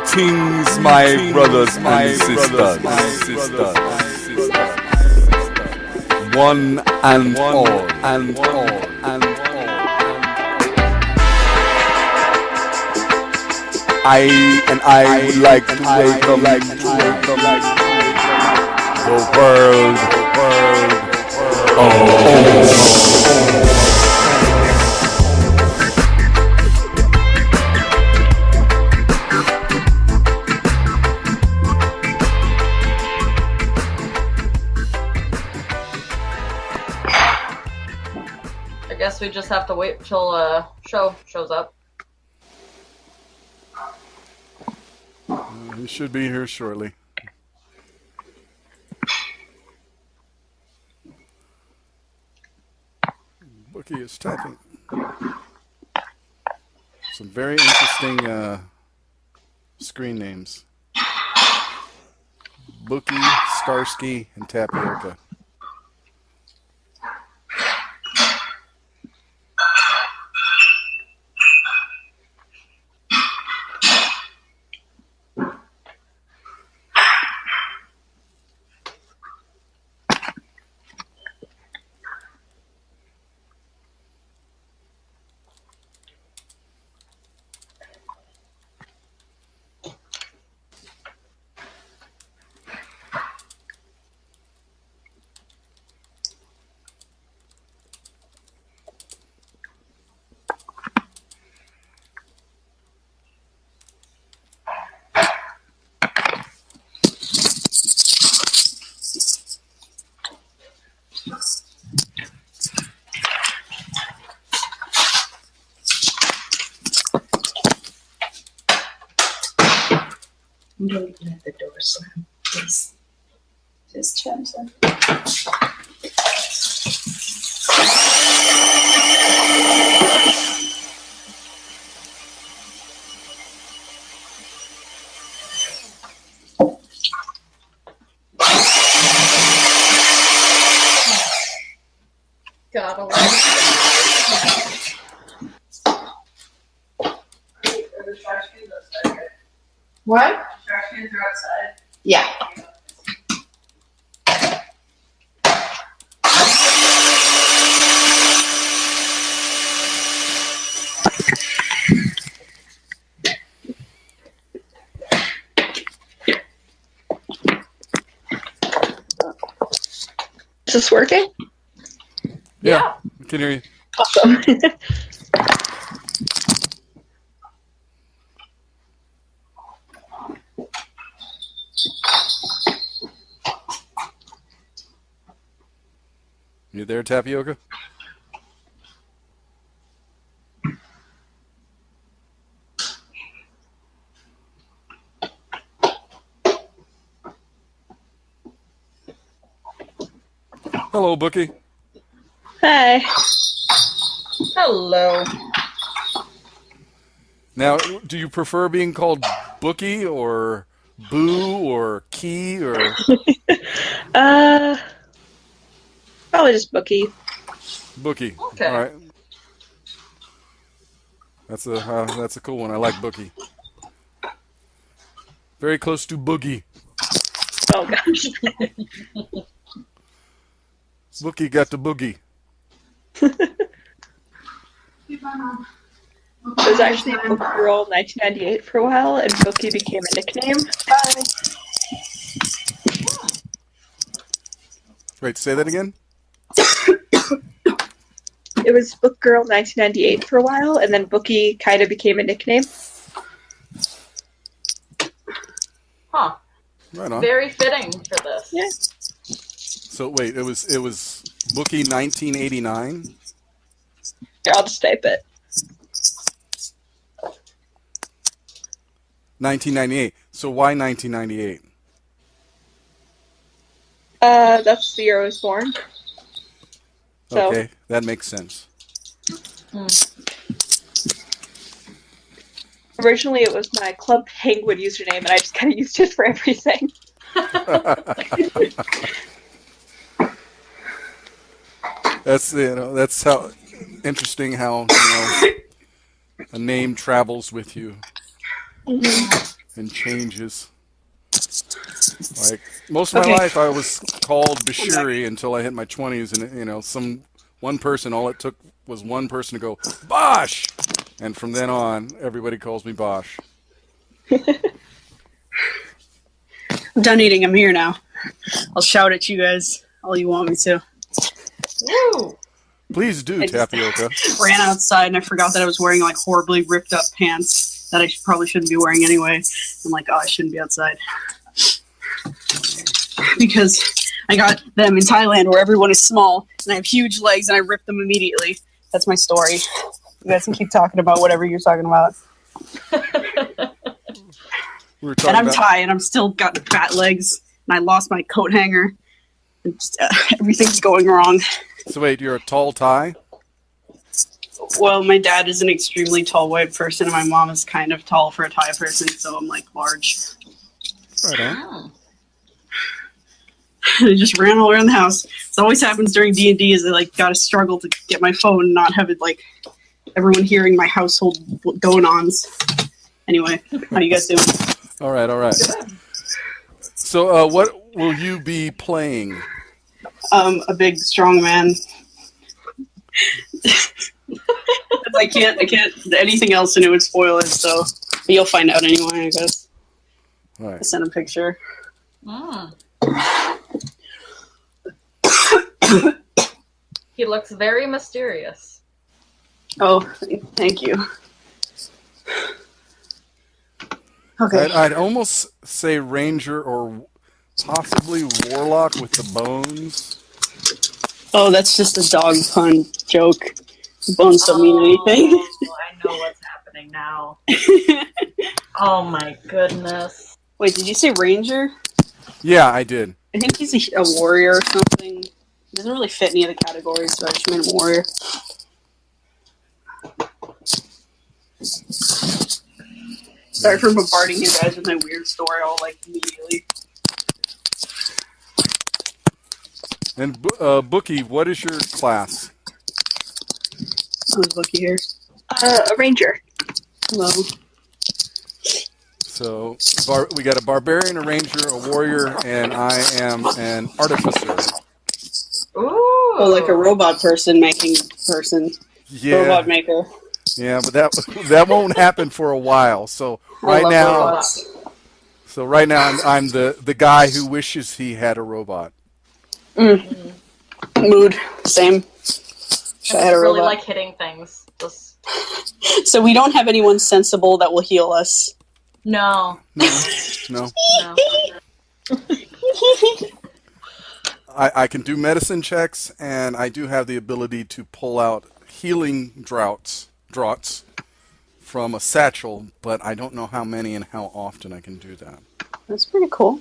Greetings, my brothers and sisters. One and all. I would like to welcome the world of Omos. I guess we just have to wait till show shows up. He should be here shortly. Bookie is typing. Some very interesting screen names. Bookie, Starsky, and Tapioca. Don't let the door slam, please. Just chosen. Gotta love What? trash cans are outside. Yeah. Is this working? Yeah, we can hear you. Awesome. You there, Tapioca? Hello, Bookie. Hi. Hello. Now, do you prefer being called Bookie or Boo or Key or Probably just Bookie. Bookie? Okay. All right. That's a cool one. I like Bookie. Very close to Boogie. Oh gosh. Bookie got the boogie. It was actually Book Girl 1998 for a while, and Bookie became a nickname. Bye. Wait, say that again? It was Book Girl 1998 for a while, and then Bookie kind of became a nickname. Huh. Right on. Very fitting for this. Yeah. So wait, it was Bookie 1989. Here, I'll just type it. 1998. So why 1998? That's the year I was born. So, Okay, that makes sense. Originally it was my Club Penguin username, and I just kind of used it for everything. That's how interesting how a name travels with you. Mm-hmm. and changes. Like most of my Okay. life, I was called Bashiri until I hit my 20s, and you know, one person. All it took was one person to go Bosh, and from then on, everybody calls me Bosh. I'm done eating. I'm here now. I'll shout at you guys all you want me to. Woo! Please do, I just- Tapioca. Ran outside and I forgot that I was wearing like horribly ripped up pants that I probably shouldn't be wearing anyway. I'm like, oh, I shouldn't be outside. Because I got them in Thailand where everyone is small and I have huge legs and I rip them immediately. That's my story. You guys can keep talking about whatever you're talking about. We were And talking I'm about. Thai and I'm still got fat legs and I lost my coat hanger. And just, everything's going wrong. So wait, you're a tall Thai? Well, my dad is an extremely tall white person and my mom is kind of tall for a Thai person, so I'm like large. Right on. Oh. I just ran all around the house. This always happens during D&D is I like gotta struggle to get my phone and not have it like everyone hearing my household going-ons. Anyway, how you guys doing? All right, all right. So, what will you be playing? A big strong man. I can't anything else and it would spoil it, so but you'll find out anyway, I guess. All I right. sent a picture. Mm. He looks very mysterious. Oh, thank you. Okay. I'd almost say Ranger or possibly Warlock with the bones. Oh, that's just a dog pun joke. Bones don't mean anything. Oh, I know what's happening now. Oh my goodness. Wait, did you say ranger? Yeah, I did. I think he's a warrior or something. He doesn't really fit any of the categories, so I just made him warrior. Sorry for bombarding you guys with my weird story all like immediately. And Bookie, what is your class? Who's Lucky here? A ranger. Hello. So we got a barbarian, a ranger, a warrior, and I am an artificer. Ooh. Oh, like a robot person making person. Yeah, Robot maker. yeah, but that won't happen for a while. So I right love now, robots. I'm the guy who wishes he had a robot. Mood. Same. I I had a really robot. like hitting things. Just So we don't have anyone sensible that will heal us. no. No, No. I can do medicine checks, and I do have the ability to pull out healing draughts from a satchel, but I don't know how many and how often I can do that. That's pretty cool.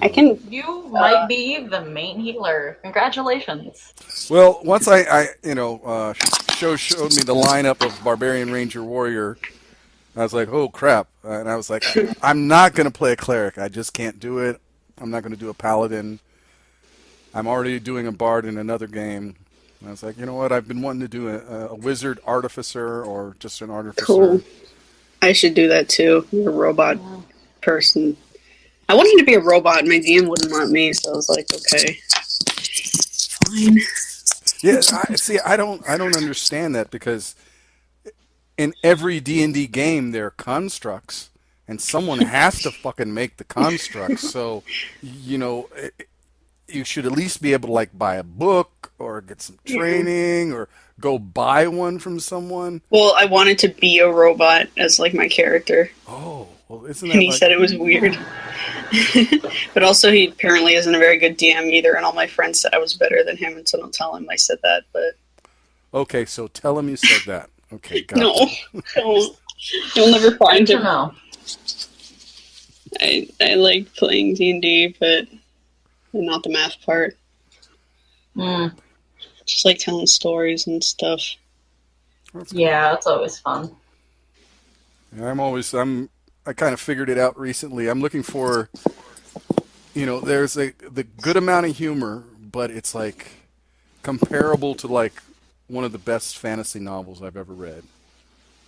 I can. You might be the main healer. Congratulations. Well, once I showed me the lineup of Barbarian, Ranger, Warrior, I was like, oh crap. And I was like, I'm not going to play a cleric. I just can't do it. I'm not going to do a paladin. I'm already doing a bard in another game. And I was like, you know what? I've been wanting to do a wizard artificer or just an artificer. Cool. I should do that too. I'm a robot person. I wanted to be a robot, and my DM wouldn't want me, so I was like, okay, fine. Yeah, I don't understand that because in every D&D game there are constructs, and someone has to fucking make the constructs. So, you should at least be able to like buy a book or get some training or go buy one from someone. Well, I wanted to be a robot as like my character, Oh, well, isn't that and he like... said it was weird. But also, he apparently isn't a very good DM either, and all my friends said I was better than him, and so don't tell him I said that. But Okay, so tell him you said that. Okay, got no, it. don't. You'll never find Good to him. know. I like playing D&D, but not the math part. Mm. Just like telling stories and stuff. Yeah, it's always fun. I kind of figured it out recently. I'm looking for, there's the good amount of humor, but it's like comparable to like one of the best fantasy novels I've ever read.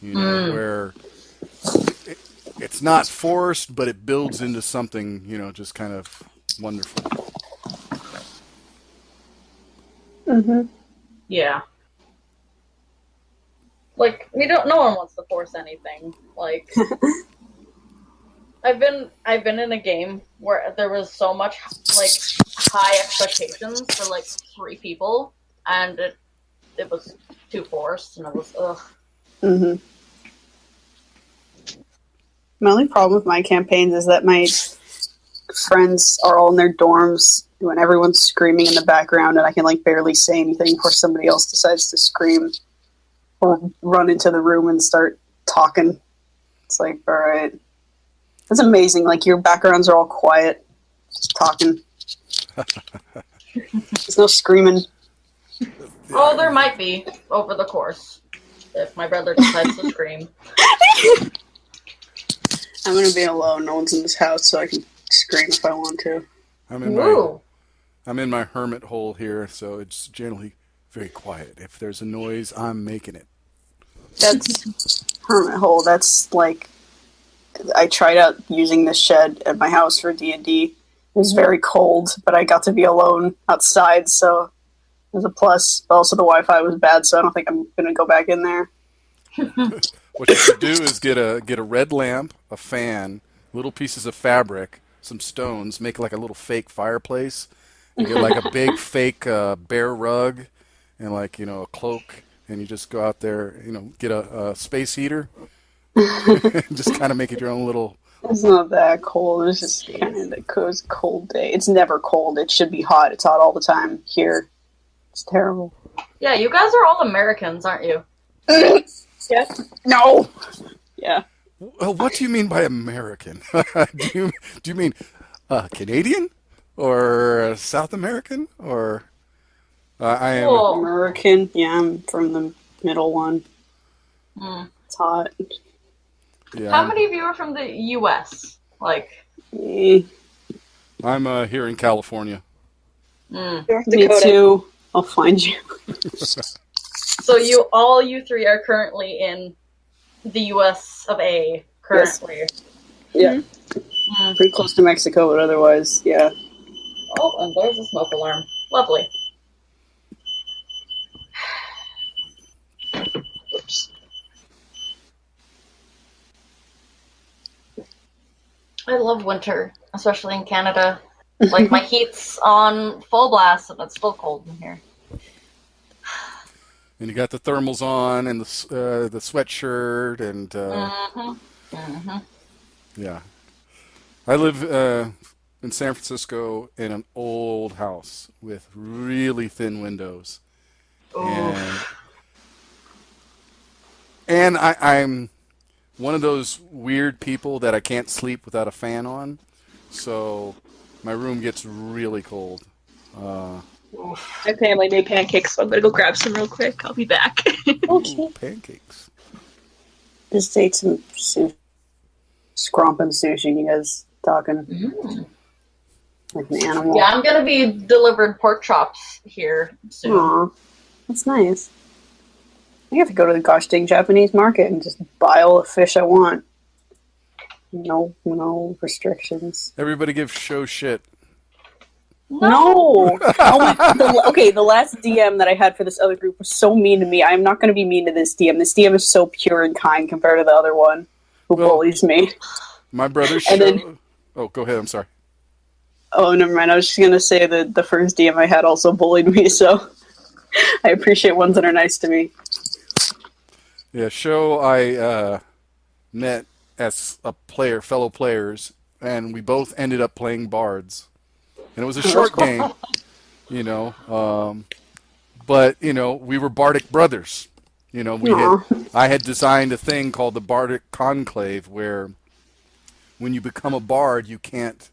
Where it's not forced, but it builds into something, just kind of wonderful. Mm-hmm. Yeah. Like, no one wants to force anything. Like, I've been in a game where there was so much, like, high expectations for, like, 3 people, and it was too forced, and it was, ugh. Mm-hmm. My only problem with my campaigns is that my friends are all in their dorms when everyone's screaming in the background, and I can like barely say anything before somebody else decides to scream or run into the room and start talking. It's like, all right, that's amazing. Like your backgrounds are all quiet, just talking. There's no screaming. Oh, there might be over the course if my brother decides to scream. I'm gonna be alone. No one's in this house, so I can scream if I want to. I'm in my hermit hole here, so it's generally very quiet. If there's a noise, I'm making it. That's hermit hole. That's like I tried out using the shed at my house for D&D. It was very cold, but I got to be alone outside, so it was a plus. But also the Wi-Fi was bad, so I don't think I'm gonna go back in there. What you should do is get a red lamp, a fan, little pieces of fabric, some stones, make like a little fake fireplace, and get like a big fake bear rug, and like a cloak, and you just go out there, get a space heater, just kind of make it your own little. It's not that cold. It's just kind of a cold day. It's never cold. It should be hot. It's hot all the time here. It's terrible. Yeah, you guys are all Americans, aren't you? Yeah. No. Yeah. Well, what do you mean by American? do you mean Canadian or South American or I am Cool. American. Yeah, I'm from the middle one. It's hot. yeah. How many of you are from the U.S.? Like, Eh, I'm here in California. North Me Dakota. too. I'll find you. so you 3 are currently in the U.S. of A. Currently. Yeah. Pretty close to Mexico, but otherwise, yeah. Oh, and there's a smoke alarm. Lovely. Oops. I love winter, especially in Canada. Like, my heat's on full blast, and it's still cold in here. And you got the thermals on and the sweatshirt and yeah. I live in San Francisco in an old house with really thin windows. And I'm one of those weird people that I can't sleep without a fan on. So my room gets really cold. My family made pancakes, so I'm gonna go grab some real quick. I'll be back. Ooh, pancakes. Just ate some sushi. Scromping sushi. You guys talking like an animal? Yeah, I'm gonna be delivered pork chops here soon. Aw, that's nice. I have to go to the gosh dang Japanese market and just buy all the fish I want. No restrictions. Everybody give show shit. No. The last DM that I had for this other group was so mean to me. I'm not going to be mean to this DM. This DM is so pure and kind compared to the other one who bullies me. My brother's And show. then- Oh, go ahead. I'm sorry. Oh, never mind. I was just going to say that the first DM I had also bullied me, so I appreciate ones that are nice to me. Yeah, show I met as fellow players, and we both ended up playing bards. And it was a short game, but we were bardic brothers. I had designed a thing called the Bardic Conclave, where when you become a bard, you can't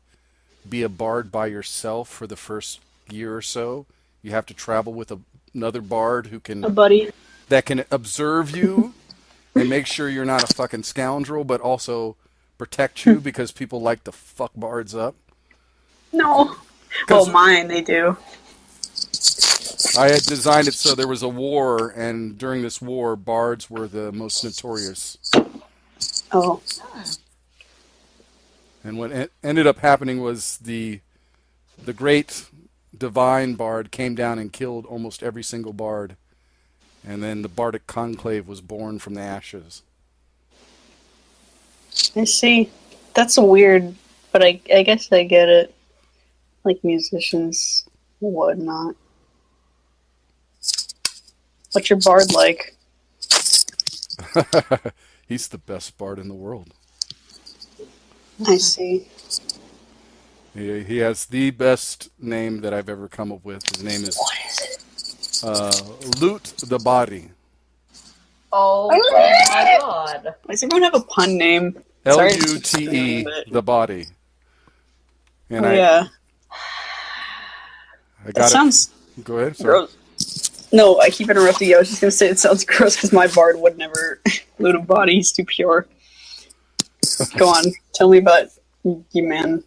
be a bard by yourself for the first year or so. You have to travel with another bard who can A buddy. that can observe you and make sure you're not a fucking scoundrel, but also protect you because people like to fuck bards up. No. Well, mine, they do. I had designed it so there was a war, and during this war, bards were the most notorious. Oh. And what ended up happening was the great divine bard came down and killed almost every single bard, and then the bardic conclave was born from the ashes. I see. That's weird, but I guess I get it. Like musicians would not. What's your bard like? He's the best bard in the world. I see. He has the best name that I've ever come up with. His name is What is it? Loot the Body. Oh my god. Does everyone have a pun name? Sorry to keep Lute saying it. the Body. And Oh, yeah. I That got sounds it. Go ahead. Sorry. gross. No, I keep interrupting you. I was just going to say it sounds gross because my bard would never loot a body. He's too pure. Go on. Tell me about you, man.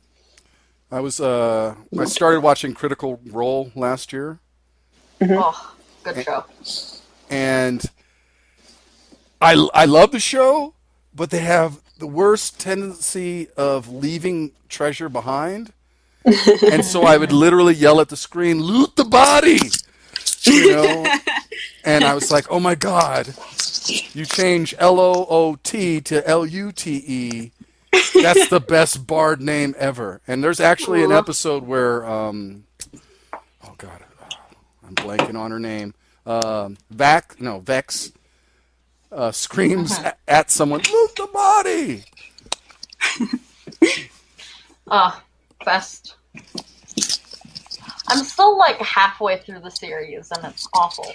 I started watching Critical Role last year, Oh, good show. and I love the show, but they have the worst tendency of leaving treasure behind. And so I would literally yell at the screen, "Loot the body!" You know? And I was like, "Oh my god, you change LOOT to LUTE. That's the best bard name ever." And there's actually an episode where, oh god, I'm blanking on her name. Vex screams at someone, "Loot the body!" Best. I'm still like halfway through the series and it's awful.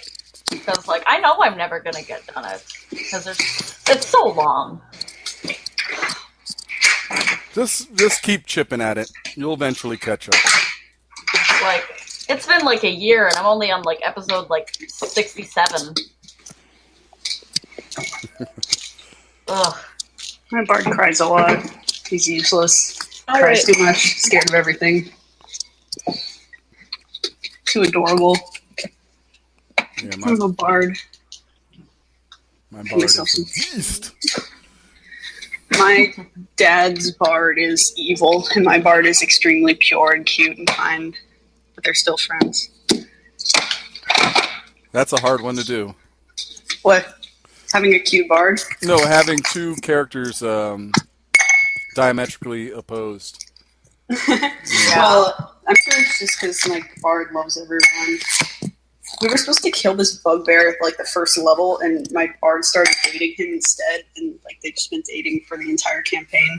Because like I know I'm never gonna get done it. Because it's so long. Just keep chipping at it. You'll eventually catch up. Like it's been like a year and I'm only on like episode like 67. Ugh. My bard cries a lot. He's useless. All Cries right. too much. Scared of everything. Too adorable. Yeah, I'm a bard. my bard is a myself some- beast. My dad's bard is evil, and my bard is extremely pure and cute and kind. But they're still friends. That's a hard one to do. What? Having a cute bard? No, having two characters diametrically opposed. Well, I'm sure it's just because my bard loves everyone. We were supposed to kill this bugbear at like the first level, and my bard started dating him instead, and like they've just been dating for the entire campaign.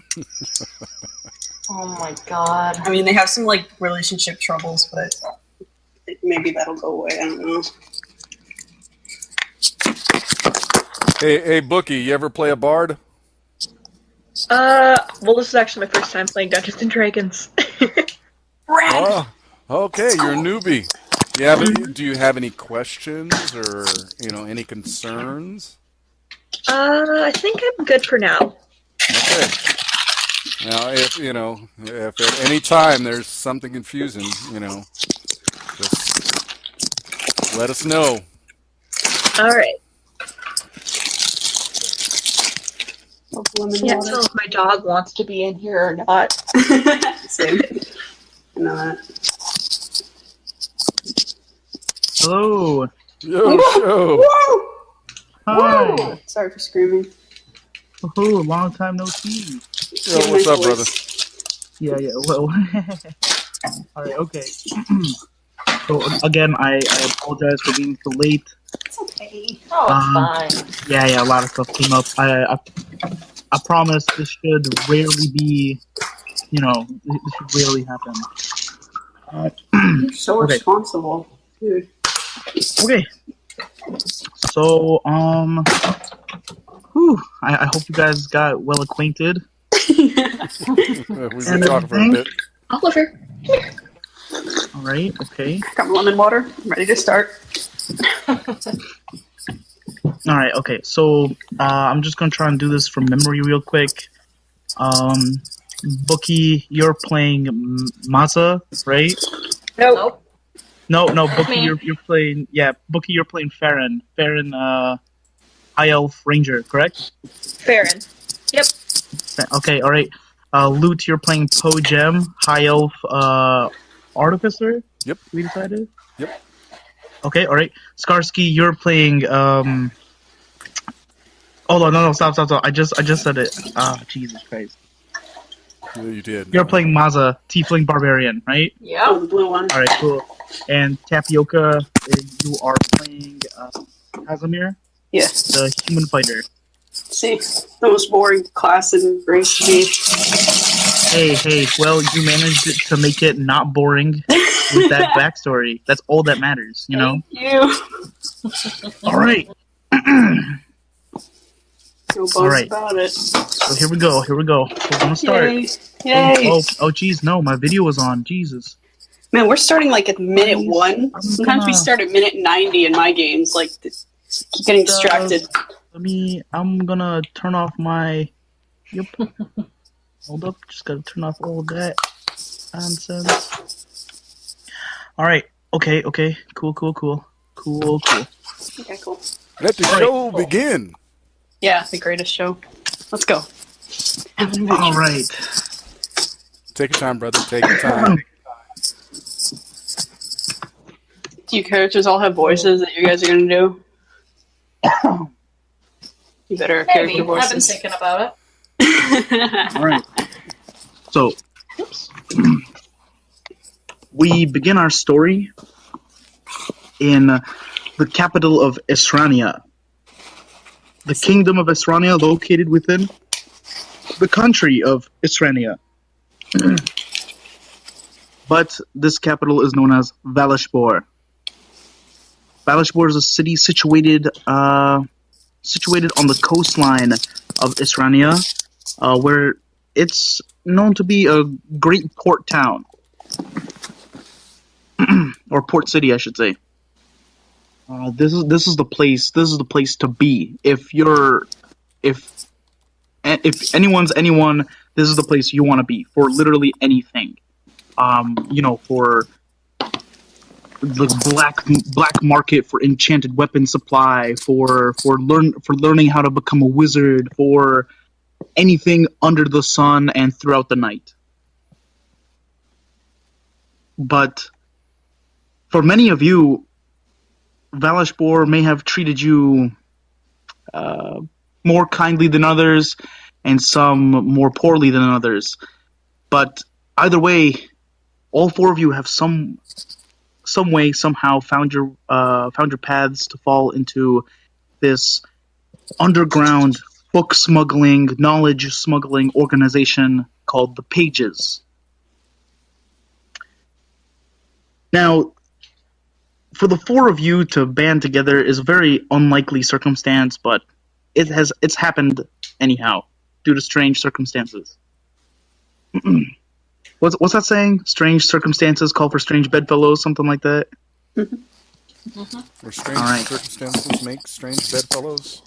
Oh my god. I mean, they have some like relationship troubles, but maybe that'll go away. I don't know. Hey, Bookie, you ever play a bard? Well, this is actually my first time playing Dungeons and Dragons. Oh, okay, you're a newbie. Do you have any questions or any concerns? I think I'm good for now. Okay. Now, if at any time there's something confusing, just let us know. All right. Lemon Can't water. tell if my dog wants to be in here or not. Same. I know that. Hello. Yo, show. Whoa! Hi. Sorry for screaming. Woohoo, long time no see. Yo, what's up, brother? Yeah, well. Alright, okay. So, again, I apologize for being so late. It's okay. Oh, it's fine. Yeah, a lot of stuff came up. I promise this should rarely be, this should rarely happen. You're so Okay. responsible, dude. Okay. So, I hope you guys got well acquainted. We've been talking for a bit. Oliver. Alright, okay. Got my lemon water. I'm ready to start. Alright, okay. So, I'm just gonna try and do this from memory real quick. Bookie, you're playing Maza, right? Nope. Nope. No, Bookie, Me. you're playing. Yeah, Bookie, you're playing Farron. Farron, High Elf Ranger, correct? Farron. Yep. Okay, all right. Loot, you're playing Poe Gem, High Elf, Artificer. Yep. We decided. Yep. Okay, all right. Skarsky, you're playing. Hold on, no, stop. I just said it. Ah, Jesus Christ. Yeah, you did. You're playing Maza, Tiefling Barbarian, right? Oh, Yep. the blue one. All right, cool. And Tapioca, you are playing Casimir, Yeah. the Human Fighter. See, the most boring class in Race to be. Hey, well, you managed to make it not boring with that backstory. That's all that matters, you know? Thank you. All right. No buzz All right. about it. So here we go. We're gonna start. Yay. Oh, geez, no, my video was on. Jesus. Man, we're starting like at minute Please, 1. I'm Sometimes we gonna- start at minute 90 in my games. Like, keep getting distracted. I'm gonna turn off my. Yep. Hold up, just gotta turn off all that nonsense. All right. Okay. Cool. Okay, cool. Let the show begin. Yeah, the greatest show. Let's go. Have an adventure. All right. Take your time, brother. Take your time. Do you characters all have voices that you guys are gonna do? You better have Maybe. character I've been voices. thinking about it. All right. So, we begin our story in the capital of Esrania. The kingdom of Esrania located within the country of Esrania. But this capital is known as Valishbor. Valishbor is a city situated on the coastline of Esrania, where it's known to be a great port town. Or port city, I should say. This is the place to be. If anyone's anyone, this is the place you want to be for literally anything. For the black market, for enchanted weapon supply, for learning how to become a wizard, for anything under the sun and throughout the night. But for many of you, Valishbor may have treated you more kindly than others, and some more poorly than others. But either way, all 4 of you have some way, somehow found your paths to fall into this underground book smuggling, knowledge smuggling organization called the Pages. Now, for the 4 of you to band together is a very unlikely circumstance, but it's happened anyhow due to strange circumstances. What's that saying? Strange circumstances call for strange bedfellows, something like that. Or strange circumstances make strange bedfellows.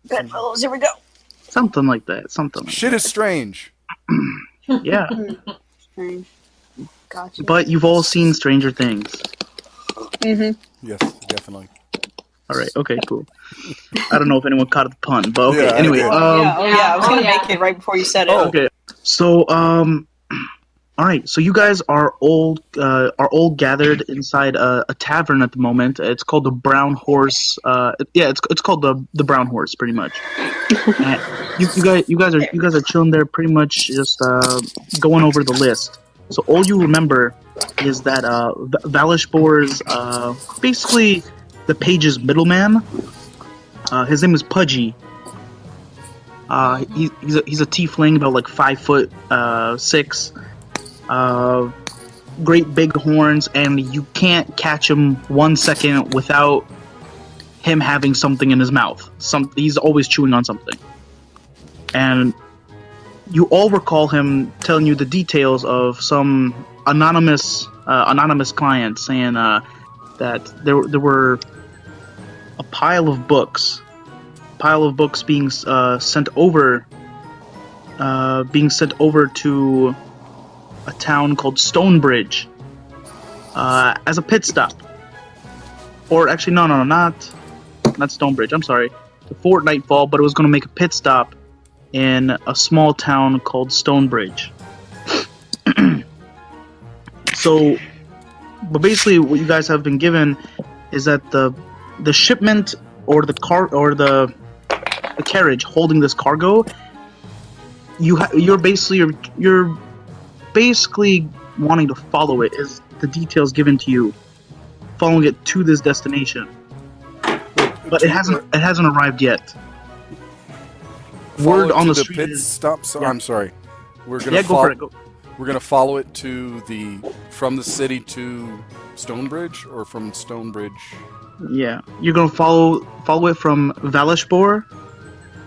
Bedfellows, here we go. Something like that. Shit is strange. Yeah. Strange. Gotcha. But you've all seen Stranger Things. Mm-hmm. Yes, definitely. All right. Okay. Cool. I don't know if anyone caught the pun, but okay. Yeah, I Anyway. did. I was gonna yeah. make it right before you said it. Okay. So all right. So you guys are all gathered inside a tavern at the moment. It's called the Brown Horse. It's called the Brown Horse, pretty much. And you guys are chilling there, pretty much just going over the list. So all you remember is that Valishbor's basically the Page's middleman. His name is Pudgy. He's a tiefling, about like 5'6". Great big horns, and you can't catch him 1 second without him having something in his mouth. He's always chewing on something. And you all recall him telling you the details of some anonymous client saying that there were a pile of books being sent over to a town called Stonebridge as a pit stop. Or actually, not Stonebridge. I'm sorry, to Fort Nightfall, but it was going to make a pit stop in a small town called Stonebridge. So, but basically, what you guys have been given is that the shipment or the car or the carriage holding this cargo, you're basically wanting to follow it. Is the details given to you, following it to this destination, but it hasn't arrived yet. Word on the street pit is stop. So, yeah. I'm sorry. We're gonna go for it. Go. We're gonna follow it to from the city to Stonebridge, or from Stonebridge. Yeah, you're gonna follow it from Valishbor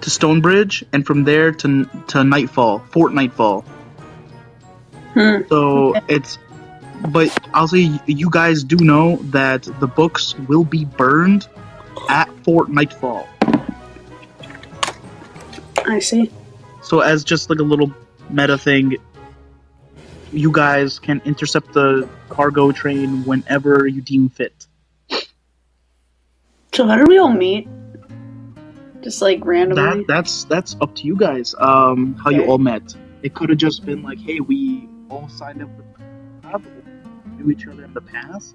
to Stonebridge, and from there to Nightfall, Fort Nightfall. So but I'll say you guys do know that the books will be burned at Fort Nightfall. I see. So as just like a little meta thing, you guys can intercept the cargo train whenever you deem fit. So how did we all meet? Just like randomly? That's up to you guys. How you all met. It could have just been like, hey, we all signed up with travel, knew each other in the past.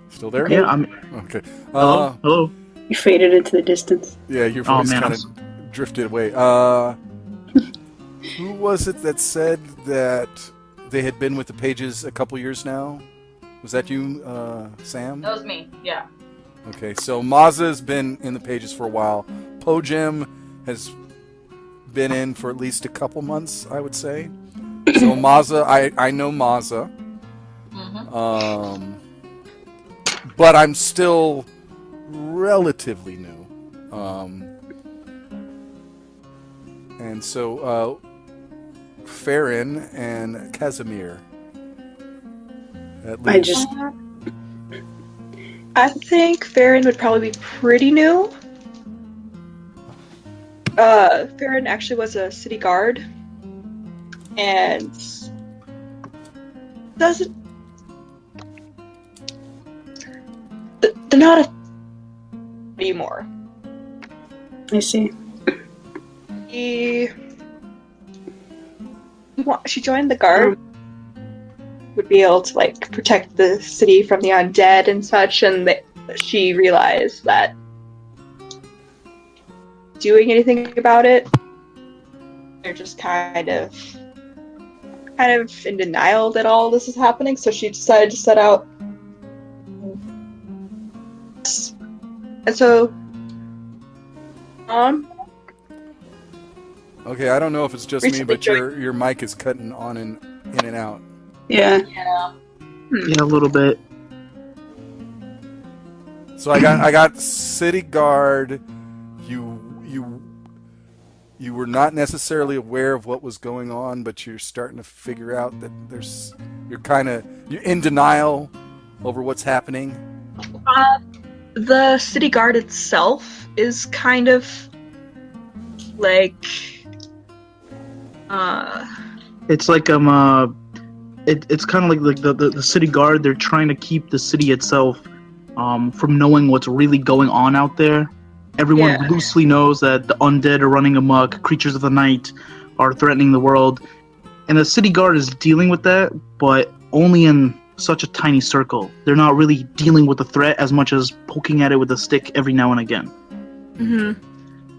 Still there? Yeah, I'm. Okay. Hello. You faded into the distance. Yeah, your voice kind of drifted away. Who was it that said that they had been with the Pages a couple years now? Was that you, Sam? That was me, yeah. Okay, so Mazza's been in the Pages for a while. Pojim has been in for at least a couple months, I would say. So Mazza, I know Mazza. Mm-hmm. But I'm still relatively new. And so Farron and Casimir. I think Farron would probably be pretty new. Farron actually was a city guard and doesn't. They're not anymore. I see. She joined the guard. Would be able to like protect the city from the undead and such, and she realized that doing anything about it, they're just kind of in denial that all this is happening. So she decided to set out. And so, okay, I don't know if it's just me, but your mic is cutting on and in and out. Yeah. Yeah. Yeah, a little bit. So I got city guard. You were not necessarily aware of what was going on, but you're starting to figure out that you're in denial over what's happening. The city guard itself is kind of like It's like it's kind of like the city guard. They're trying to keep the city itself from knowing what's really going on out there. Everyone loosely knows that the undead are running amok, creatures of the night are threatening the world, and the city guard is dealing with that, but only in such a tiny circle. They're not really dealing with the threat as much as poking at it with a stick every now and again. Mm-hmm.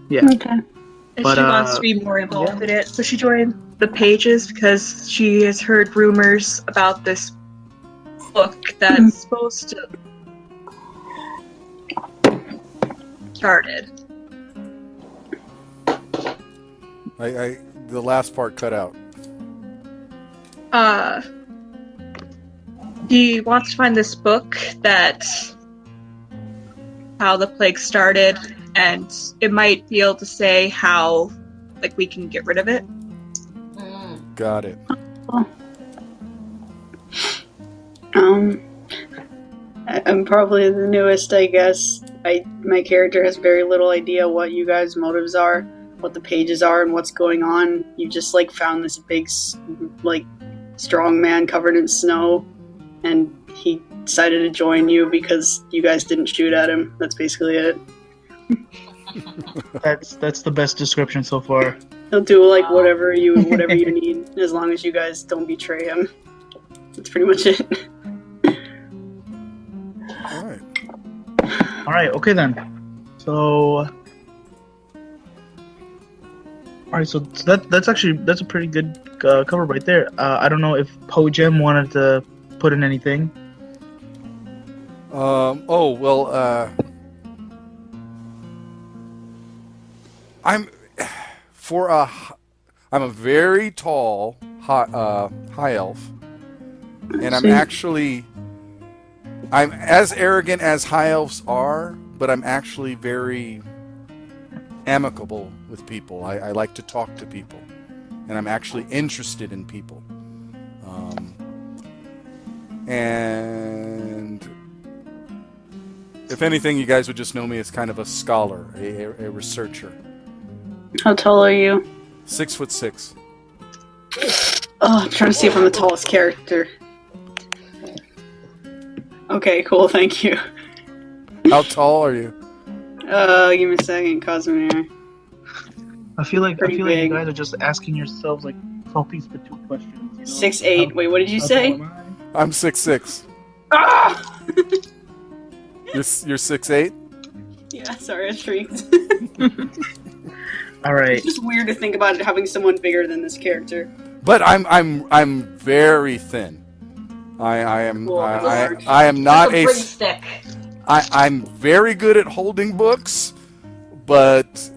Yeah. Okay. And But, she wants to be more involved in it, so she joined the Pages because she has heard rumors about this book that's supposed to started. The last part cut out. He wants to find this book that how the plague started, and it might be able to say how like we can get rid of it. Got it. I'm probably the newest, I guess. My character has very little idea what you guys' motives are, what the Pages are, and what's going on. You just like found this big, like, strong man covered in snow, and he decided to join you because you guys didn't shoot at him. That's basically it. That's the best description so far. He'll do like whatever you need, as long as you guys don't betray him. That's pretty much it. All right. All right, okay then. So, all right, so that's a pretty good cover right there. I don't know if Pojam wanted to put in anything. Oh well. I'm a very tall high elf, and I'm as arrogant as high elves are, but I'm actually very amicable with people. I like to talk to people, and I'm actually interested in people. And if anything, you guys would just know me as kind of a scholar, a researcher. How tall are you? 6'6". Oh, I'm trying to see if I'm the tallest character. Okay, cool, thank you. How tall are you? Give me a second, Cosmere. I feel like Pretty you big. guys are just asking yourselves like salties for 2 questions. You know? 6'8". Wait, what did you How say? tall am I? I'm 6'6". Ah! You're 6'8". Yeah, sorry, I shrieked. All right. It's just weird to think about having someone bigger than this character. But I'm very thin. I am Cool. I am not That's a a pretty stick. I'm very good at holding books, but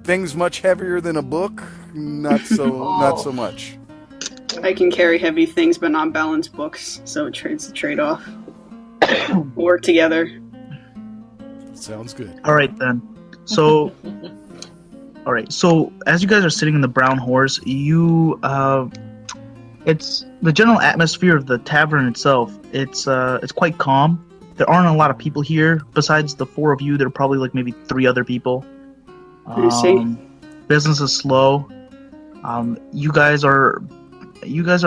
things much heavier than a book, not so much. I can carry heavy things but not balance books, so it trades the trade-off. Work together. Sounds good. All right then. So, all right. So as you guys are sitting in the brown horse, it's the general atmosphere of the tavern itself. It's quite calm. There aren't a lot of people here. Besides the 4 of you, there are probably like maybe 3 other people. I see. Business is slow. You guys are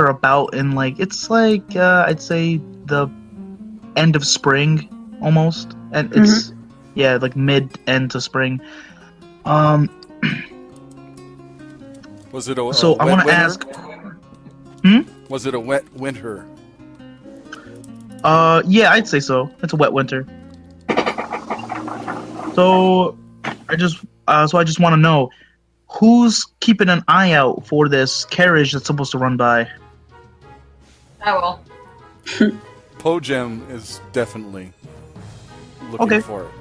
about in like it's like I'd say the end of spring almost, and it's like mid end to spring. Was it a So wet I want to winter? ask. Was it a wet winter? Yeah, I'd say so. It's a wet winter. So I just want to know who's keeping an eye out for this carriage that's supposed to run by. I will. Pojam is definitely looking Okay. for it.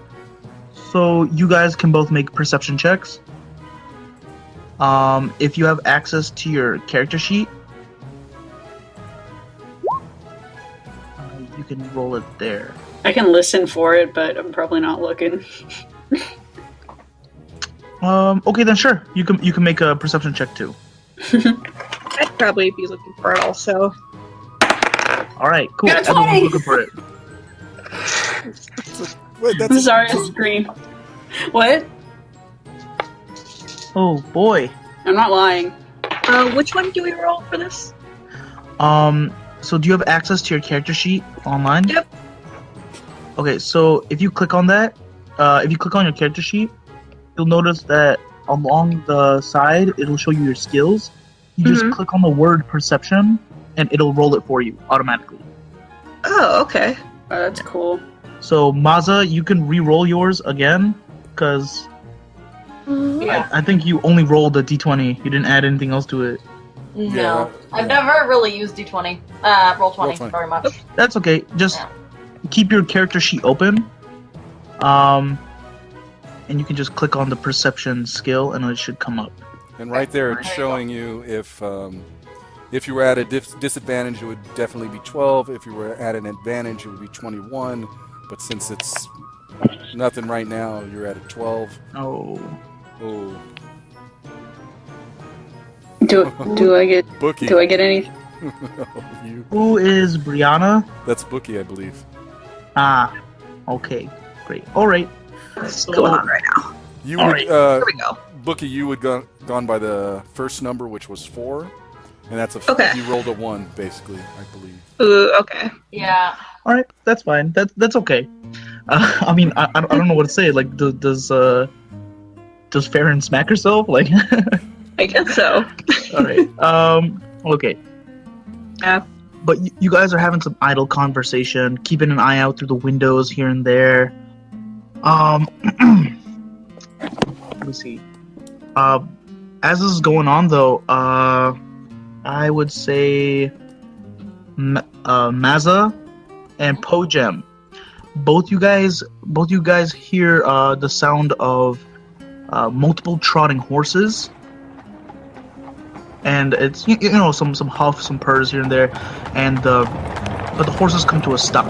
So you guys can both make perception checks. If you have access to your character sheet, you can roll it there. I can listen for it, but I'm probably not looking. Okay then, sure. You can make a perception check too. I'd probably be looking for it also. All right, cool. Got a Everyone's 20! looking for it. Wait, I'm sorry, I screamed. What? Oh boy. I'm not lying. Which one do we roll for this? So do you have access to your character sheet online? Yep. Okay, so if you click on that, if you click on your character sheet, you'll notice that along the side, it'll show you your skills. You just click on the word perception, and it'll roll it for you automatically. Oh, okay. Oh, that's cool. So Maza, you can re-roll yours again, because Yeah. I think you only rolled a d20. You didn't add anything else to it. No. Yeah. I've never really used D20. Roll 20 Roll 20. very much. That's okay. Just Yeah. keep your character sheet open. And you can just click on the perception skill, and it should come up. And right there, it's There you showing you if you were at a disadvantage, it would definitely be 12. If you were at an advantage, it would be 21. But since it's nothing right now, you're at a 12. Oh. Oh, Do I get Bookie. any? You. Who is Brianna? That's Bookie, I believe. Ah. Okay. Great. All right. What's going on right now? You All would, right. Here we go. Bookie, you would gone by the first number, which was 4, and that's Okay. you rolled a 1, basically, I believe. Ooh, okay. Yeah. All right, that's fine. That's okay. I mean, I don't know what to say. Like, does Farron smack herself? Like, I guess so. all right. Okay. Yeah. But you guys are having some idle conversation, keeping an eye out through the windows here and there. Let me see. As this is going on, though, I would say Maza and Pojem. Both you guys hear the sound of multiple trotting horses, and it's you know some huff, some purrs here and there, and but the horses come to a stop.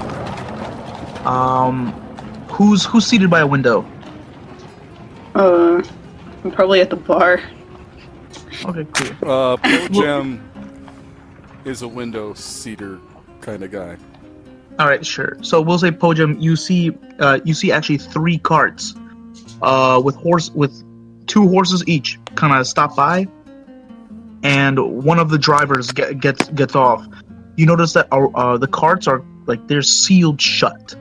Who's seated by a window? I'm probably at the bar. Okay, cool. Pojem is a window seater kind of guy. All right, sure. So we'll say Pojem, you see actually 3 carts, with 2 horses each, kind of stop by, and one of the drivers gets off. You notice that the carts are they're sealed shut.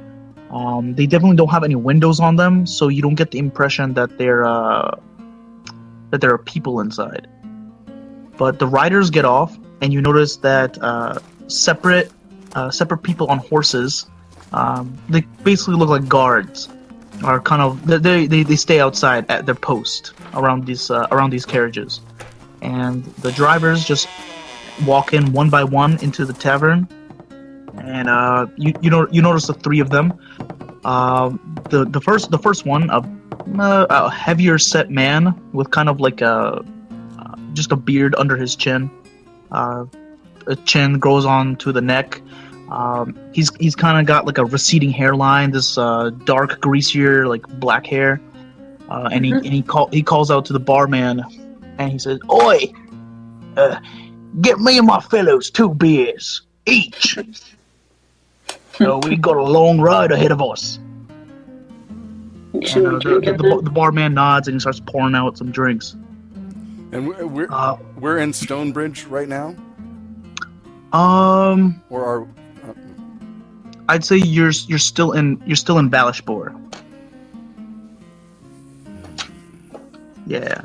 They definitely don't have any windows on them, so you don't get the impression that there are people inside. But the riders get off, and you notice that separate people on horses. They basically look like guards. Are kind of they stay outside at their post around these carriages, and the drivers just walk in one by one into the tavern, and you notice the 3 of them. The first one, a heavier set man with kind of like just a beard under his chin. A chin grows on to the neck. He's kind of got like a receding hairline, this dark, greasier, like black hair, and he calls out to the barman, and he says, "Oi, get me and my fellows 2 beers each. We got a long ride ahead of us." And, the barman nods and he starts pouring out some drinks. And we're in Stonebridge right now, or are I'd say you're still in Balashbor. Yeah.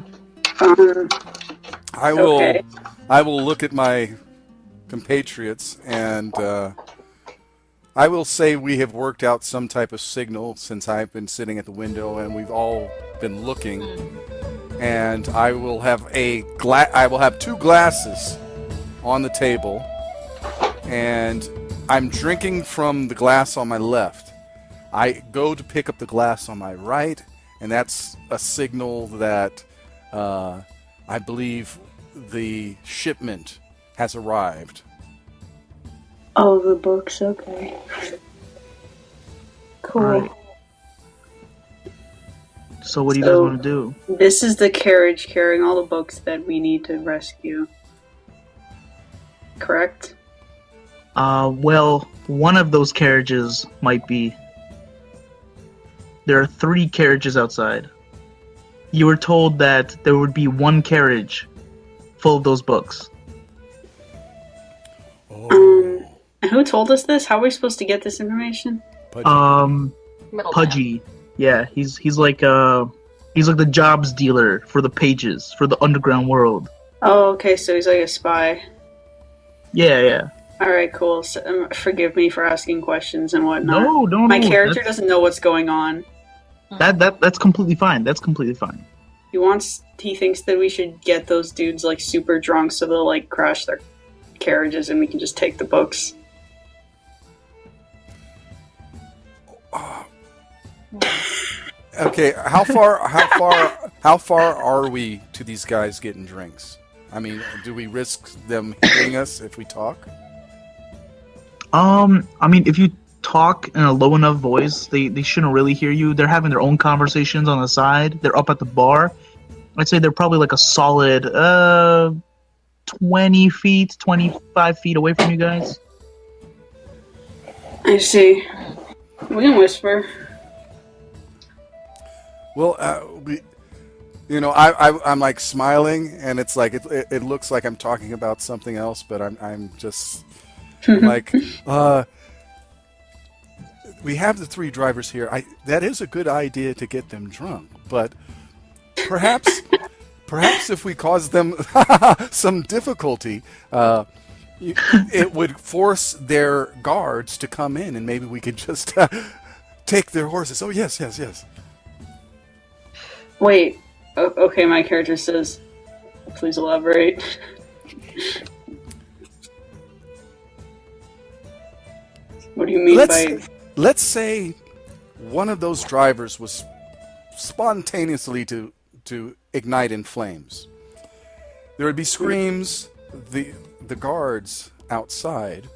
I will Okay. I will look at my compatriots and I will say we have worked out some type of signal since I've been sitting at the window and we've all been looking. And I will have I will have 2 glasses on the table, and I'm drinking from the glass on my left. I go to pick up the glass on my right, and that's a signal that I believe the shipment has arrived. Oh, the books, okay. Cool. All right. So what do you guys want to do? This is the carriage carrying all the books that we need to rescue. Correct? Well, one of those carriages might be. There are 3 carriages outside. You were told that there would be 1 carriage full of those books. Oh, Who told us this? How are we supposed to get this information? Middleman. Pudgy. Yeah, he's like the jobs dealer for the pages, for the underground world. Oh, okay, so he's like a spy. Yeah. Alright, cool. So, forgive me for asking questions and whatnot. No. My character doesn't know what's going on. That's completely fine. That's completely fine. He thinks that we should get those dudes like super drunk so they'll like crash their carriages and we can just take the books. okay. How far are we to these guys getting drinks? I mean, do we risk them hearing us if we talk? I mean, if you talk in a low enough voice, they shouldn't really hear you. They're having their own conversations on the side. They're up at the bar. I'd say they're probably like a solid 20 feet, 25 feet away from you guys. I see. We can whisper. Well, I'm like smiling, and it's like it looks like I'm talking about something else, but I'm just like, we have the 3 drivers here. That is a good idea to get them drunk, but perhaps if we cause them some difficulty, it would force their guards to come in, and maybe we could just take their horses. Oh, yes. Wait. Okay, my character says, please elaborate. What do you mean by... Let's say one of those drivers was spontaneously to ignite in flames. There would be screams. The guards outside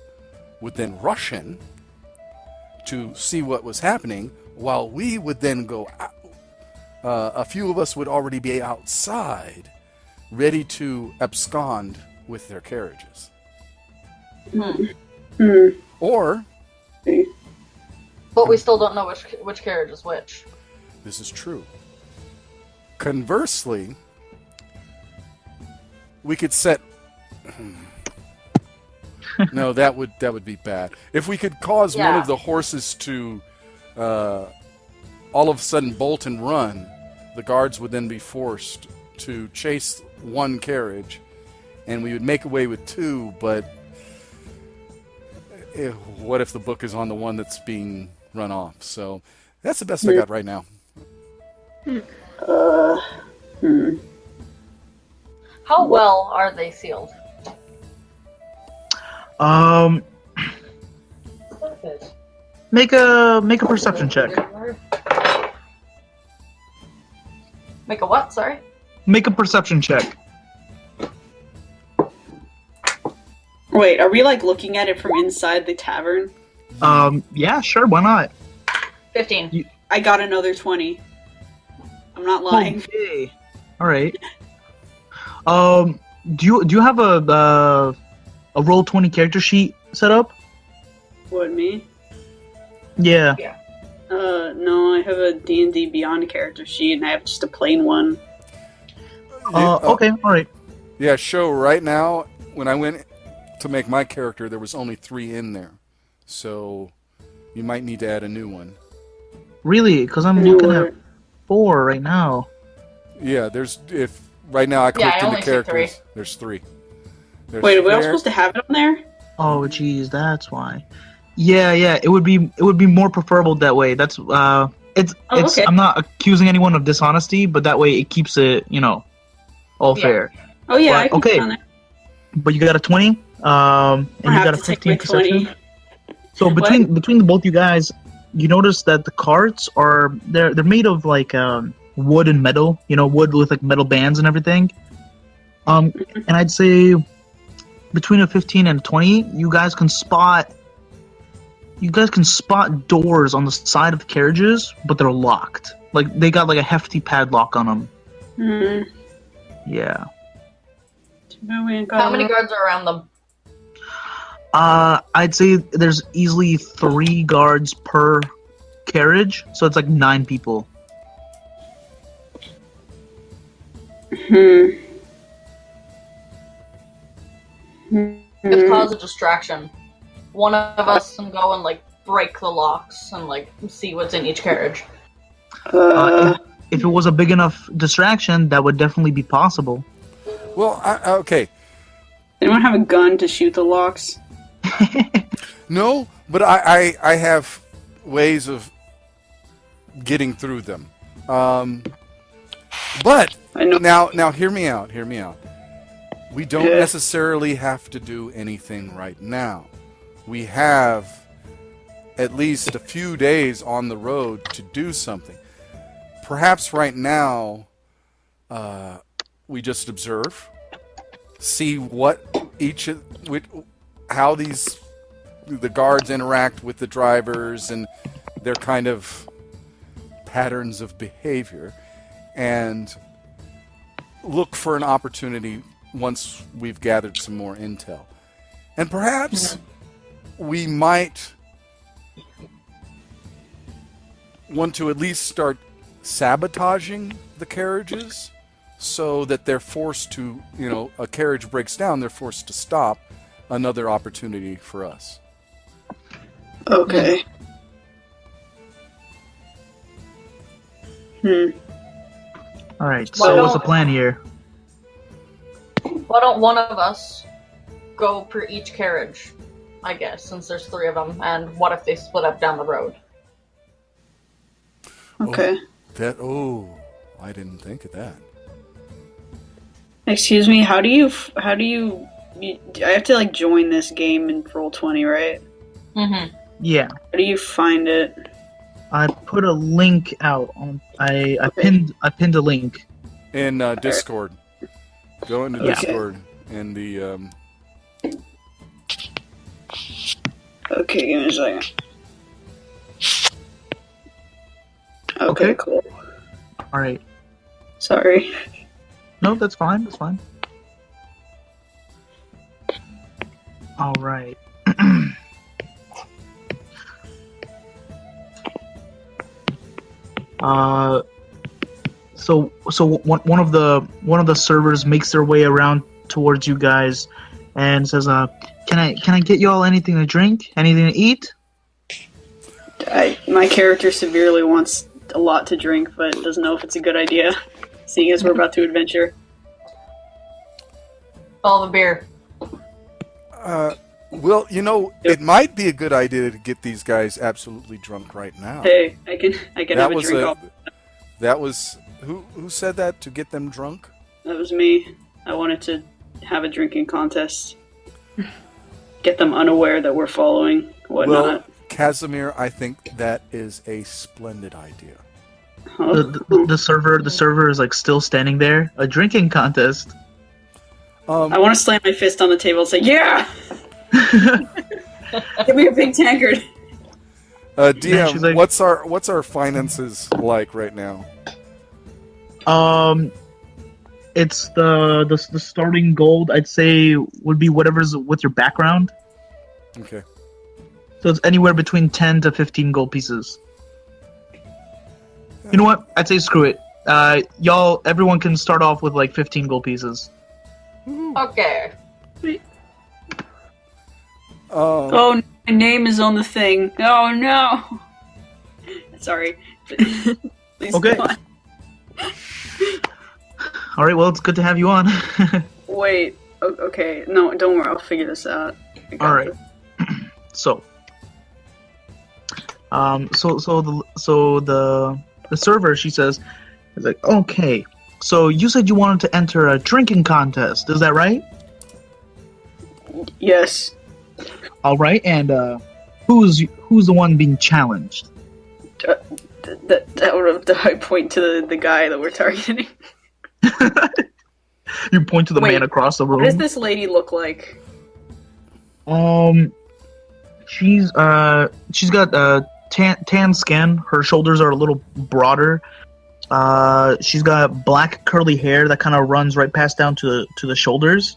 would then rush in to see what was happening, while we would then go out. A few of us would already be outside, ready to abscond with their carriages. Or... But we still don't know which carriage is which. This is true. Conversely, we could set... No, that would be bad. If we could cause one of the horses to all of a sudden bolt and run, the guards would then be forced to chase one carriage, and we would make away with 2, but what if the book is on the one that's being run off? So that's the best I got right now. How well are they sealed? Make a perception check. Make a what? Sorry. Make a perception check. Wait, are we like looking at it from inside the tavern? Yeah, sure, why not? 15. I got another 20. I'm not lying. Okay. All right. Do you have a Roll20 character sheet set up? What, me? Yeah. No, I have a D&D Beyond character sheet, and I have just a plain one. Okay, all right. Yeah, show right now, when I went to make my character, there was only 3 in there. So you might need to add a new one. Really? Because I'm looking at 4 right now. Yeah, right now I clicked I into only see characters. 3. There's 3. Wait, are we all supposed to have it on there? Oh, jeez, that's why. Yeah, it would be more preferable that way. That's it's okay. I'm not accusing anyone of dishonesty, but that way it keeps it, all fair. Oh yeah, I can okay. put it on there. But you got a 20, and you got a 15 perception. So between the both you guys, you notice that the carts they're made of like wood and metal, wood with like metal bands and everything. And I'd say between a 15 and a 20, you guys can spot doors on the side of the carriages, but they're locked. Like they got like a hefty padlock on them. Mm-hmm. Yeah. How many guards are around them? I'd say there's easily 3 guards per carriage, so it's like 9 people. Just cause a distraction. One of us can go and like break the locks and like see what's in each carriage. If it was a big enough distraction, that would definitely be possible. Well, okay. Anyone have a gun to shoot the locks? No, but I have ways of getting through them. But now hear me out. We don't necessarily have to do anything right now. We have at least a few days on the road to do something. Perhaps right now we just observe, see how the guards interact with the drivers and their kind of patterns of behavior, and look for an opportunity once we've gathered some more intel. And perhaps we might want to at least start sabotaging the carriages so that they're forced to, a carriage breaks down, they're forced to stop. Another opportunity for us. Okay. All right. Why So what's the don't- plan here? Why don't one of us go per each carriage? I guess since there's 3 of them, and what if they split up down the road? Okay. I didn't think of that. Excuse me. How do you? I have to like join this game in Roll20, right? Mm-hmm. Yeah. How do you find it? I put a link out on. I pinned a link. In Discord. Go into Yeah. Discord and the Okay, give me a second. Okay, Okay. cool. All right. Sorry. No, that's fine. That's fine. All right. So one of the servers makes their way around towards you guys, and says, can I get you all anything to drink, anything to eat? My character severely wants a lot to drink, but doesn't know if it's a good idea, seeing as we're about to adventure. All the beer. well, it might be a good idea to get these guys absolutely drunk right now. Hey, I can that have a was drink. that was who said that, to get them drunk? That was me. I wanted to have a drinking contest. Get them unaware that we're following whatnot. Well, Casimir, I think that is a splendid idea. The server is like still standing there. A drinking contest. I want to slam my fist on the table and say, "Yeah, give me a big tankard." DM, she's like- what's our finances like right now? It's the starting gold. I'd say would be whatever's with your background. Okay. So it's anywhere between 10 to 15 gold pieces. You know what? I'd say screw it. Everyone can start off with like 15 gold pieces. Okay. Oh, my name is on the thing. Oh no. Sorry. Please Okay. go on. All right. Well, it's good to have you on. Wait. Okay. No, don't worry. I'll figure this out. I got All right. this. So the server, she says, is like, okay. So you said you wanted to enter a drinking contest. Is that right? Yes. All right. And who's the one being challenged? I point to the guy that we're targeting. You point to the Wait, man across the room. What does this lady look like? She's got tan skin. Her shoulders are a little broader. She's got black curly hair that kind of runs right past down to the shoulders.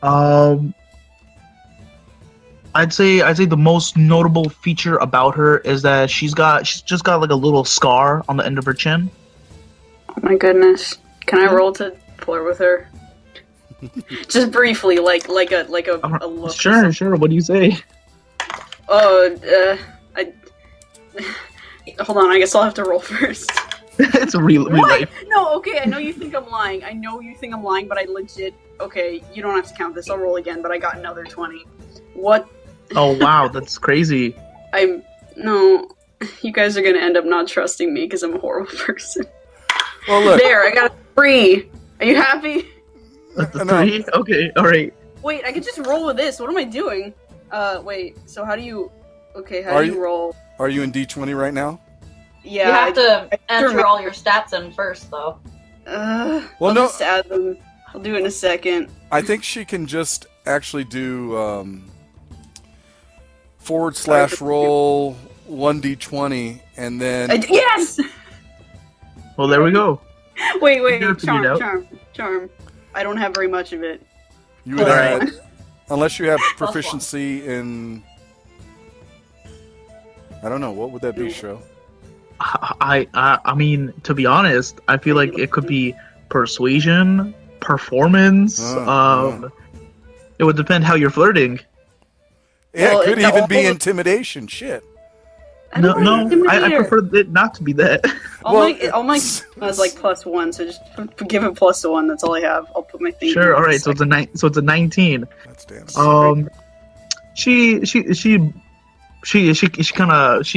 I'd say the most notable feature about her is that she's just got like a little scar on the end of her chin. Oh my goodness. Can I roll to flirt with her? Just briefly, like a look. Sure. What do you say? Hold on. I guess I'll have to roll first. It's a real What? life. No, okay. I know you think I'm lying. But I legit. Okay, you don't have to count this. I'll roll again. But I got another 20. What? Oh wow, that's crazy. No. You guys are gonna end up not trusting me because I'm a horrible person. Well, look. There, I got a 3. Are you happy? That's a No. 3? Okay, alright. Wait, I could just roll with this. What am I doing? Wait. So how do you? Okay, how Are do you you- roll? Are you in D20 right now? Yeah. You have to I enter remember- all your stats in first, though. Well, I'll no. just add them. I'll do it in a second. I think she can just actually do /roll 1d20 and then Yes. Well, there we go. Wait. You gotta figure it Charm. I don't have very much of it. you would Alright. add, unless you have one. proficiency in, I don't know, what would that be, Sho? I mean, to be honest, I feel like it could be persuasion, performance. It would depend how you're flirting. Yeah, Well, it could it's even be all- intimidation. Shit. No, don't want to I intimidator. prefer it not to be that. All my was like +1, so just give it +1. That's all I have. I'll put my thing. Sure, all right. So it's a 19. That's damn. She kind of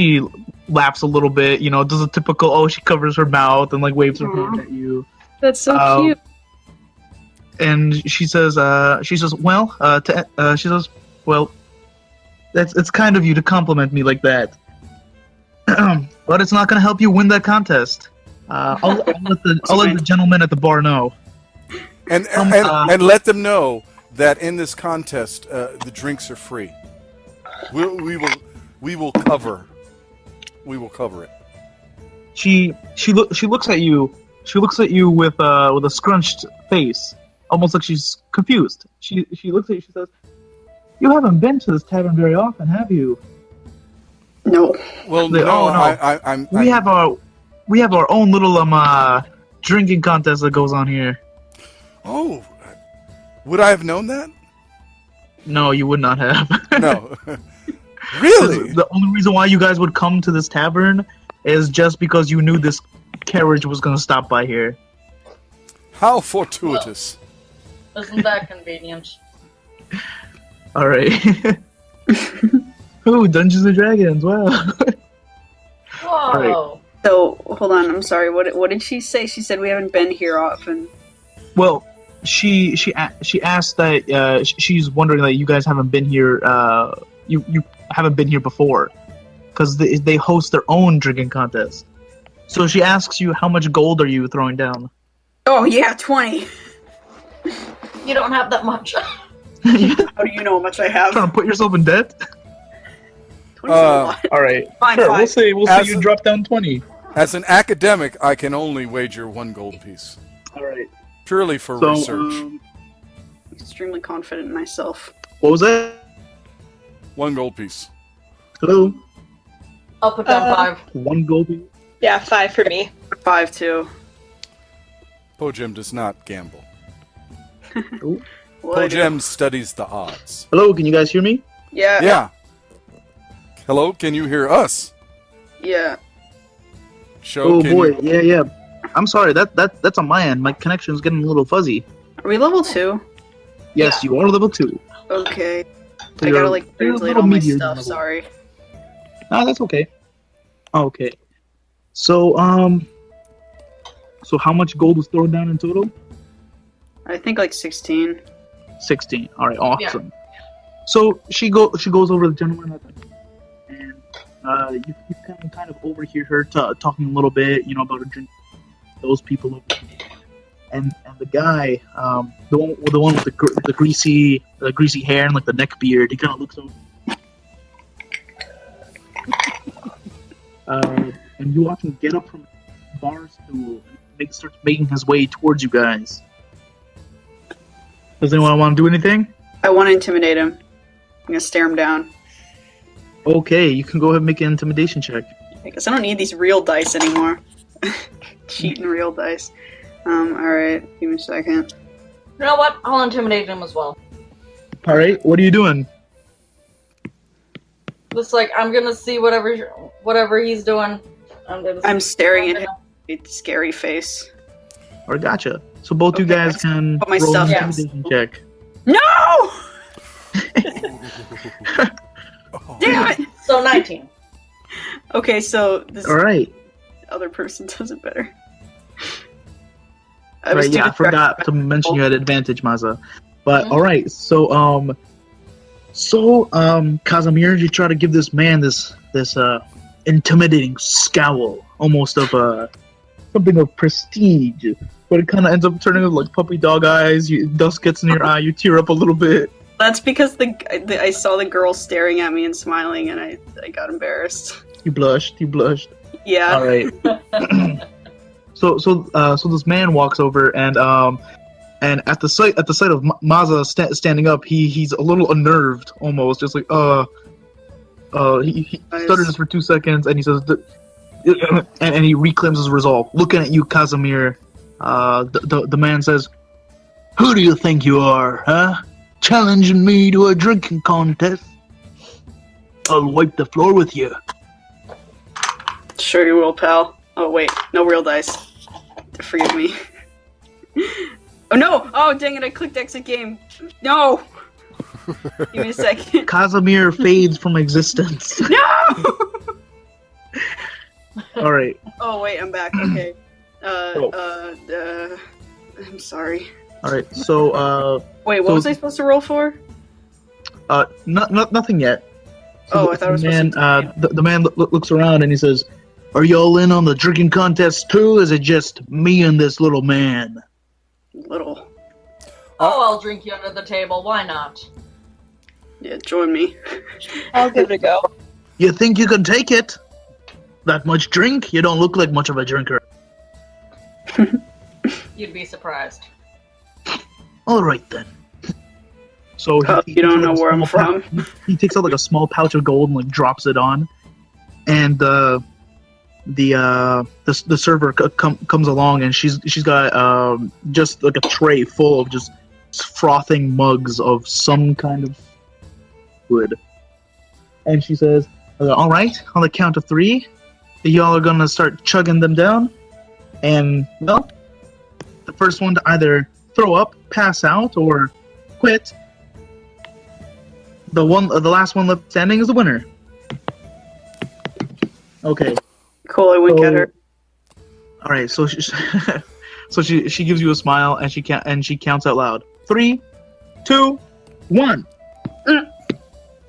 laughs a little bit. You know, does a typical. Oh, she covers her mouth and like waves her hand at you. That's so cute. And she says, well, it's kind of you to compliment me like that. But it's not going to help you win that contest. I'll let the gentleman at the bar know. And let them know that in this contest, the drinks are free. We will cover it. She looks at you. She looks at you with a scrunched face, almost like she's confused. She looks at you. She says, "You haven't been to this tavern very often, have you?" No. Well, no. We have our own little drinking contest that goes on here. Oh, would I have known that? No, you would not have. No. Really? The only reason why you guys would come to this tavern is just because you knew this carriage was going to stop by here. How fortuitous. Well, isn't that convenient? Alright. Ooh, Dungeons and Dragons, wow. Whoa. Alright. So hold on, I'm sorry. What did she say? She said we haven't been here often. Well, she asked that she's wondering that you guys haven't been here. You haven't been here before, because they host their own drinking contest. So she asks you, how much gold are you throwing down? Oh yeah, 20. You don't have that much. How do you know how much I have? Trying to put yourself in debt? 20 is a lot. All right. Fine, sure, fine. we'll see you drop down 20. As an academic, I can only wager 1 gold piece. All right. Purely for research. I'm extremely confident in myself. What was that? 1 gold piece. Hello? I'll put down 5. 1 gold piece? Yeah, 5 for me. 5 too. Pojim does not gamble. Ooh. Pojim studies the odds. Hello, can you guys hear me? Yeah. Yeah. Hello, can you hear us? Yeah. Show, can boy, you... yeah. I'm sorry, that's on my end. My connection's getting a little fuzzy. Are we level 2? Yes, you are level 2. Okay. So I gotta you're translate little all my meteor stuff. level. Sorry. Ah, that's okay. Okay. So how much gold was thrown down in total? I think like 16. 16. All right, awesome. So she goes over to the gentleman, and you can kind of overhear her talking a little bit, about her drink. Those people over there. And the guy, the one with the greasy hair and like the neck beard, he kind of looks over. And you watch him get up from the bar stool and starts making his way towards you guys. Does anyone want to do anything? I want to intimidate him. I'm gonna stare him down. Okay, you can go ahead and make an intimidation check. I guess I don't need these real dice anymore. Cheating real dice. Alright, give me a second. You know what? I'll intimidate him as well. All right, what are you doing? Just like, I'm gonna see whatever he's doing. I'm staring at him with a scary face. Or gotcha. So both you Okay, guys let's can put my roll an stuff down. intimidation check. No! Damn it! So 19. Okay, so this All right. other person does it better. Right, yeah, I forgot to mention you had advantage, Maza. But all right, so Casimir, you try to give this man this intimidating scowl, almost of something of prestige, but it kind of ends up turning into like puppy dog eyes. Dust gets in your eye, you tear up a little bit. That's because I saw the girl staring at me and smiling, and I got embarrassed. You blushed. Yeah. All right. So this man walks over and at the sight of Maza standing up, he's a little unnerved, almost just like he stutters for 2 seconds and he says and he reclaims his resolve. Looking at you, Casimir, the man says, "Who do you think you are, huh? Challenging me to a drinking contest? I'll wipe the floor with you." Sure you will, pal. Oh wait, no real dice. Forgive me. Oh no! Oh dang it! I clicked exit game. No. Give me a second. Casimir fades from existence. No. All right. Oh wait, I'm back. Okay. I'm sorry. All right. So Wait, what was I supposed to roll for? nothing yet. Oh, I thought it was supposed to be the man looks around and he says, "Are y'all in on the drinking contest too? Or is it just me and this little man?" little. Oh, I'll drink you under the table. Why not? Yeah, join me. I'll give it a go. You think you can take it? That much drink? You don't look like much of a drinker. You'd be surprised. All right then. So You don't know where I'm from. He takes out like a small pouch of gold and like drops it on, and the server comes along and she's got just like a tray full of just frothing mugs of some kind of fluid, and she says, "All right, on the count of 3, y'all are gonna start chugging them down, and well, the first one to either throw up, pass out, or quit. The last one left standing is the winner." Okay. Cool, I wink at her. All right, so she gives you a smile and she counts out loud. 3, 2, 1.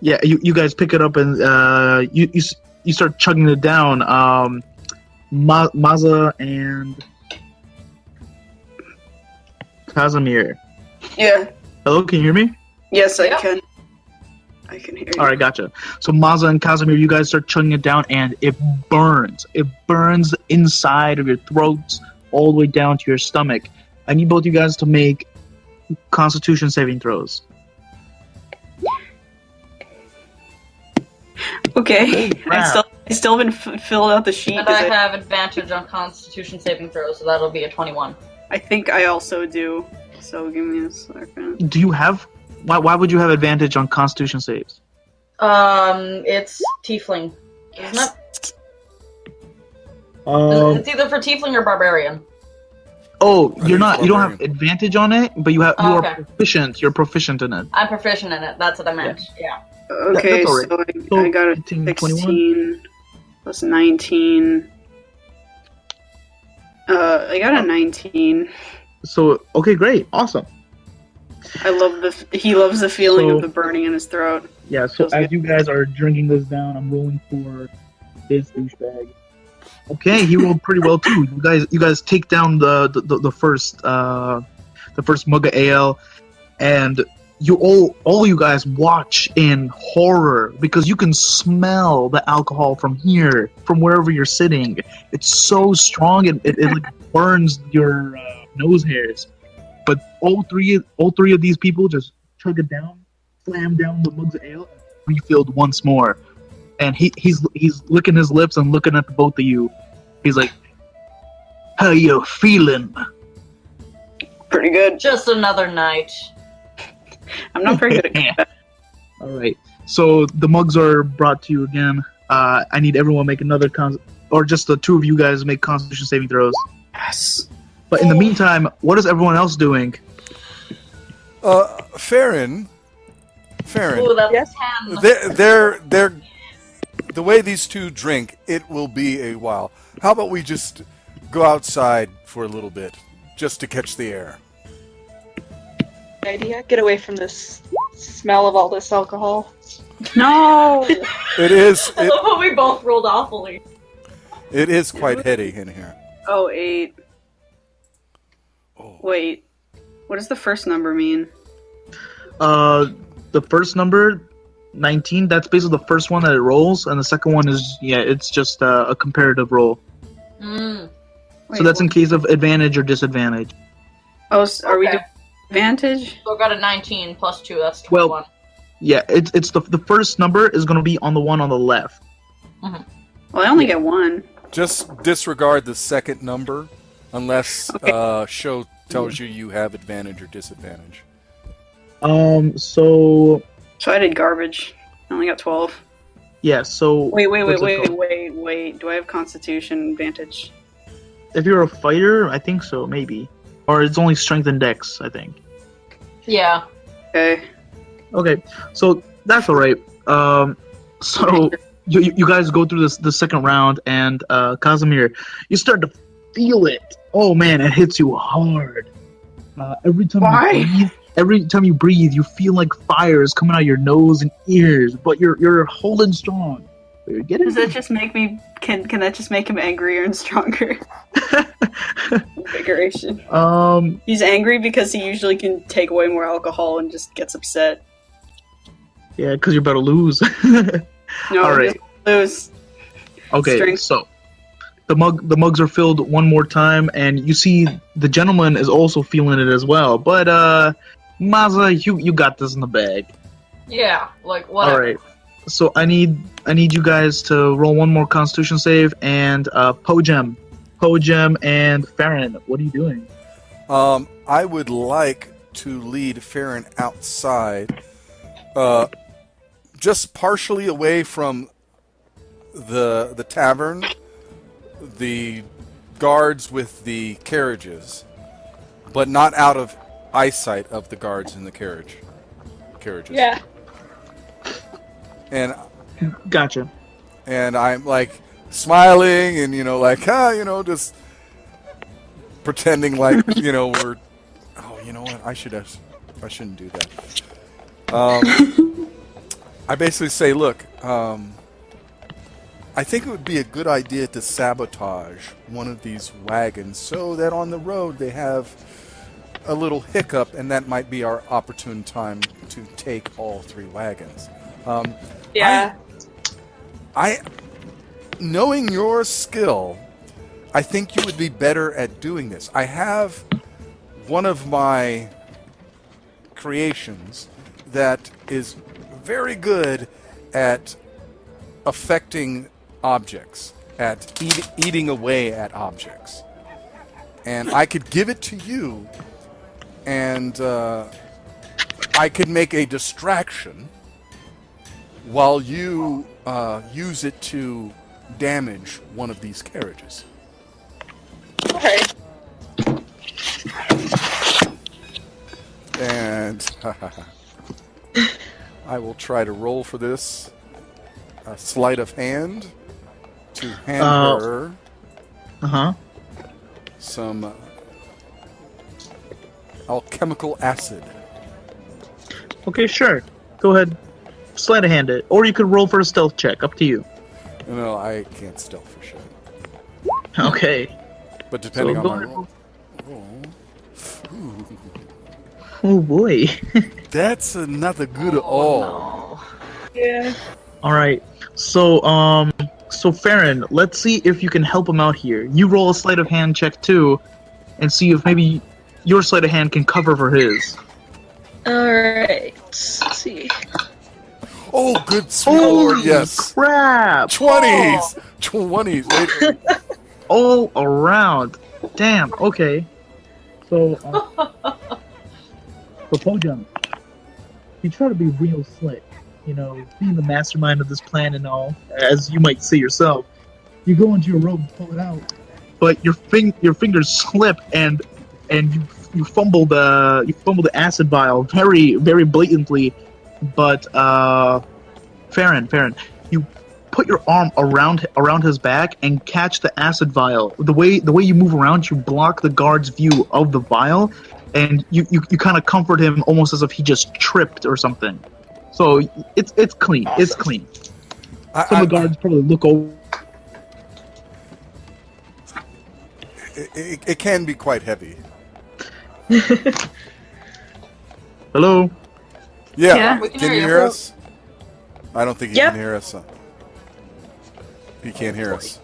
Yeah, you guys pick it up and you start chugging it down. Maza and Casimir. Yeah. Hello, can you hear me? Yes, Yep. I can. I can hear you. All right, gotcha. So Maza and Casimir, you guys start chugging it down, and it burns. It burns inside of your throats, all the way down to your stomach. I need both you guys to make Constitution saving throws. Okay. crap. I still haven't filled out the sheet. And 'cause I have advantage on Constitution saving throws, so that'll be a 21. I think I also do. So give me a second. Do you have? Why would you have advantage on Constitution saves? It's Tiefling, isn't it? It's either for Tiefling or Barbarian. Oh, I you're think not. You don't have barbarian. advantage on it, but you Oh, are okay. proficient. You're proficient in it. I'm proficient in it, that's what I meant. Yeah. Okay, that's all right. so So, I got a 18, 16 plus 19. I got a 19. So okay, great, awesome. I love he loves the feeling So- of the burning in his throat. Yeah. So Feels as good. you guys are drinking this down, I'm rolling for this douchebag. Okay, he rolled pretty well too. You guys take down the first mug of ale, and you all you guys watch in horror because you can smell the alcohol from here, from wherever you're sitting. It's so strong, it like burns your nose hairs. But all three of these people just chug it down, slam down the mugs of ale, and refilled once more. And he's licking his lips and looking at the both of you. He's like, "How you feeling?" Pretty good. Just another night. I'm not very good at that. All right. So the mugs are brought to you again. I need everyone to make another or just the two of you guys make Constitution saving throws. Yes. But in the meantime, what is everyone else doing? Farron. Ooh, that's Yes. 10. They're the way these two drink, it will be a while. How about we just go outside for a little bit, just to catch the air? Idea. Get away from this smell of all this alcohol. No. It is I love how we both rolled awfully. it is quite heady in here. Oh, 8. Oh. Wait. What does the first number mean? The first number, 19. That's basically the first one that it rolls, and the second one is it's just a comparative roll. Mm. So that's in case of advantage or disadvantage. Oh, are we Okay. doing advantage? So I got a 19 plus 2, that's Well- 21. Yeah, it's the first number is going to be on the one on the left. Well, I only get 1. Just disregard the second number unless show tells you have advantage or disadvantage. So So I did garbage. I only got 12. Yeah. So Wait. what's it called? Do I have Constitution advantage? If you're a fighter, I think so, maybe. Or it's only strength and dex, I think. Yeah. Okay. Okay, so that's all right. So you guys go through the second round, and Casimir, you start to feel it. Oh man, it hits you hard. Why? Every time you breathe, you feel like fire is coming out of your nose and ears, but you're holding strong. You're getting Does that just make me? Can that just make him angrier and stronger? Configuration. He's angry because he usually can take away more alcohol and just gets upset. Yeah, because you're about to lose. No, all right. just lose. Okay, Strength. so the mugs are filled one more time, and you see the gentleman is also feeling it as well. But Maza, you got this in the bag. Yeah. Like whatever. All right. So I need you guys to roll one more Constitution save, and Pojem, and Farron, what are you doing? I would like to lead Farron outside, just partially away from the tavern, the guards with the carriages, but not out of eyesight of the guards in the carriages. Yeah. And Gotcha. I'm like smiling and like just pretending like we're. Oh, you know what? I shouldn't do that. I basically say, look, I think it would be a good idea to sabotage one of these wagons so that on the road they have a little hiccup, and that might be our opportune time to take all 3 wagons. Yeah. I knowing your skill, I think you would be better at doing this. I have one of my creations that is very good at affecting objects, at eating away at objects. And I could give it to you, and I could make a distraction while you use it to damage one of these carriages. Okay. And I will try to roll for this. A sleight of hand to hand her some alchemical acid. Okay, sure. Go ahead. Sleight of hand it. Or you could roll for a stealth check. Up to you. No, I can't stealth for shit. Okay. But depending So on go my ahead. roll. Ooh. Oh boy. That's not good at all. Yeah. All right. So Farron, let's see if you can help him out here. You roll a sleight of hand check too, and see if maybe your sleight of hand can cover for his. Alright. Let's see. Oh, good sweet lord, yes. Crap! 20s! 20s. Wait. All around. Damn. Okay. So, for Pojam, you try to be real slick. Being the mastermind of this plan and all, as you might say yourself. You go into your robe and pull it out, but your fingers slip and you fumble the acid vial very, very blatantly. But Farron, you put your arm around his back and catch the acid vial. The way you move around, you block the guard's view of the vial, and you kind of comfort him almost as if he just tripped or something. So it's clean. Awesome. It's clean. Some of the guards probably look over. It can be quite heavy. Hello. Yeah. We can Can you hear hear you. us? I don't think he Yep. can hear us. He can't hear us.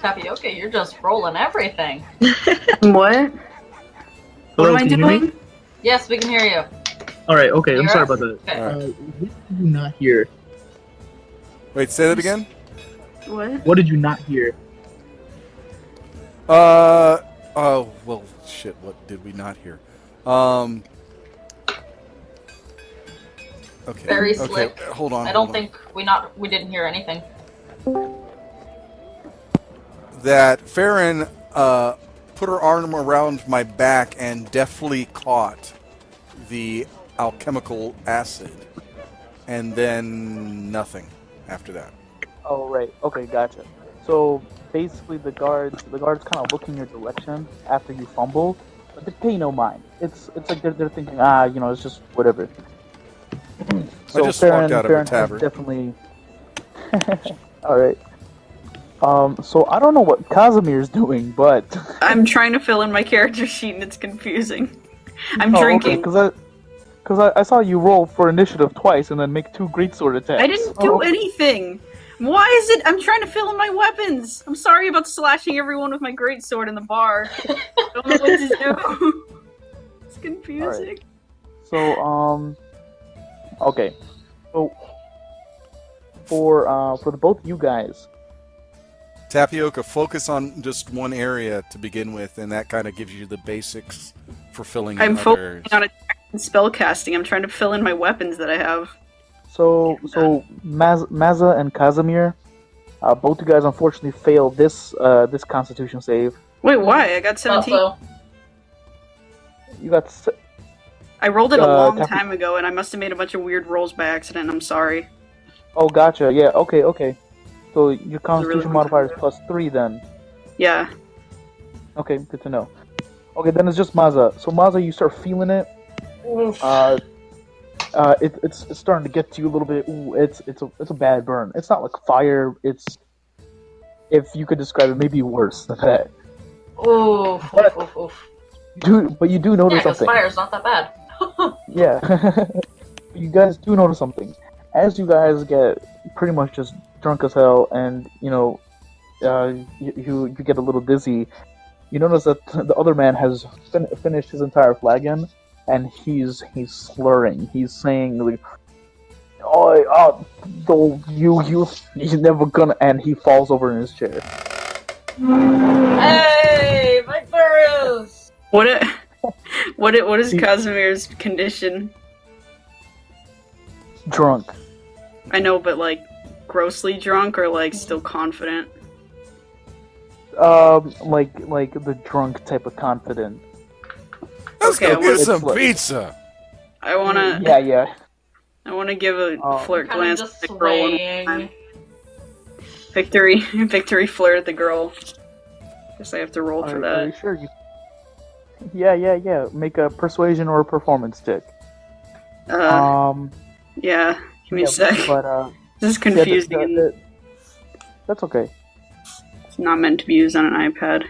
Tapioca, you're just rolling everything. What? Hello, What am I can you hear me? doing? Yes, we can hear you. All right. Okay. I'm Hear sorry us? about that. Okay. All right. What did you not hear? Wait, say that again? What? What did you not hear? Oh, well, shit, what did we not hear? Okay. Very okay. slick. Hold on. I don't think we didn't hear anything. that Farron put her arm around my back and deftly caught the alchemical acid, and then nothing after that. Oh right. Okay, gotcha. So basically, the guards kind of look in your direction after you fumble, but they pay no mind. It's like they're thinking, it's just whatever. So I just walked out of a Farron has tavern. definitely. All right. So I don't know what Casimir's doing, but I'm trying to fill in my character sheet and it's confusing. I'm drinking. Because I saw you roll for initiative twice and then make 2 greatsword attacks. I didn't do anything. Why is it? I'm trying to fill in my weapons. I'm sorry about slashing everyone with my greatsword in the bar. I don't know what to do. It's confusing. So okay. So for the both of you guys, Tapioca, focus on just one area to begin with, and that kind of gives you the basics for filling in I'm other focusing areas. on attack and spell casting. I'm trying to fill in my weapons that I have. so Mazza and Casimir, both you guys unfortunately failed this Constitution save. Wait, why? I got 17. Also, You got I rolled it a long Cap- time ago, and I must have made a bunch of weird rolls by accident. I'm sorry. oh gotcha, yeah, okay. So your Constitution long modifier is time +3 then. Yeah. Okay, good to know. Okay, then it's just Mazza. So Mazza, you start feeling it. oof. It's starting to get to you a little bit. Ooh, it's a bad burn. It's not like fire. It's, if you could describe it, maybe worse than that. Oof, oof, oof, oof. But you do Yeah, notice because something. fire's not that bad. Yeah. You guys do notice something. As you guys get pretty much just drunk as hell, and you get a little dizzy, you notice that the other man has finished his entire flagon, and he's slurring. He's saying like, he's never gonna, and he falls over in his chair. Hey, victorious! What is Casimir's condition? Drunk. I know, but like grossly drunk or like still confident? Like the drunk type of confident. Let's Okay, go get it's some like- pizza. I wanna Yeah. I wanna give a flirt Kind of glance just at the girl one more swaying. time. Victory flirt at the girl. Guess I have to roll for Are you that. sure? Yeah. Make a persuasion or a performance check. Yeah. Give me a sec. But This is yeah, confusing and that's okay. it's not meant to be used on an iPad.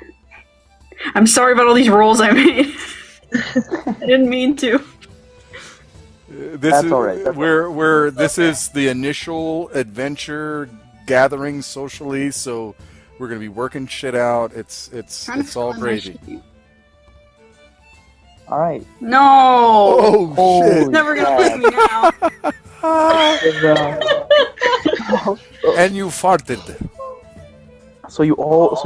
I'm sorry about all these rolls I made. I didn't mean to. This That's is all right, that's we're this is the initial adventure gathering socially, so we're gonna be working shit out. It's Trying to it's all find my gravy. sheet. All right. No! Oh Holy shit! It's never gonna leave me now. And you farted. So you all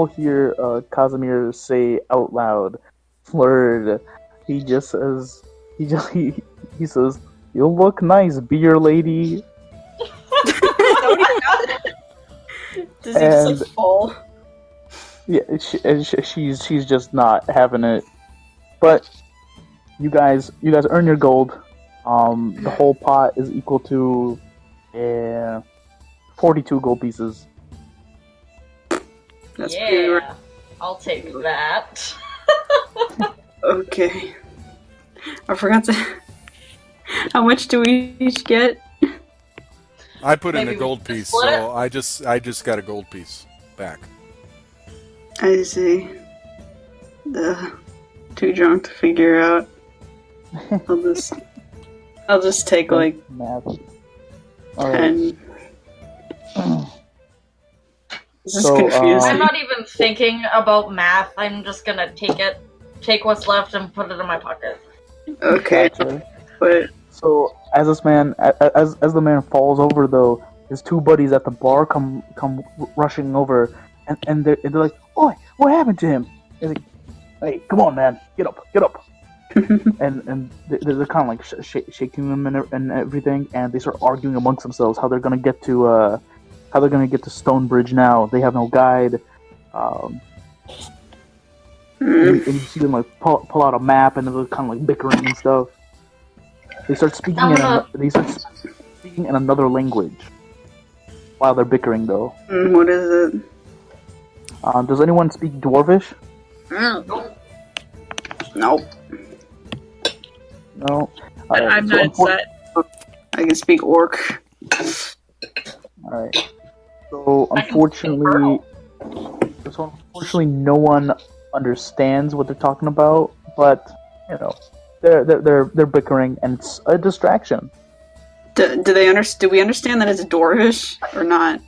hear Casimir say out loud, "Flirt." He just says, he says, "You look nice, beer lady." Does he just And- like fall? Yeah, she's just not having it. But you guys earn your gold. The whole pot is equal to 42 gold pieces. That's pretty right. Yeah, I'll take that. Okay. I forgot to. How much do we each get? I put in Maybe a we gold can piece, split so I just got a gold piece back. I see. Too drunk to figure out. I'll just take like Math. All right. 10. This is So, confusing. I'm not even thinking about math. I'm just gonna take what's left and put it in my pocket. Okay, Gotcha. but So as the man falls over, though, his 2 buddies at the bar come rushing over, and they're like, "Oi, what happened to him?" He's like, Hey, come on, man, get up. and they're kind of like shaking them and everything, and they start arguing amongst themselves how they're gonna get to Stonebridge now. They have no guide. And you see them like pull out a map, and they're kind of like bickering and stuff. They start speaking in another language while they're bickering, though. What is it? Does anyone speak Dwarvish? Nope. No. But I'm not set. I can speak Orc. Alright. So unfortunately, no one understands what they're talking about. But you know, they're bickering, and it's a distraction. Do we understand that it's Dwarvish or not?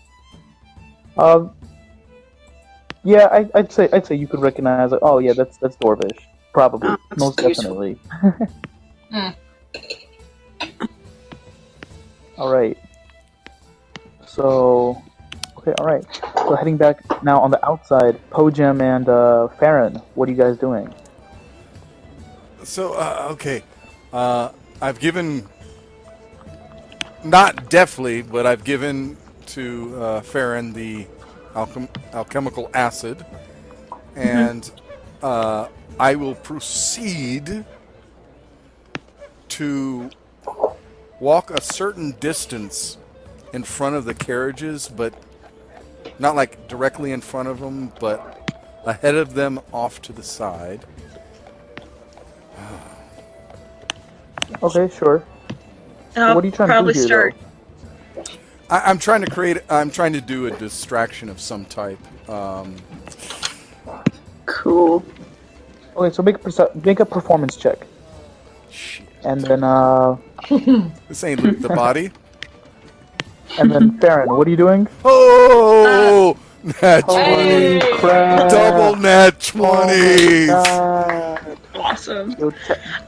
Yeah, I'd say you could recognize it. Oh yeah, that's Dwarvish. Probably, most useful. definitely. All right. So, okay, all right. So heading back now on the outside, Pojem and Farron, what are you guys doing? So, okay. I've given, not deftly, but I've given to Farron the alchemical acid, and I will proceed to walk a certain distance in front of the carriages, but not like directly in front of them, but ahead of them off to the side. Okay, sure. I'll What are you trying probably to do here, start. I'm trying to do a distraction of some type. Cool. Okay, so make a performance check, Shit. and then This ain't Luke the body. Farron, what are you doing? Oh, nat 20. Hey! Crap! Double nat Oh my 20s. God. Awesome. Your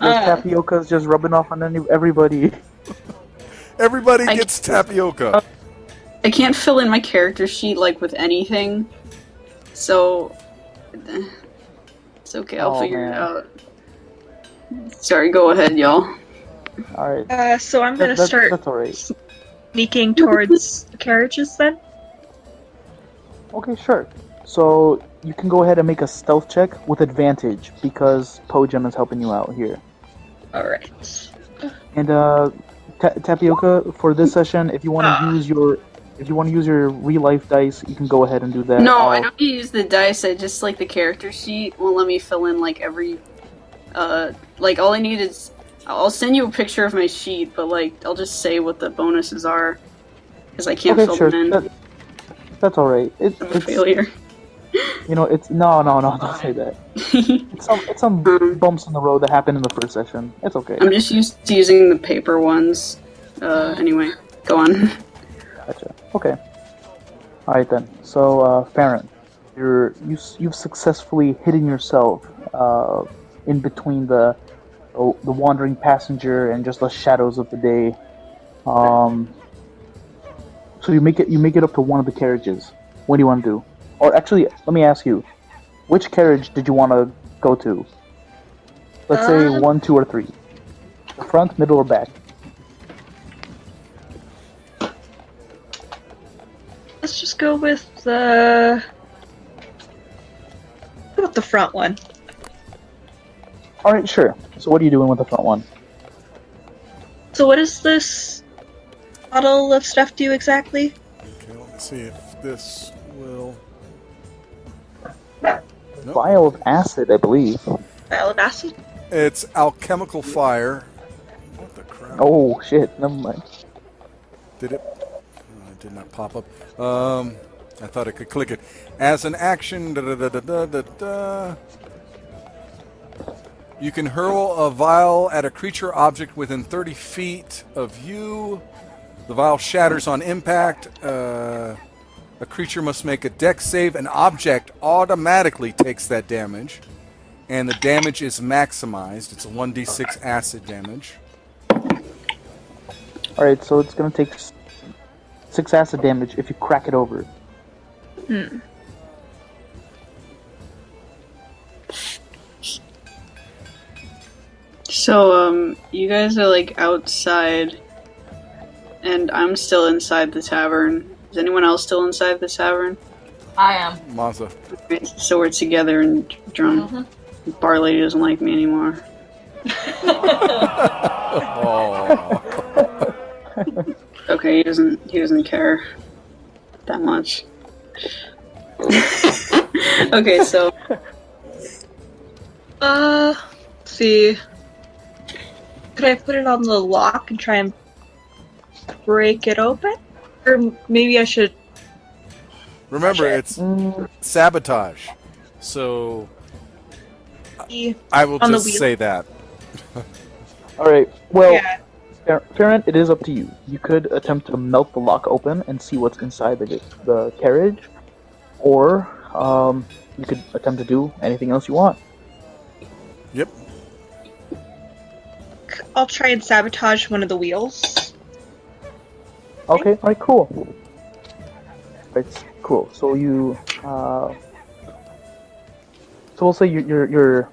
tapioca's just rubbing off on everybody. Everybody gets tapioca. I can't fill in my character sheet like with anything, so it's okay. I'll figure it out. Sorry, go ahead, y'all. All right. So I'm gonna start That's all right. sneaking towards the carriages then. Okay, sure. So you can go ahead and make a stealth check with advantage because Pojem is helping you out here. Alright. And Tapioca, for this session, if you want to use your real life dice, you can go ahead and do that. No, I don't use the dice. I just like the character sheet will let me fill in like every. Like all I need is I'll send you a picture of my sheet, but like I'll just say what the bonuses are because I can't fill them in. That's all right. I'm a failure. You know, it's no, don't say that. It's some bumps in the road that happened in the first session. It's okay. I'm just used to using the paper ones. Anyway, go on. Gotcha. Okay. All right then. So, Farron, you've successfully hidden yourself in between the wandering passenger and just the shadows of the day. So you make it up to one of the carriages. What do you want to do? Or actually, let me ask you, which carriage did you want to go to? Let's say 1, 2, or 3. The front, middle, or back? Let's just go with the front one. All right, sure. So what are you doing with the front one? So what does this bottle of stuff do exactly? Okay, let me see if this will. Nope. Vial of acid, I believe. Vial of acid? It's alchemical fire. What the crap? Oh shit! Never mind. Did it? Oh, it did not pop up. I thought I could click it. As an action, you can hurl a vial at a creature object within 30 feet of you. The vial shatters on impact. A creature must make a dex save. An object automatically takes that damage. And the damage is maximized. It's a 1d6 acid damage. Alright, so it's gonna take 6 acid damage if you crack it over. So, you guys are like outside, and I'm still inside the tavern. Is anyone else still inside the tavern? I am. Mazza. Right, so we're together and drunk. Mhm. Bar lady doesn't like me anymore. Oh. Okay, he doesn't care that much. Okay, so Let's see. Could I put it on the lock and try and break it open? Or maybe I should. Remember, it's sabotage. So be I will on the just wheel? say that. Alright, well, Yeah. Parent, it is up to you. You could attempt to melt the lock open and see what's inside the carriage, or you could attempt to do anything else you want. Yep. I'll try and sabotage one of the wheels. Okay, alright, cool. Right, cool. So you, so we'll say you're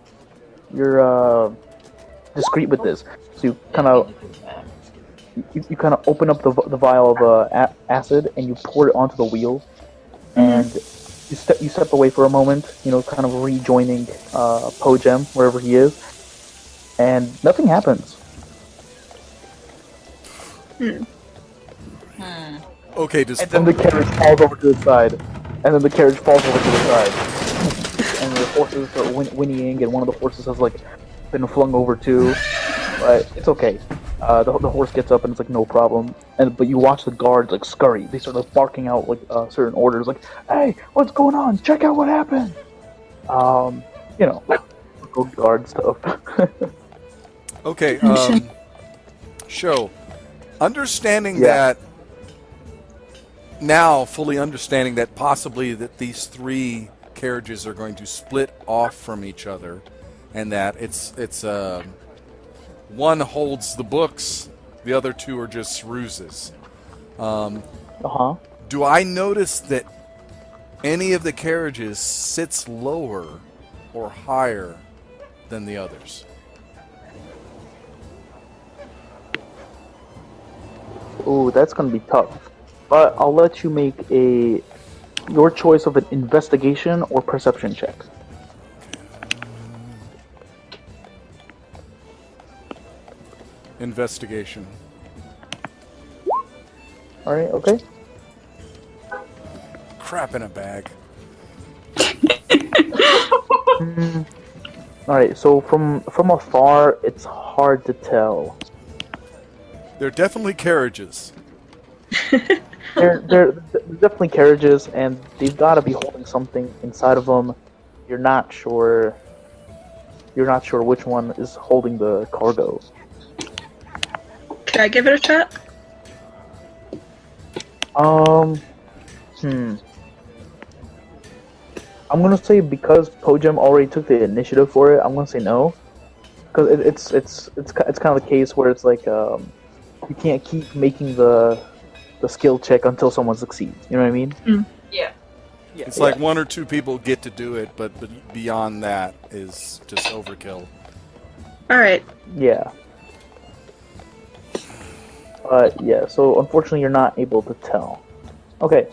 discreet with this. So you kind of open up the vial of acid and you pour it onto the wheel, and you step away for a moment. You know, kind of rejoining Pogem wherever he is, and nothing happens. Okay, just And then the carriage falls over to the side. And the horses are whinnying, and one of the horses has like been flung over too. But it's okay. The horse gets up and it's like no problem. But you watch the guards like scurry. They start like barking out like certain orders, like, "Hey, what's going on? Check out what happened." You know, typical guard stuff. okay. Show. Understanding Yeah. that now, fully understanding that possibly that these three carriages are going to split off from each other, and that it's one holds the books, the other two are just ruses. Do I notice that any of the carriages sits lower or higher than the others? Ooh, that's gonna be tough. But I'll let you make your choice of an investigation or perception check. Investigation. Alright, okay. Crap in a bag. Alright, so from afar, it's hard to tell. They're definitely carriages. They're definitely carriages, and they've got to be holding something inside of them. You're not sure which one is holding the cargo. Can I give it a shot? I'm gonna say because Pogem already took the initiative for it, I'm gonna say no, because it's kind of the case where it's like you can't keep making the skill check until someone succeeds. You know what I mean? Yeah. It's like one or two people get to do it, but beyond that is just overkill. Alright. Yeah. Yeah, so unfortunately you're not able to tell. Okay.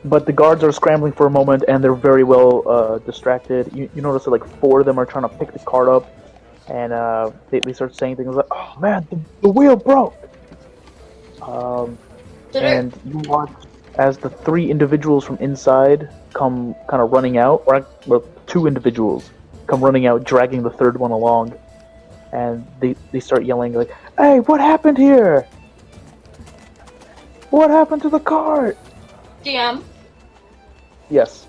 But the guards are scrambling for a moment, and they're very well distracted. You notice that like 4 of them are trying to pick the cart up, and they start saying things like, "Oh man, the wheel broke!" And you watch as the 3 individuals from inside come kind of running out, or well, 2 individuals come running out, dragging the 3rd one along, and they start yelling like, "Hey, what happened here? What happened to the cart?" DM, Yes.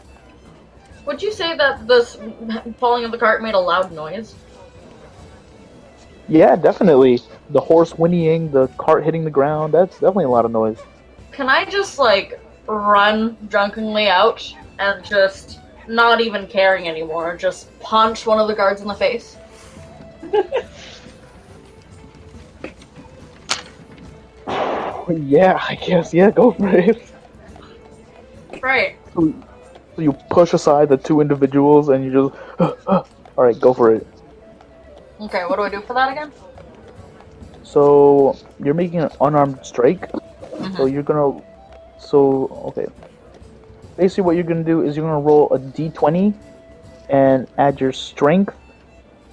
would you say that this falling of the cart made a loud noise? Yeah, definitely. The horse whinnying, the cart hitting the ground, that's definitely a lot of noise. Can I just, like, run drunkenly out and just, not even caring anymore, just punch one of the guards in the face? Yeah, I guess. Yeah, go for it. Right. So you push aside the 2 individuals and you just... Alright, go for it. Okay, what do I do for that again? So you're making an unarmed strike. Mm-hmm. So you're gonna. So okay. Basically, what you're gonna do is you're gonna roll a d20 and add your strength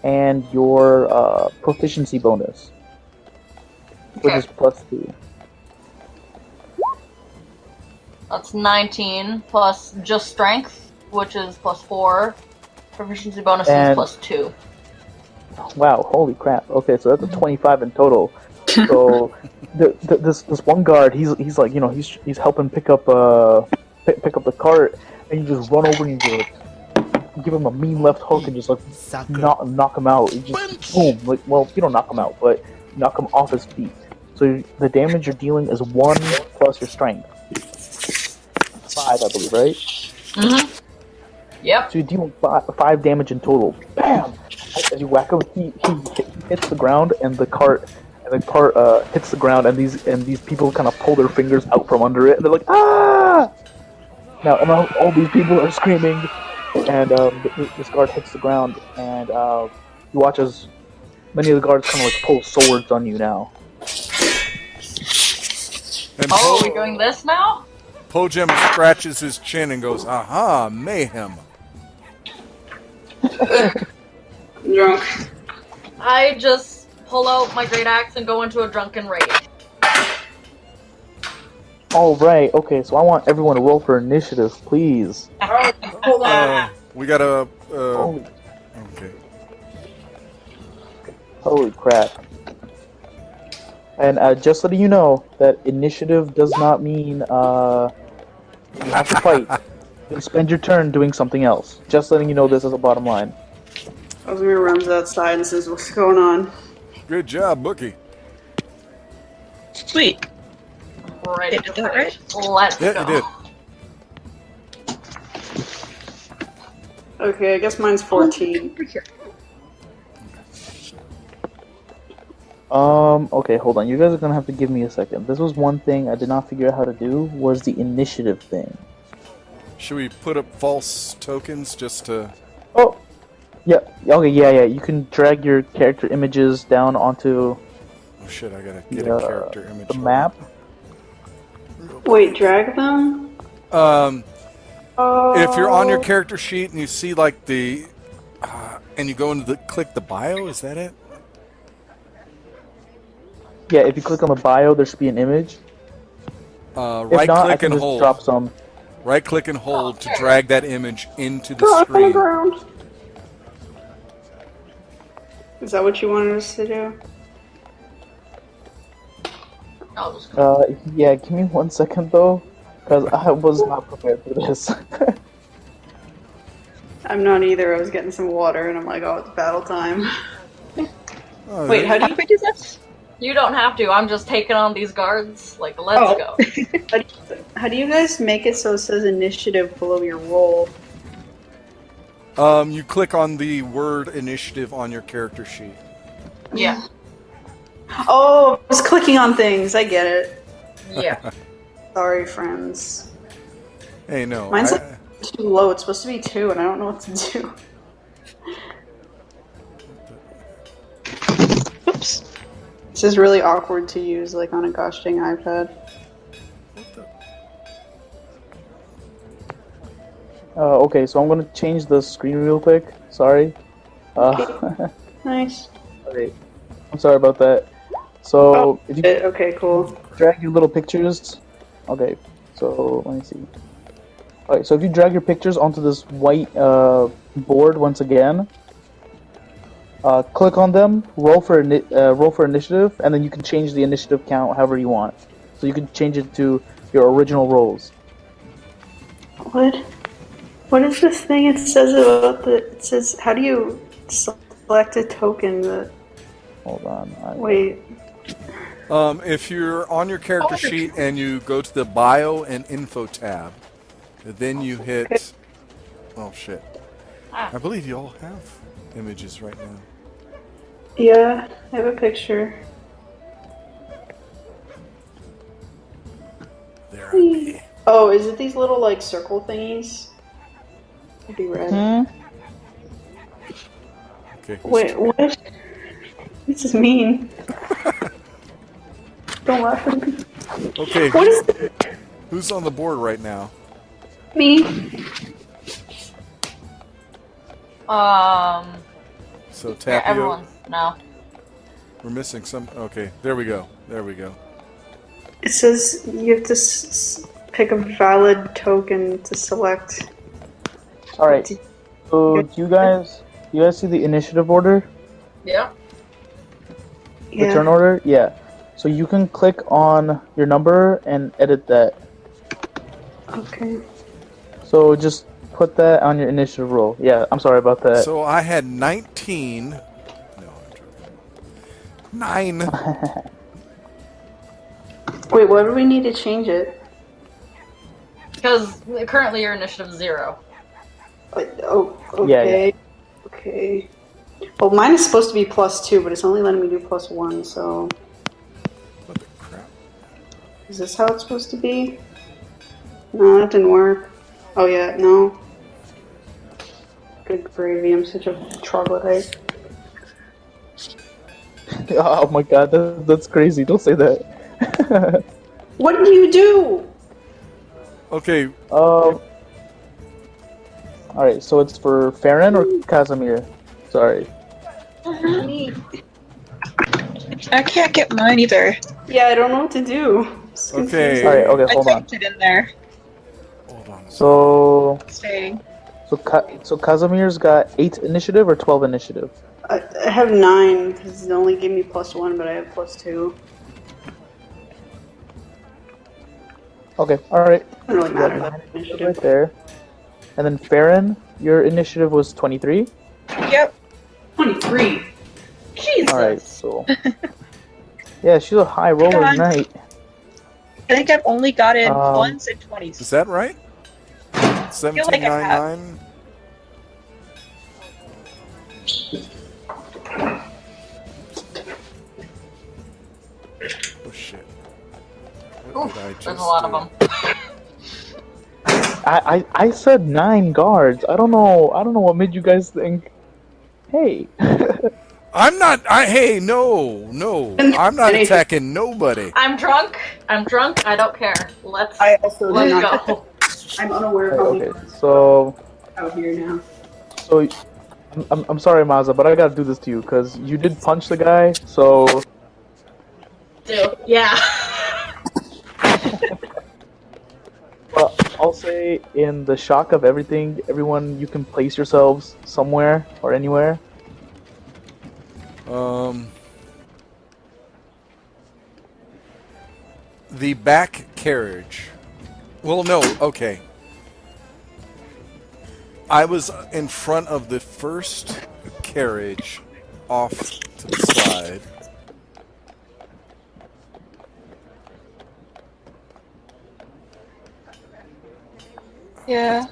and your proficiency bonus, which Okay. is +2. That's 19 plus just strength, which is +4. Proficiency bonus is And- +2. Wow! Holy crap! Okay, so that's a 25 in total. So this one guard, he's like, you know, he's helping pick up pick up the cart, and you just run over and you like give him a mean left hook and just like knock him out. You just boom, like, well, you don't knock him out, but knock him off his feet. So the damage you're dealing is 1 plus your strength. 5, I believe, right? Mm-hmm. Yep. So you deal 5 damage in total. Bam! As you whack him, he hits the ground, and the cart hits the ground, and these people kind of pull their fingers out from under it, and they're like, ah! Now all these people are screaming, and this guard hits the ground, and you watch as many of the guards kind of like pull swords on you now. And Oh, are we doing this now? Pojem scratches his chin and goes, "Aha, mayhem." Drunk. I just pull out my great axe and go into a drunken rage. All right, okay, so I want everyone to roll for initiative, please. Hold on. We gotta. Holy, Okay. holy crap! And just so that you know, that initiative does not mean you have to fight. You can spend your turn doing something else. Just letting you know this as a bottom line. Osmir runs outside and says, "What's going on?" Good job, Bookie. Sweet. Ready Did to that fight. right? Let's Yeah, go. you did. Okay, I guess mine's 14. Over here. Okay, hold on. You guys are gonna have to give me a second. This was one thing I did not figure out how to do, was the initiative thing. Should we put up false tokens just to? Oh! Yeah, okay, yeah. You can drag your character images down onto Oh shit! I gotta get the, a character image. the map. Wait, drag them? If you're on your character sheet and you see like the, and you go into the click the bio, is that it? Yeah, if you click on the bio, there should be an image. If Right not, I click can and just hold. drop some. Right click and hold to drag that image into the Oh, up on the screen. ground. Is that what you wanted us to do? I'll just Yeah, give me 1 second though, because I was not prepared for this. I'm not either. I was getting some water and I'm like, oh, it's battle time. Oh, Wait, how do How you do we do this? You don't have to. I'm just taking on these guards. Like, let's go. how do you guys make it so it says initiative below your roll? You click on the word initiative on your character sheet. Yeah. Oh, I was clicking on things. I get it. Yeah. Sorry, friends. Hey, no. Mine's too low. It's supposed to be 2, and I don't know what to do. Oops. This is really awkward to use, like on a gosh dang iPad. Okay, so I'm gonna change the screen real quick. Sorry. Nice. Okay. I'm sorry about that. So if you Okay, cool. drag your little pictures. Okay, so let me see. Alright, so if you drag your pictures onto this white board once again, click on them, roll for initiative, and then you can change the initiative count however you want. So you can change it to your original rolls. What is this thing it says about the... It says, how do you select a token that... Hold on. Wait. If you're on your character sheet and you go to the bio and info tab, then you hit. Oh shit! I believe you all have images right now. Yeah, I have a picture. There I be. Oh, is it these little, like, circle thingies? That'd be red. Hmm? Okay. Wait, what? This is mean. Don't laugh at me. Okay, What is this? who's on the board right now? Me? So Yeah, Tapio. everyone's no. We're missing some. Okay, there we go. There we go. It says you have to pick a valid token to select. All right. So do you guys see the initiative order? Yeah. The Yeah. turn order? Yeah. So you can click on your number and edit that. Okay. So just put that on your initiative roll. Yeah, I'm sorry about that. So I had 19. No, I'm joking. 9. Wait, why do we need to change it? Because currently your initiative is 0. Oh, okay. Yeah. Okay. Well, mine is supposed to be +2, but it's only letting me do +1, so... What the crap? Is this how it's supposed to be? No, that didn't work. Oh yeah, no. Good gravy, I'm such a troglodyte. Oh my god, that's crazy. Don't say that. What did you do? Okay, Alright, so it's for Farron or Casimir? Sorry. Me. I can't get mine either. Yeah, I don't know what to do. It's Okay. confusing. Alright, okay, I hold on. typed it in there. hold on. So Saying. so Casimir's got 8 initiative or 12 initiative? I have 9, because it only gave me +1, but I have +2. Okay, alright. Doesn't really matter, Yeah, that right initiative. there. And then Farron, your initiative was 23? Yep. 23. Jesus. Alright, so... Yeah, she's a high roller Come on. tonight. I think I've only got it Um, once and 20s. Is that right? feel like I have. 1799. Oh shit. What Oof, did I just there's a lot do? of them. I said 9 guards. I don't know what made you guys think. Hey. I'm not. Hey, no. I'm not attacking nobody. I'm drunk. I don't care. Let's I also do let's not. go. I'm unaware of how many Okay, so out here now. so I'm sorry, Maza, but I gotta do this to you because you did punch the guy. So Yeah. well, I'll say in the shock of everything, everyone, you can place yourselves somewhere or anywhere. The back carriage. Well, no. Okay. I was in front of the first carriage, off to the side. Yeah.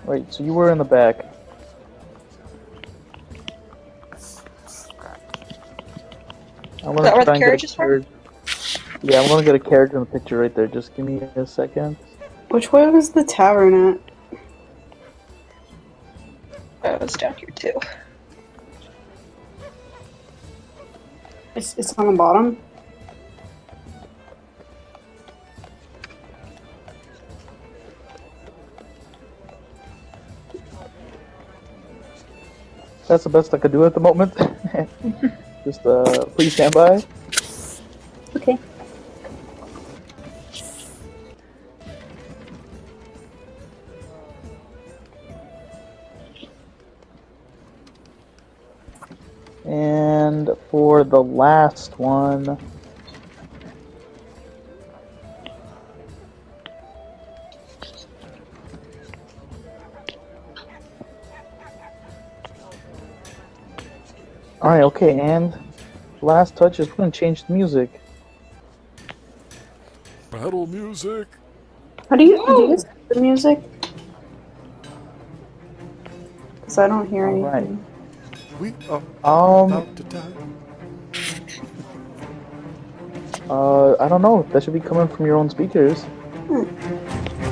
Wait, so you were in the back. I'm Is that where the try and get a carriage is from? carriage. Yeah, I'm gonna get a carriage in the picture right there. Just give me a second. Which way was the tavern at? Oh, it's down here too. It's on the bottom. That's the best I could do at the moment. Just please stand by. Okay. And for the last one, alright, okay, and last touch is we're gonna change the music. Battle music. How do you set the music? Because I don't hear anything. Alright. We are about to die. I don't know. That should be coming from your own speakers.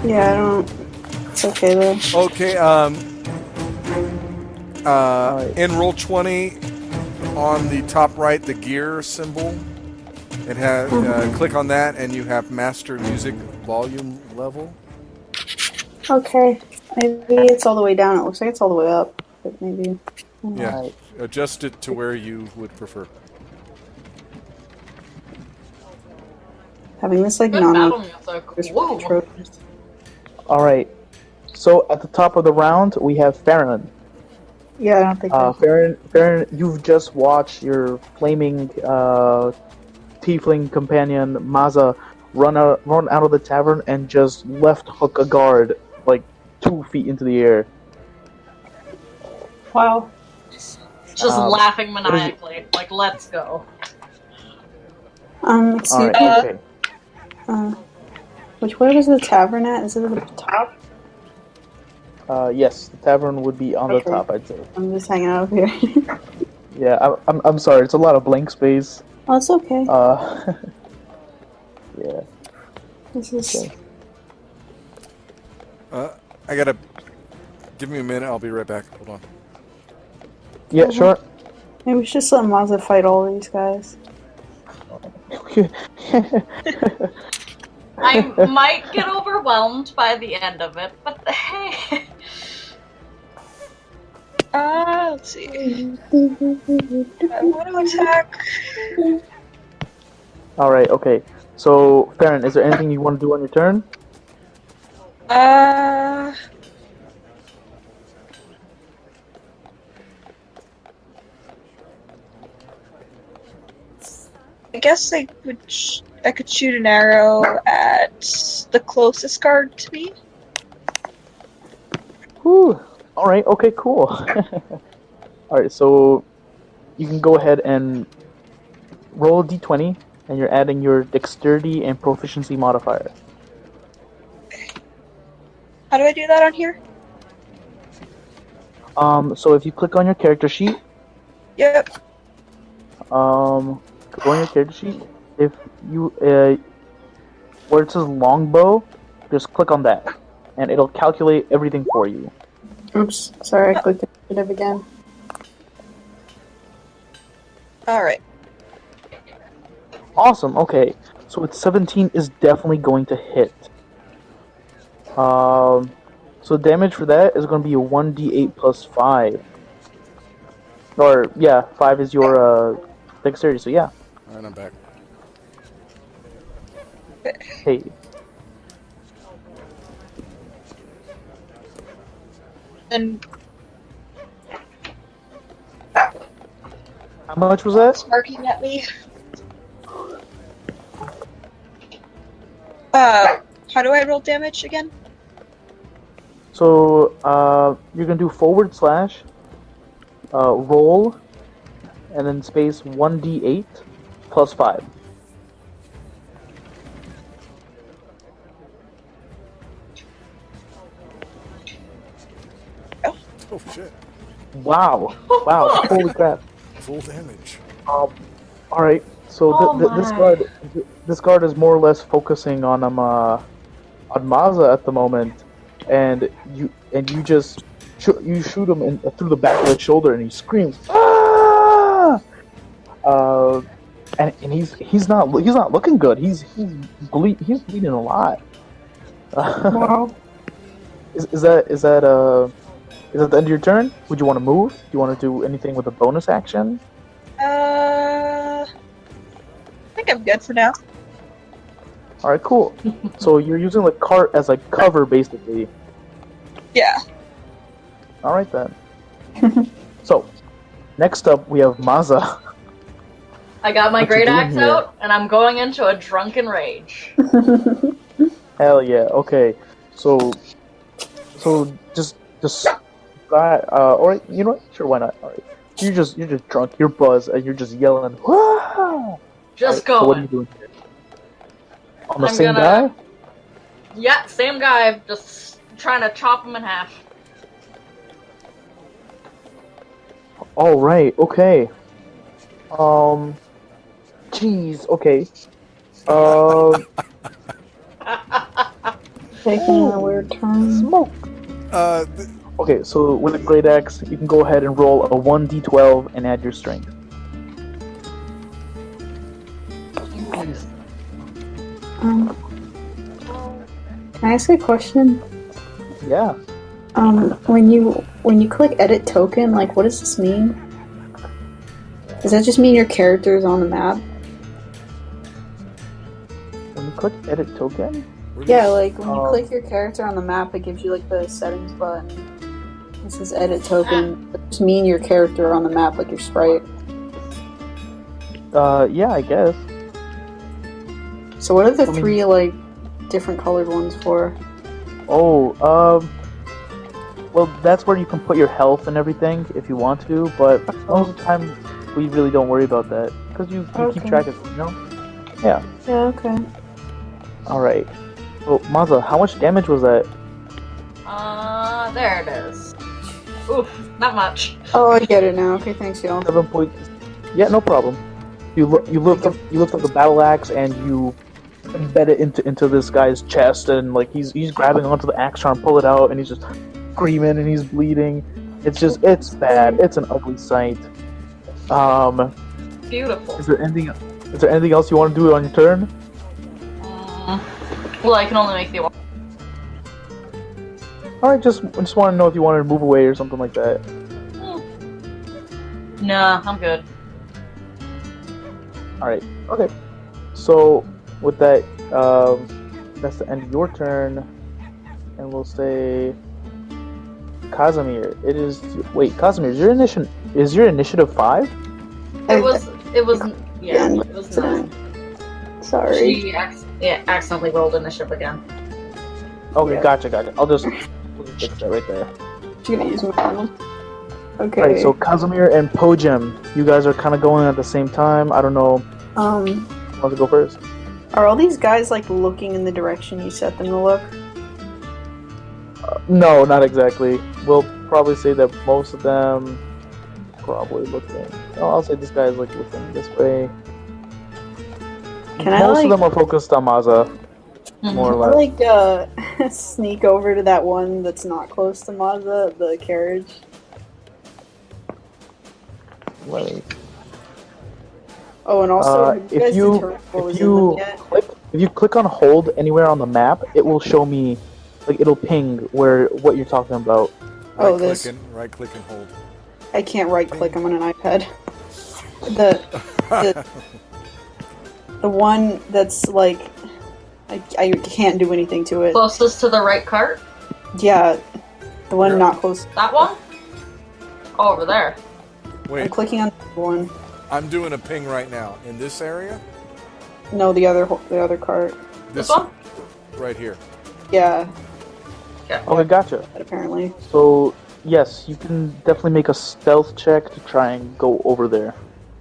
Yeah, I don't. It's okay though. Okay. Alright. In roll 20, on the top right, the gear symbol. It has click on that, and you have master music volume level. Okay. Maybe it's all the way down. It looks like it's all the way up. But maybe. Yeah, Alright. adjust it to where you would prefer. Having this like Good battle music. Whoa. tropes. Alright. So at the top of the round, we have Farron. Yeah, I don't think. Farron, you've just watched your flaming tiefling companion Maza run out of the tavern and just left hook a guard like 2 feet into the air. Wow. Just is laughing it- maniacally. Like, let's go. Excuse Alright, me. okay. Where was the tavern at? Is it at the top? Yes, the tavern would be on Okay. the top, I'd say. I'm just hanging out here. Yeah, I'm sorry, it's a lot of blank space. Oh, it's okay. Yeah. This is. Okay. I gotta give me a minute. I'll be right back. Hold on. Yeah, sure. Maybe we should just let Mazda fight all these guys. I might get overwhelmed by the end of it, but hey. Let's see. I want to attack. Alright, okay. So, Farron, is there anything you want to do on your turn? I guess I could shoot an arrow at the closest guard to me. Whew. Alright, okay, cool. Alright, so you can go ahead and roll a d20, and you're adding your dexterity and proficiency modifier. How do I do that on here? So if you click on your character sheet, Yep. go on your character sheet, if you, where it says longbow, just click on that, and it'll calculate everything for you. Oops. Sorry, I clicked initiative again. Alright. Awesome, okay. So it's 17 is definitely going to hit. So damage for that is going to be a 1d8 plus 5. Or, yeah, 5 is your, dexterity, so yeah. Alright, I'm back. Hey. And How much was that? barking at me. How do I roll damage again? So, you're going to do / roll, and then space 1d8 plus 5. Oh shit! Wow. Wow, holy crap. Full damage. Alright, so this guard is more or less focusing on Maza at the moment, and you just you shoot him through the back of the shoulder, and he screams, "Ah!" And he's not looking good. He's bleeding a lot. Wow. Is that the end of your turn? Would you want to move? Do you want to do anything with a bonus action? I think I'm good for now. All right, cool. So you're using the cart as like cover, basically. Yeah. All right then. So next up we have Maza. I got my What you great doing axe here? out, and I'm going into a drunken rage. Hell yeah. Okay. So just all right. You know what? Sure, why not? All right. You're just drunk. You're buzzed, and you're just yelling. Wah! Just So what are going. you doing here? On the I'm same gonna- guy? Yeah, same guy, just trying to chop him in half. All right. Okay. Jeez. Okay. Taking a weird turn. Smoke. Okay, so with a great axe, you can go ahead and roll a 1d12 and add your strength. Can I ask a question? Yeah. When you click edit token, like, what does this mean? Does that just mean your character is on the map? When you click edit token, Yeah, like when you click your character on the map, it gives you like the settings button. It says edit token. Does it just mean your character on the map, like your sprite? yeah, I guess. So what are the three like different colored ones for? Oh, well, that's where you can put your health and everything if you want to, but most of the time we really don't worry about that because you keep track of it, you know? Yeah. Yeah, okay. Alright. Well, Maza, how much damage was that? There it is. Oof, not much. Oh, I get it now. Okay, thanks, y'all. 7 points. Yeah, no problem. You lift up the battle axe and you embed it into this guy's chest, and like he's grabbing onto the axe trying to pull it out, and he's just screaming and he's bleeding. It's bad. It's an ugly sight. Beautiful. Is there anything else you want to do on your turn? Well, I can only make the one. All right, just want to know if you wanted to move away or something like that. Nah, I'm good. All right. Okay. So with that, that's the end of your turn, and we'll say Casimir. It is. Wait, Casimir, is your initiative 5? It was. Yeah, it was 9. Sorry. She accidentally rolled initiative again. Okay, Yeah. gotcha. I'll just fix that right there. She's gonna use my phone. Okay. Alright, so Casimir and Pojem, you guys are kind of going at the same time. I don't know. Who wants to go first? Are all these guys like looking in the direction you set them to look? No, not exactly. We'll probably say that most of them probably looking. Oh, I'll say this guy's like looking this way. Can I Most of them are focused on Maza, more or less. sneak over to that one that's not close to Mazda, the carriage? Wait. Oh, and also, have you guys determined what was in them yet? If you click on hold anywhere on the map, it will show me, like it'll ping what you're talking about. Oh, this. Right click and hold. I can't right click. I'm on an iPad. The one that's like I can't do anything to it. Closest to the right cart? Yeah, the one not close. That one? Oh, over there. I'm Wait, clicking on the one. I'm doing a ping right now. In this area? No, the other cart. This one? Right here. Yeah, Okay, gotcha. apparently. So yes, you can definitely make a stealth check to try and go over there.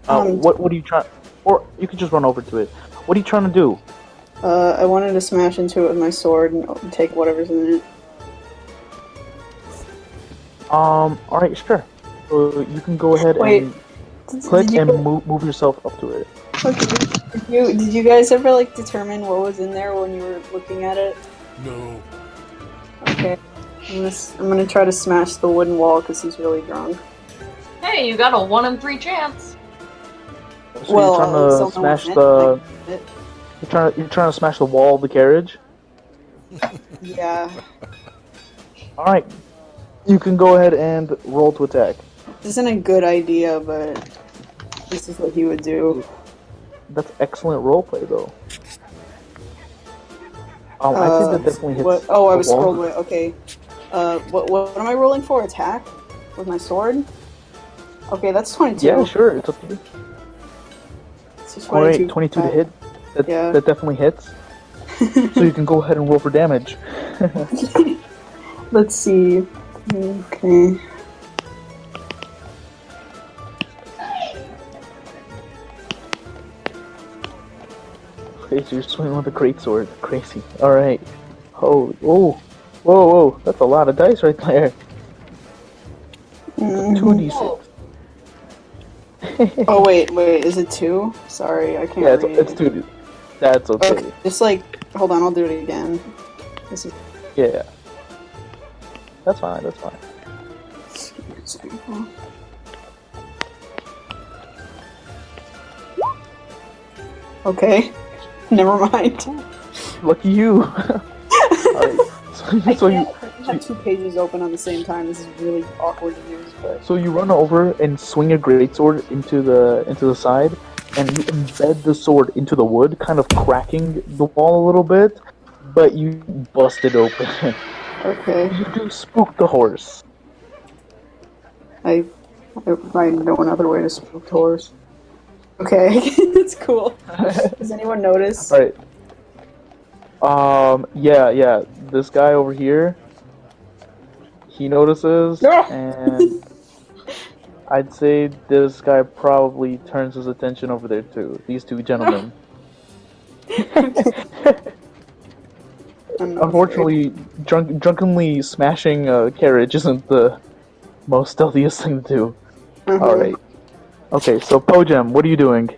What are you trying? Or you could just run over to it. What are you trying to do? I wanted to smash into it with my sword and take whatever's in it. Alright, sure. So you can go ahead and click and move yourself up to it. Okay. Did you guys ever like determine what was in there when you were looking at it? No. Okay. I'm gonna try to smash the wooden wall because he's really drunk. Hey, you got a 1 in 3 chance. So Well, you're trying to smash the. You're trying to smash the wall of the carriage. Yeah. All right, you can go ahead and roll to attack. This isn't a good idea, but this is what he would do. That's excellent roleplay, though. I think that definitely hits. What? Oh, I the was wall. scrolled away. Okay. What am I rolling for? Attack with my sword. Okay, that's 22. Yeah, sure. It's up to you. It's just All right, 22 to hit. That definitely hits. So you can go ahead and roll for damage. Let's see. Okay. Okay, so you're swinging with a great sword. Crazy. All right. Oh, whoa! That's a lot of dice right there. 2d6. Oh wait, is it 2? Sorry, I can't Yeah, read. it's 2d. That's okay. Okay, just like, hold on, I'll do it again. This is Yeah. That's fine. That's fine. Okay. Never mind. Lucky you. Alright. So you have two pages open on the same time. This is really awkward to use, but so you run over and swing a greatsword into the side, and you embed the sword into the wood, kind of cracking the wall a little bit, but you bust it open. okay. You do spook the horse. I know another way to spook doors. Okay, it's cool. Does anyone notice? Alright. Yeah. This guy over here, he notices, and I'd say this guy probably turns his attention over there too. These two gentlemen. Unfortunately, drunkenly smashing a carriage isn't the most stealthiest thing to do. Alright. Okay, so Pojem, what are you doing?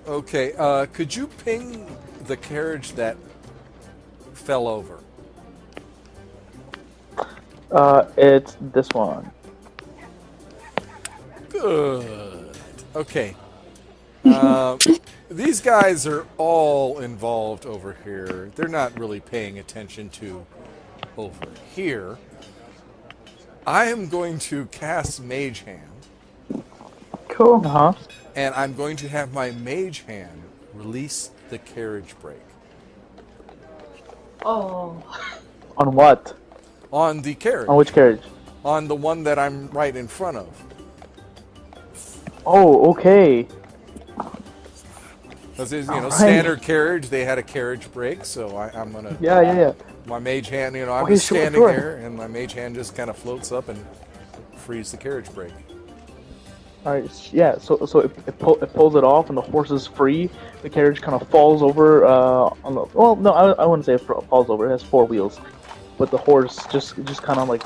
Okay, could you ping the carriage that fell over? It's this one. Good. Okay. These guys are all involved over here. They're not really paying attention to over here. I am going to cast Mage Hand. Cool. Uh-huh. And I'm going to have my Mage Hand release the carriage brake. Oh. On what? On the carriage. On which carriage? On the one that I'm right in front of. Oh, okay. Because standard carriage, they had a carriage brake, so I'm going to... Yeah. My Mage Hand, I'm Okay, just sure, standing sure. there, and my Mage Hand just kind of floats up and frees the carriage brake. Alright, yeah, so it pulls it off and the horse is free. The carriage kind of falls over on the... Well, no, I wouldn't say it falls over. It has four wheels. But the horse just kind of like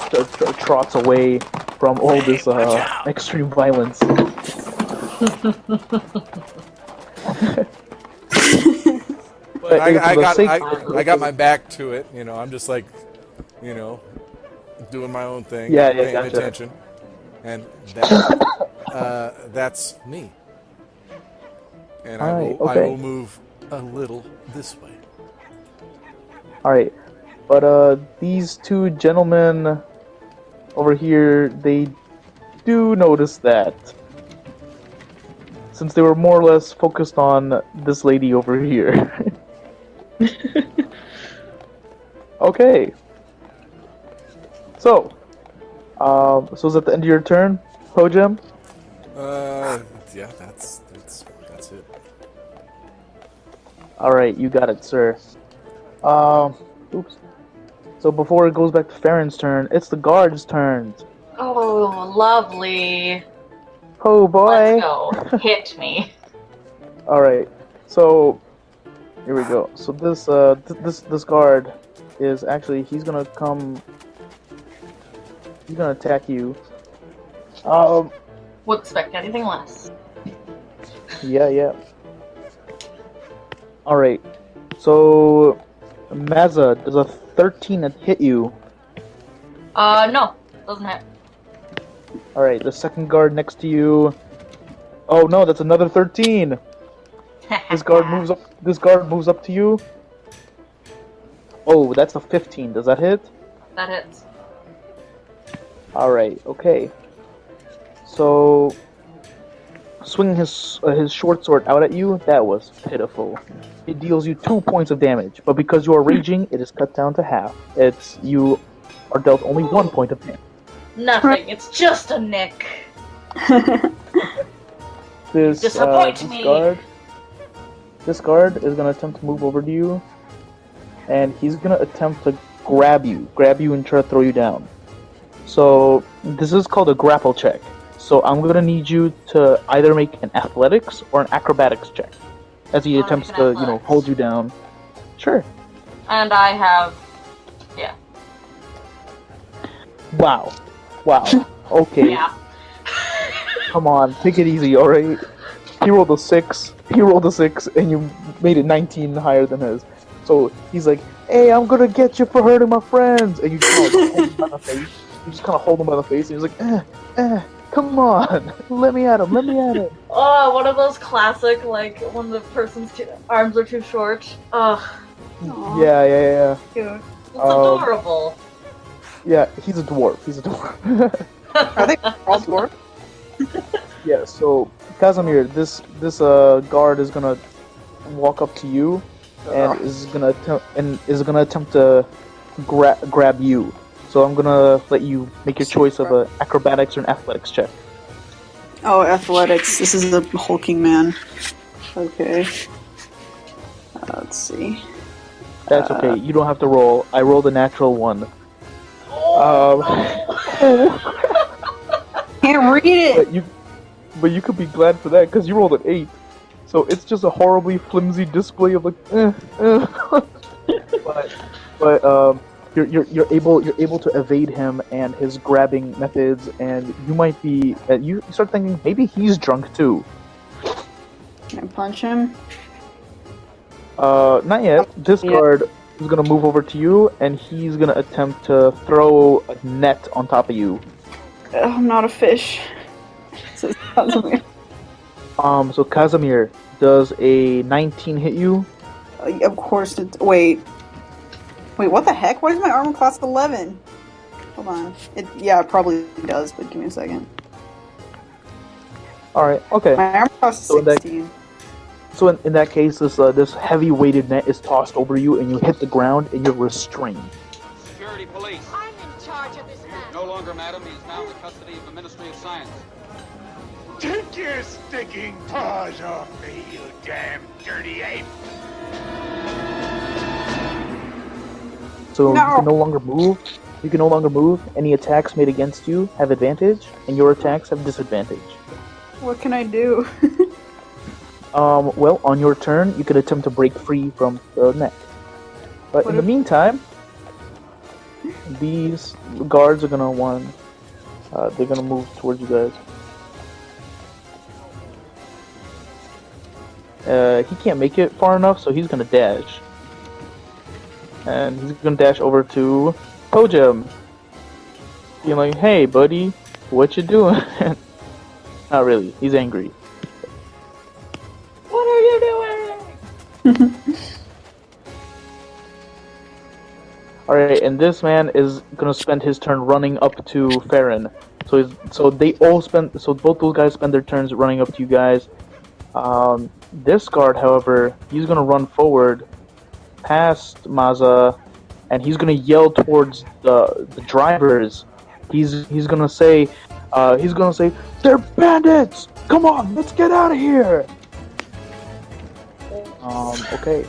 trots away from all this extreme violence. But I got my back to it, I'm just like, doing my own thing, paying gotcha. attention. And that, that's me. And I will move a little this way. Alright, but these two gentlemen over here, they do notice that. Since they were more or less focused on this lady over here. Okay. So is that the end of your turn, Pojem? Yeah, that's it. Alright, you got it, sir. Oops. So before it goes back to Farron's turn, it's the guard's turn. Oh, lovely. Oh boy. Let's go. Hit me. Alright, so here we go. So this guard is actually he's gonna attack you. Would expect anything less. Yeah. Alright. So Mazza, does a 13 hit you? No. Doesn't hit. Alright, the second guard next to you. Oh no, that's another 13! This guard moves up to you. Oh, that's a 15. Does that hit? That hits. Alright, okay. So swinging his short sword out at you, that was pitiful. It deals you 2 points of damage, but because you are raging, it is cut down to half. You are dealt only 1 point of damage. Nothing. It's just a nick. This Disappoint me. This guard is gonna attempt to move over to you, and he's gonna attempt to grab you and try to throw you down. So this is called a grapple check. So I'm gonna need you to either make an athletics or an acrobatics check as he attempts to, hold you down. Sure. And I have... yeah. Wow. Okay. Yeah. Come on, take it easy, alright? He rolled a 6, and you made it 19 higher than his. So he's like, "Hey, I'm gonna get you for hurting my friends," and you just kind of hold him by the face. You just kind of hold him by the face, and he's like, come on, let me at him, let me at him. Oh, one of those classic, like, when the person's arms are too short. Ugh, Aw. Yeah. cute. It's Um, adorable. Yeah, he's a dwarf. He's a dwarf. Are they all dwarf? Yeah. So Casimir, this guard is gonna walk up to you and is gonna attempt to grab you. So I'm gonna let you make your choice of a acrobatics or an athletics check. Oh, athletics. This is the hulking man. Okay. Let's see. That's okay. You don't have to roll. I rolled a natural one. Can't read it. But you could be glad for that because you rolled an 8. So it's just a horribly flimsy display of like, but you're able to evade him and his grabbing methods, and you might be you start thinking maybe he's drunk too. Can I punch him? Not yet. This guard is gonna move over to you, and he's gonna attempt to throw a net on top of you. I'm not a fish. So So Casimir, does a 19 hit you? of course it. Wait, what the heck? Why is my armor class 11? Hold on. It probably does, but give me a second. Alright, okay. My armor class is So 16. So in that case, this heavy weighted net is tossed over you, and you hit the ground, and you're restrained. Security police. I'm in charge of this man. No longer, madam. He is now in the custody of the Ministry of Science. Take your stinking paws off me, you damn dirty ape! So No. you can no longer move. You can no longer move. Any attacks made against you have advantage, and your attacks have disadvantage. What can I do? Well, on your turn, you could attempt to break free from the net. But What in the if- meantime, these guards are gonna they're gonna move towards you guys. He can't make it far enough, so he's gonna dash. And he's gonna dash over to Pojam. Being like, "Hey, buddy, what you doing?" Not really. He's angry. What are you doing? Alright, and this man is gonna spend his turn running up to Farron. So both those guys spend their turns running up to you guys. This guard, however, he's gonna run forward past Maza, and he's gonna yell towards the drivers. He's gonna say, "They're bandits! Come on, let's get out of here!" Okay.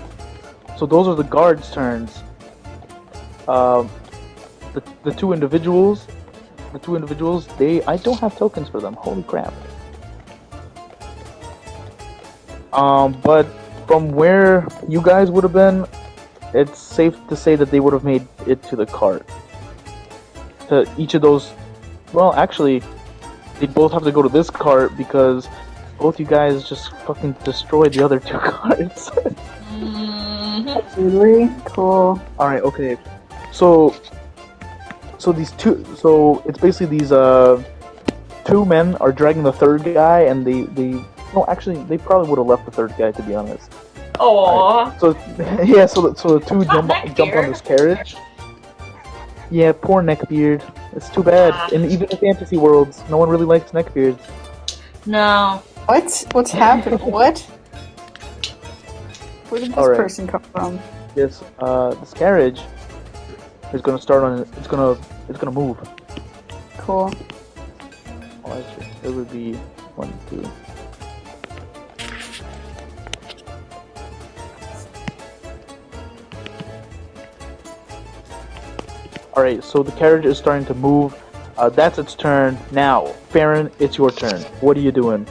So those are the guards' turns. The two individuals, I don't have tokens for them. Holy crap. But from where you guys would have been, it's safe to say that they would have made it to the cart. To each of those, well, actually, they both have to go to this cart because both you guys just fucking destroyed the other two carts. Really? Cool. Alright, okay. So it's basically these two men are dragging the third guy, and they actually they probably would have left the third guy, to be honest. Aww. So yeah, so the two jump on this carriage. Yeah, poor Neckbeard. It's too bad. And even in fantasy worlds, no one really likes Neckbeards. No. What? What's happening? What? Where did this Alright. person come from? This carriage is gonna start on. It's gonna move. Cool. Oh, actually, it would be 1, 2. Alright, so the carriage is starting to move. That's its turn. Now, Farron, it's your turn. What are you doing?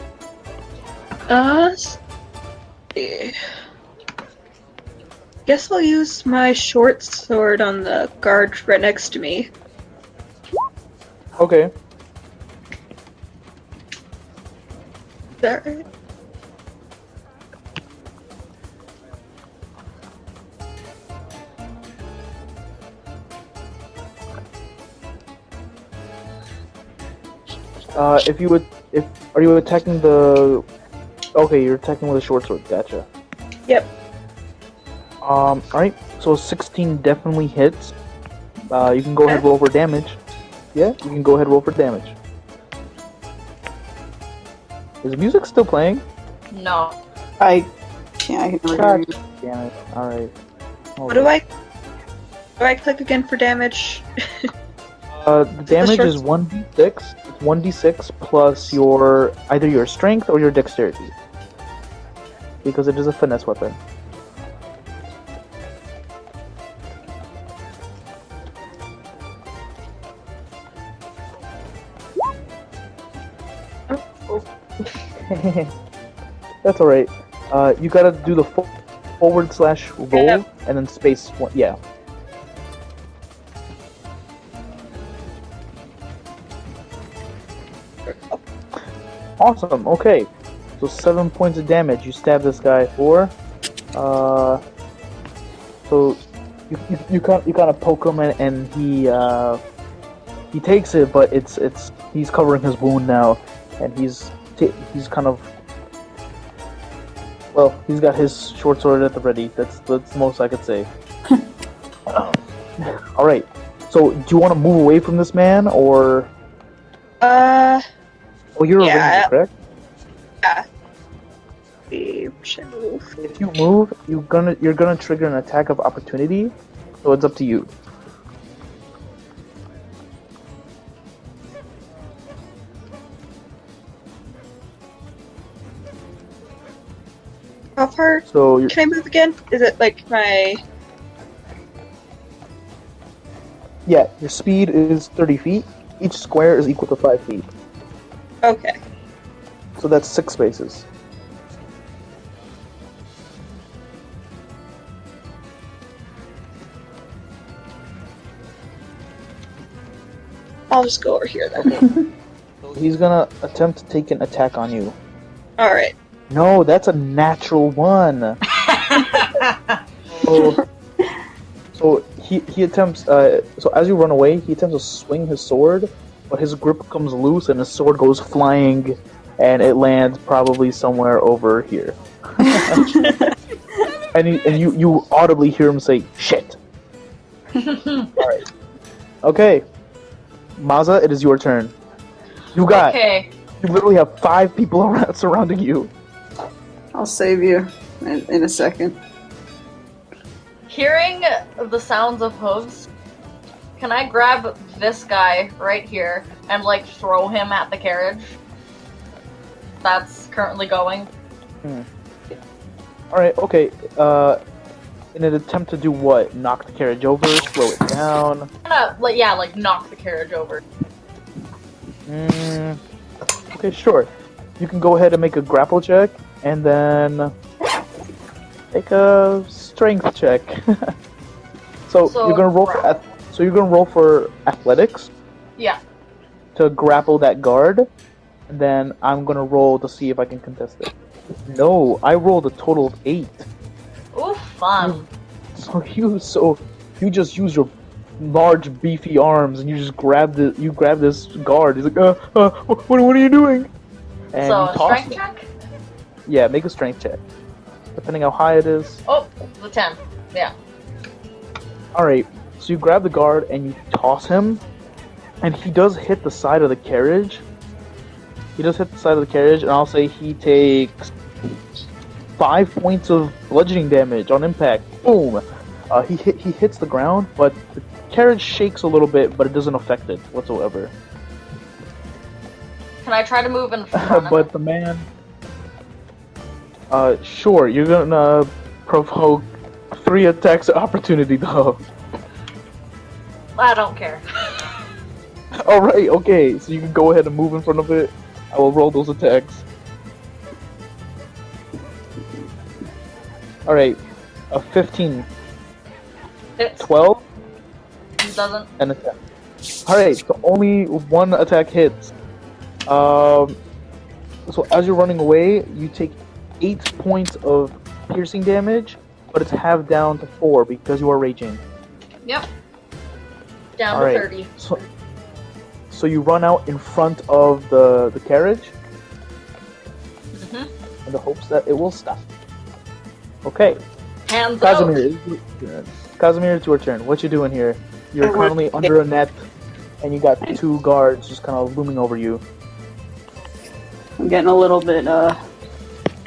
Guess I'll use my short sword on the guard right next to me. Okay. There. If you would, are you attacking the? Okay, you're attacking with a short sword. Gotcha. Yep. All right. So 16 definitely hits. You can go ahead and roll for damage. Yeah, you can go ahead and roll for damage. Is the music still playing? No. I can't hear God you. damn it! All right. What do I? Do I click again for damage? The damage short- is 1d6. It's 1d6 plus either your strength or your dexterity, because it is a finesse weapon. That's alright. You gotta do the forward slash roll Yeah. and then space one. Yeah. Awesome. Okay. So 7 points of damage. You stab this guy for. So you kind of poke him and he takes it, but he's covering his wound now, and he's kind of. Well, he's got his short sword at the ready. That's the most I could say. All right. So, do you want to move away from this man, or? Oh, you're a ranger, correct? Yeah. If you move, you're gonna trigger an attack of opportunity. So it's up to you. How far So can I move again? Is it like my? yeah, your speed is 30 feet. Each square is equal to 5 feet. Okay. So that's 6 spaces. I'll just go over here then. He's gonna attempt to take an attack on you. All right. No, that's a natural 1. So he attempts. So as you run away, he attempts to swing his sword, but his grip comes loose and his sword goes flying, and it lands probably somewhere over here. and you audibly hear him say "shit." All right. Okay, Maza, it is your turn. You literally have 5 people around surrounding you. I'll save you in a second. Hearing the sounds of hooves, can I grab this guy right here and like throw him at the carriage that's currently going? Alright, okay. In an attempt to do what? Knock the carriage over, slow it down. Like knock the carriage over. Okay, sure. You can go ahead and make a grapple check, and then make a strength check. So you're gonna roll for you're gonna roll for athletics. Yeah. To grapple that guard, and then I'm gonna roll to see if I can contest it. No, I rolled a total of 8. Ooh, fun. So you just use your large beefy arms and you just grab this guard. He's like, what are you doing? And So you a toss strength him. check? Yeah, make a strength check. Depending how high it is. Oh, the 10. Yeah. Alright, so you grab the guard and you toss him, and he does hit the side of the carriage. And I'll say he takes 5 points of bludgeoning damage on impact. Boom! He hits the ground, but the carriage shakes a little bit, but it doesn't affect it whatsoever. Can I try to move in front? But the man... sure, you're gonna provoke 3 attacks of opportunity, though. I don't care. Alright, okay, so you can go ahead and move in front of it. I will roll those attacks. Alright, a 15. Hits. 12? He doesn't. An attack. Alright, so only 1 attack hits. So as you're running away, you take 8 points of piercing damage, but it's halved down to 4 because you are raging. Yep. Down Alright. to 30. So you run out in front of the carriage in the hopes that it will stop. Okay, Hands Casimir, out. Casimir, it's your turn. What you doing here? You're currently under a net, and you got 2 guards just kind of looming over you. I'm getting a little bit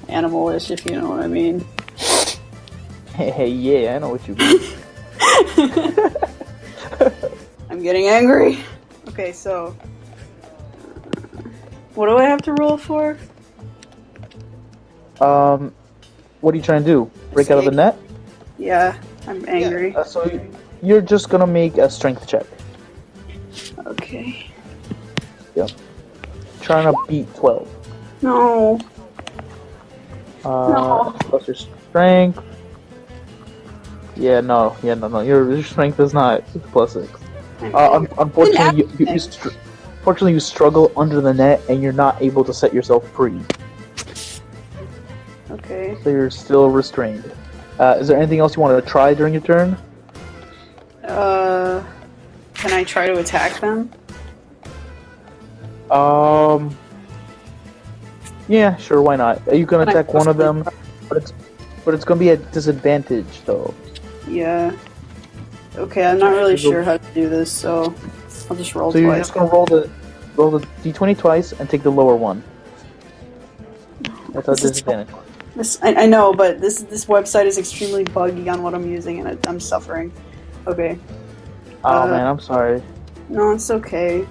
animalish, if you know what I mean. Hey, yeah, I know what you mean. I'm getting angry. Okay, so what do I have to roll for? What are you trying to do? Break out of the net? Yeah, I'm angry. So you're just gonna make a strength check. Okay. Yep. Trying to beat 12. No. Plus your strength. No. Your strength is not +6. Unfortunately, unfortunately, you struggle under the net, and you're not able to set yourself free. Okay. So you're still restrained. Is there anything else you want to try during your turn? Can I try to attack them? Yeah, sure, why not? You can attack one of them, but it's gonna be at disadvantage, though. Yeah. Okay, I'm not really sure how to do this, so I'll just roll So twice. you're just gonna roll the d20 twice and take the lower one. That's a disadvantage. I know, but this website is extremely buggy on what I'm using, and I'm suffering. Okay. Oh man, I'm sorry. No, it's okay.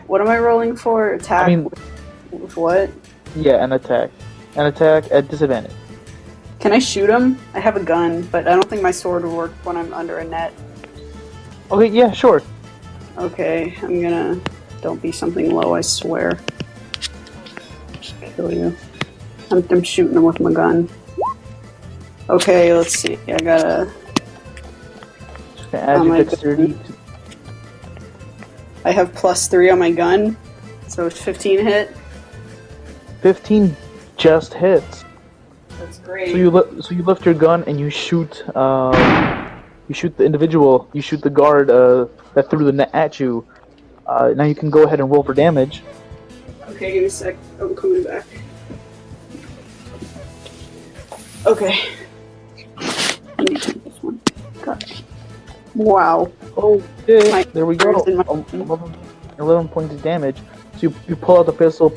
What am I rolling for? Attack? I mean, with what? yeah, an attack. An attack at disadvantage. Can I shoot him? I have a gun, but I don't think my sword would work when I'm under a net. Okay, yeah, sure. Okay, I'm gonna... Don't be something low, I swear. Just kill you. I'm shooting him with my gun. Okay, let's see. I gotta... Just gonna add your dexterity. I have +3 on my gun, so it's 15 hit. 15 just hits. That's great. So you lift your gun and you shoot the individual. You shoot the guard that threw the net at you. Now you can go ahead and roll for damage. Okay, give me a sec. I'm coming back. Okay. I need to take this one. God. Wow. Okay, there we go. 11 points of damage. So you pull out the pistol,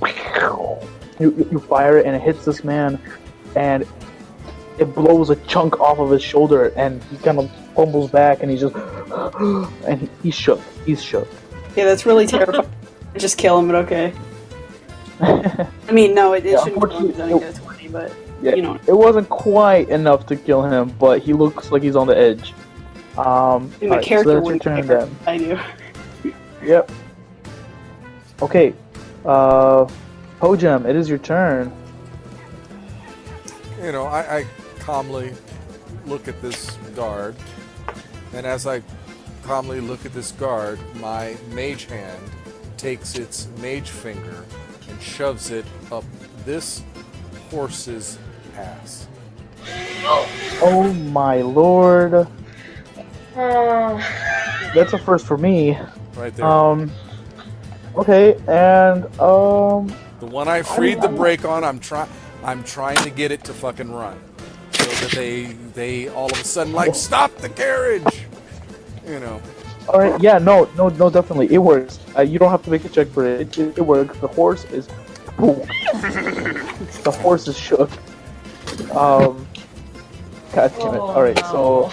you fire it, and it hits this man, and it blows a chunk off of his shoulder, and he kind of fumbles back, and he's just, and he's shook. He's shook. Yeah, that's really terrifying. Just kill him, but okay. I mean, no, it shouldn't kill him because I didn't get a 20, but, Yeah, you know. it wasn't quite enough to kill him, but he looks like he's on the edge. See, my Alright, character so that's your wouldn't turn care. then. I do. Yep. Okay. Pojam, it is your turn. You know, I calmly look at this guard, and as I calmly look at this guard, my mage hand takes its mage finger and shoves it up this horse's ass. Oh my lord. That's a first for me. Right there. Okay, and The one I freed the brake on, I'm trying to get it to fucking run. So that they all of a sudden like, stop the carriage! You know. alright, yeah, no, definitely. It works. You don't have to make a check for it. It works. The horse is the horse is shook. God damn it. Alright, so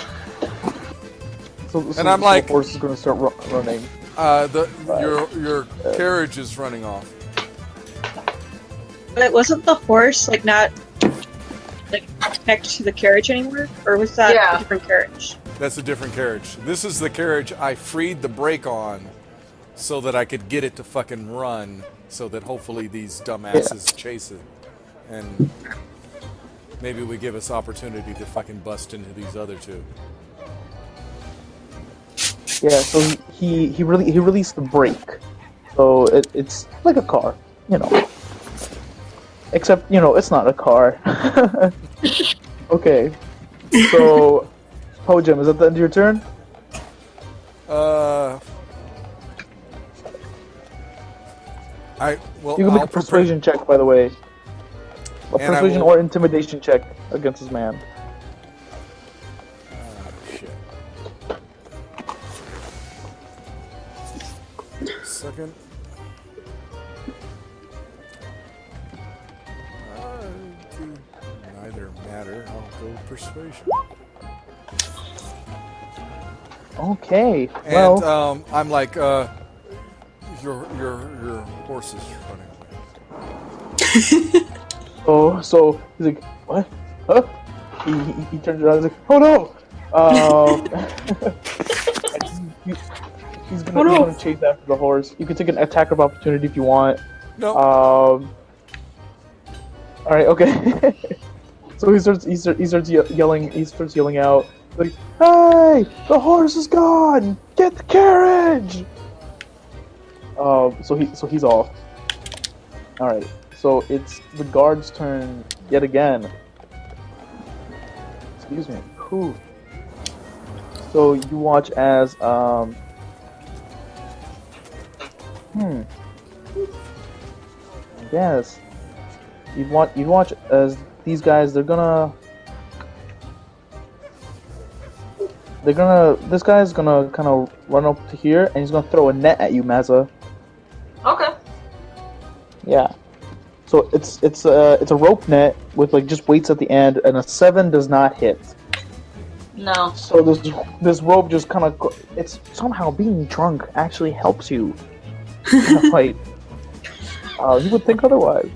And I'm like, the horse is gonna start running. Your carriage is running off. But wasn't the horse not connected to the carriage anymore, or was that a different carriage? That's a different carriage. This is the carriage I freed the brake on so that I could get it to fucking run, so that hopefully these dumbasses chase it. And maybe we give us opportunity to fucking bust into these other two. Yeah, so he released the brake. So it's like a car, you know. Except, it's not a car. Okay. So, Pojam, is that the end of your turn? Well, You can make I'll a persuasion check, by the way. A And I persuasion will- or intimidation check against this man. Shit. Second. Neither matter. I'll go persuasion. Okay. And Well, I'm like, your horse is running away. so he's like, what? Huh? He turns around. He's like, oh no! He's gonna chase after the horse. You can take an attack of opportunity if you want. No. All right. Okay. So he starts yelling. He starts yelling out like, "Hey! The horse is gone! Get the carriage!" So he's off. All right. So it's the guard's turn yet again. Excuse me. Whew. So you watch as Yes. You watch as these guys. This guy's gonna kind of run up to here, and he's gonna throw a net at you, Mazza. Okay. Yeah. So it's a rope net with like just weights at the end, and a 7 does not hit. No. So this rope just kind of it's somehow being drunk actually helps you in a fight. You would think otherwise.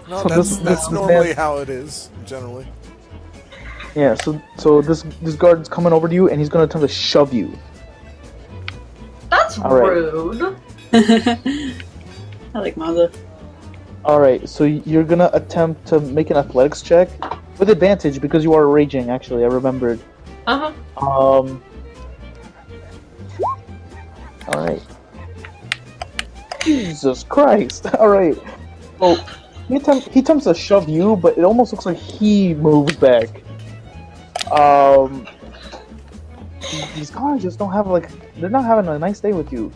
No, So that's this normally man- how it is, generally. Yeah. So this guard's coming over to you, and he's gonna attempt to shove you. That's All right. rude. I like Mazza. All right. So you're gonna attempt to make an athletics check with advantage because you are raging. Actually, I remembered. Uh-huh. All right. Jesus Christ! All right. So he attempts to shove you, but it almost looks like he moves back. These guys just don't have they're not having a nice day with you.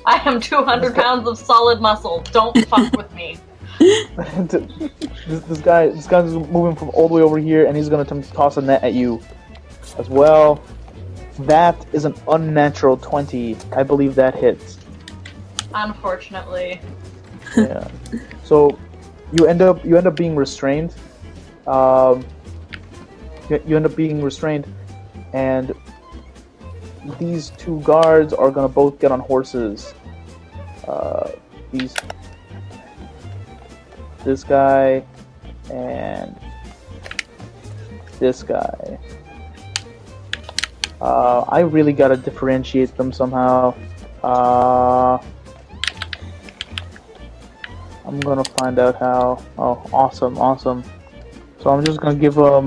I am 200 pounds of solid muscle. Don't fuck with me. this guy's moving from all the way over here, and he's gonna attempt to toss a net at you as well. That is an unnatural 20. I believe that hits. Unfortunately. Yeah. So you end up being restrained. You end up being restrained, and these two guards are gonna both get on horses. This guy and this guy. I really gotta differentiate them somehow. I'm gonna find out how. Oh, awesome. So I'm just gonna give them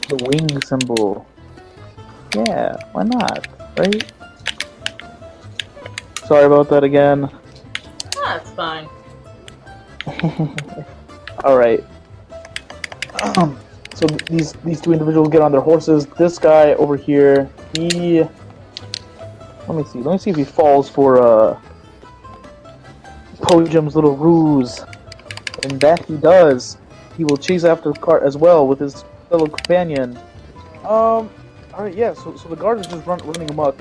the wing symbol. Yeah, why not? Right? Sorry about that again. That's fine. Alright. So these two individuals get on their horses. This guy over here, he... Let me see if he falls for Pojam's little ruse. And that he does. He will chase after the cart as well with his fellow companion. Alright, yeah, so the guard is just running amok.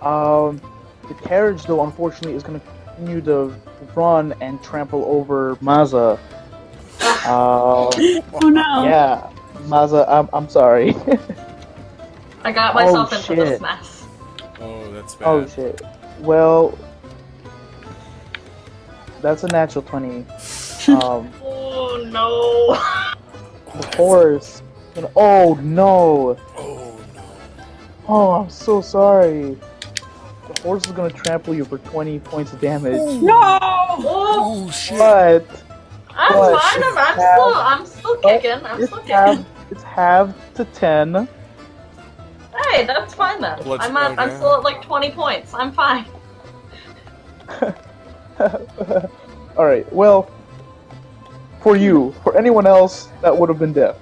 The carriage, though, unfortunately, is going to continue to run and trample over Mazza. Oh no. Yeah, Mazza, I'm sorry. I got myself Oh, into this shit. mess. Oh, that's bad. Oh shit. Well, that's a natural 20. Oh no. The horse. Oh no. Oh, no. Oh, I'm so sorry. The horse is gonna trample you for 20 points of damage. No! Oh, shit. But I'm What? fine. I'm still kicking. I'm still kicking. it's halved to 10. Hey, that's fine then. Let's I'm go, yeah. still at like 20 points. I'm fine. Alright, well, for you. For anyone else, that would have been death.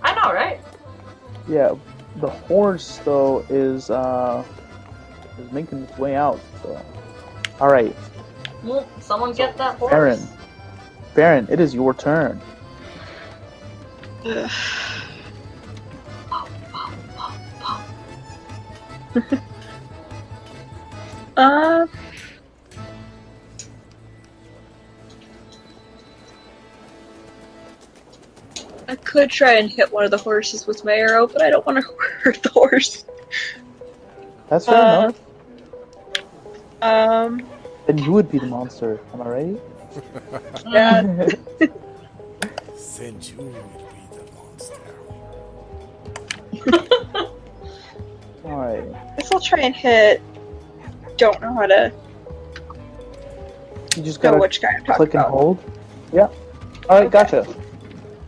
I know, right? Yeah, the horse, though, is, is making its way out. So, all right, Well, someone get that horse. Baron, it is your turn. I could try and hit one of the horses with my arrow, but I don't want to hurt the horse. That's fair enough. Then you would be the monster. Am I right? Yeah. Then you would be the monster. Alright. I guess I'll try and hit. Don't know how to You just know gotta which guy I'm talking click and about. hold. Yeah. Alright, gotcha.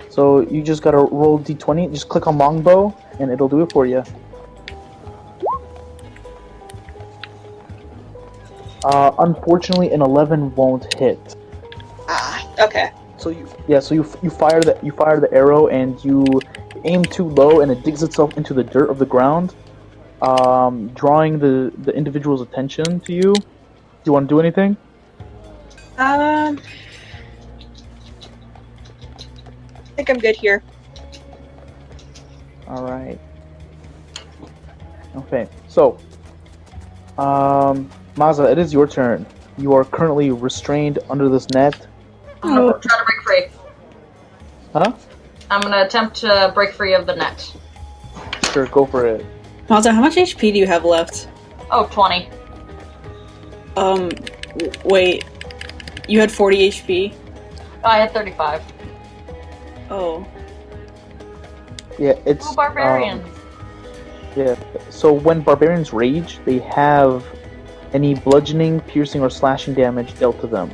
So you just gotta roll d20, just click on longbow, and it'll do it for you. Unfortunately, an 11 won't hit. Ah, okay. So you fire the arrow and you aim too low and it digs itself into the dirt of the ground, drawing the individual's attention to you. Do you want to do anything? I think I'm good here. All right. Okay. So, Maza, it is your turn. You are currently restrained under this net. I'm gonna try to break free. Huh? I'm gonna attempt to break free of the net. Sure, go for it. Malta, how much HP do you have left? Oh, 20. Wait. You had 40 HP? I had 35. Oh. Yeah, it's Ooh, barbarians. Yeah. So when barbarians rage, they have any bludgeoning, piercing, or slashing damage dealt to them.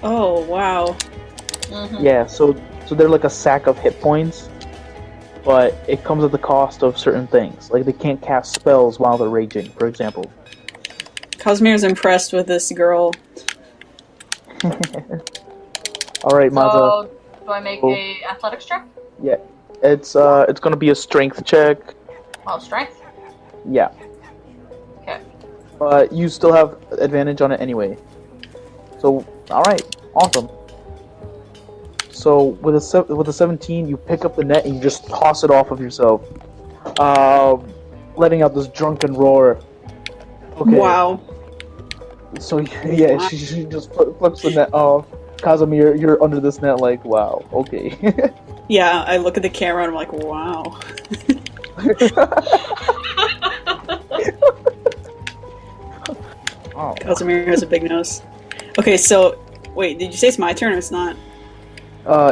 Oh, wow. Mm-hmm. Yeah, so they're like a sack of hit points, but it comes at the cost of certain things. Like they can't cast spells while they're raging, for example. Cosmere's impressed with this girl. Alright, Maza. So, do I make a athletics check? Yeah. It's gonna be a strength check. Oh, strength? Yeah. Okay. But you still have advantage on it anyway. So, alright, awesome. So with a 17, you pick up the net and you just toss it off of yourself, letting out this drunken roar. Okay. Wow. So yeah, she just flips the net off. Casimir, you're under this net, like wow. Okay. Yeah, I look at the camera and I'm like, wow. Oh. Casimir has a big nose. Okay, so wait, did you say it's my turn or it's not?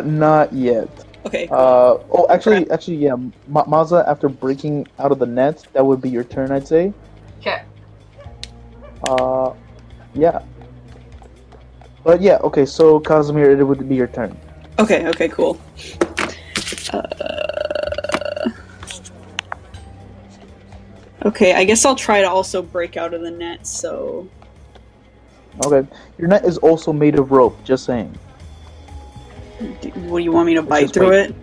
Not yet. Okay. Actually, yeah. Maza, after breaking out of the net, that would be your turn, I'd say. Okay. Yeah. But yeah, okay. So Casimir, it would be your turn. Okay, cool. Okay, I guess I'll try to also break out of the net. So. Okay, your net is also made of rope. Just saying. What do you want me to bite through it?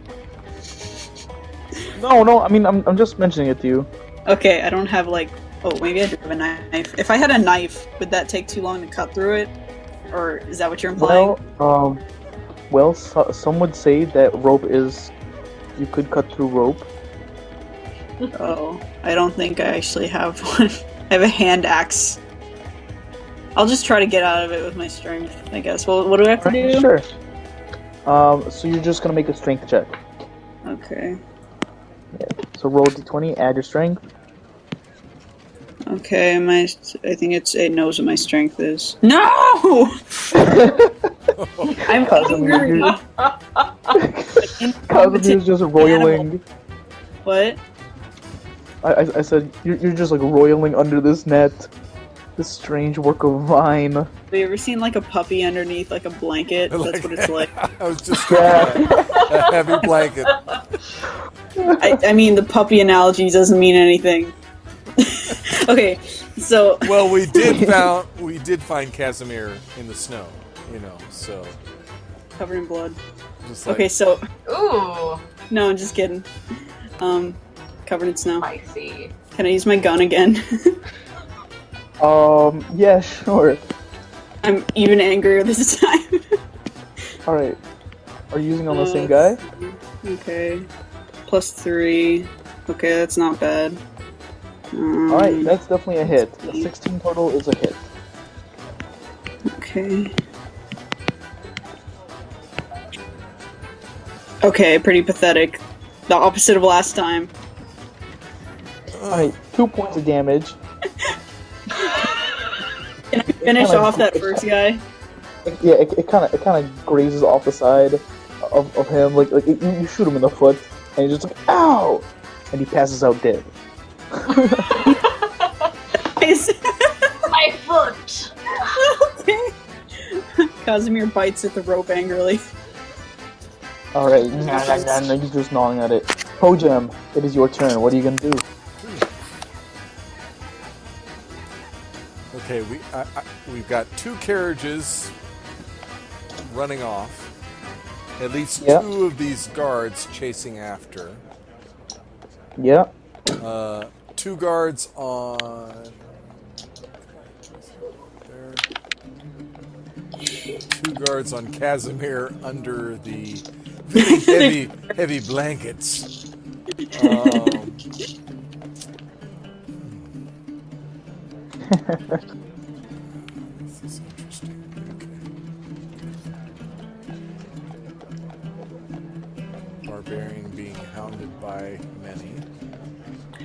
No. I mean, I'm just mentioning it to you. Okay, I don't have like. Oh, maybe I do have a knife. If I had a knife, would that take too long to cut through it, or is that what you're implying? Some would say that rope is. You could cut through rope. Oh, I don't think I actually have one. I have a hand axe. I'll just try to get out of it with my strength, I guess. Well, what do I have to do? Sure. So you're just gonna make a strength check. Okay. Yeah. So roll d20, add your strength. Okay, I think it knows what my strength is. No! I'm angry. Casimir's just roiling. What? I said you're just like roiling under this net. This strange work of vine. Have you ever seen like a puppy underneath like a blanket? That's what it's like. I was just a heavy blanket. I mean, the puppy analogy doesn't mean anything. Okay, so Well, we did find Casimir in the snow, so covered in blood. just like, Okay, so Ooh. no, I'm just kidding. covered in snow. Spicy. Can I use my gun again? Yeah, sure. I'm even angrier this time. Alright. Are you using on the same guy? Okay. +3. Okay, that's not bad. Alright, that's definitely a hit. A 16 total is a hit. Okay. Okay, pretty pathetic. The opposite of last time. Alright, 2 points of damage. Can I finish off that first guy? Yeah, it kind of grazes off the side of him. You shoot him in the foot, and he's just like, ow! And he passes out dead. My foot! Okay. Casimir bites at the rope angrily. Alright, he's just gnawing at it. Pojam, it is your turn. What are you gonna do? Okay, we've got 2 carriages running off. At least 2 of these guards chasing after. Yeah. 2 guards on there. 2 guards on Casimir under the very heavy blankets. This is interesting. Okay. Barbarian being hounded by many.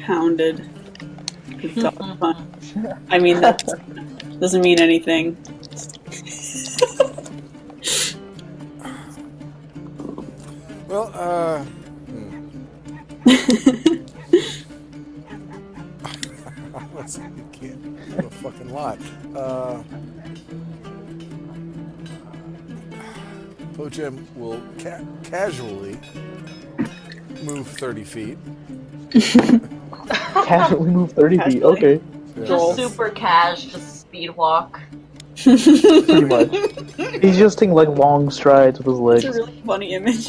Hounded. I mean, that doesn't mean anything. Well, you can't do a fucking lot. Pojam will casually move 30 feet. Casually move 30 feet, okay. Just super cash, just speed walk. Pretty much. He's just taking like long strides with his legs. It's a really funny image.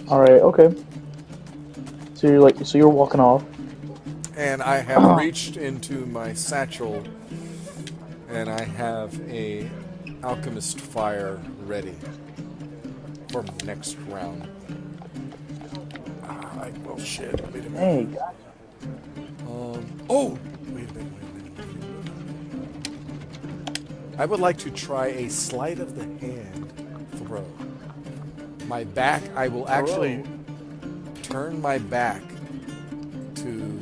Alright, okay. So you're walking off. And I have reached into my satchel and I have a alchemist fire ready for next round. Well, shit. Wait a minute. Hey. Oh! Wait a minute. I would like to try a sleight of the hand throw. My back, I will actually turn my back to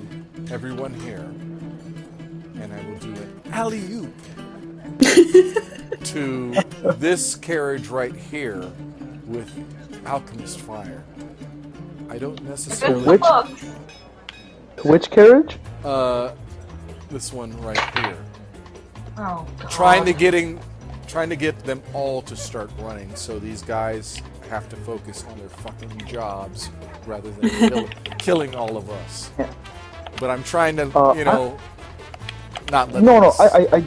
everyone here, and I will do an alley-oop to this carriage right here with alchemist fire. I don't necessarily... Which carriage? This one right here. Oh, God. Trying to get them all to start running, so these guys have to focus on their fucking jobs rather than killing all of us. Yeah. But I'm trying to, not let. No, I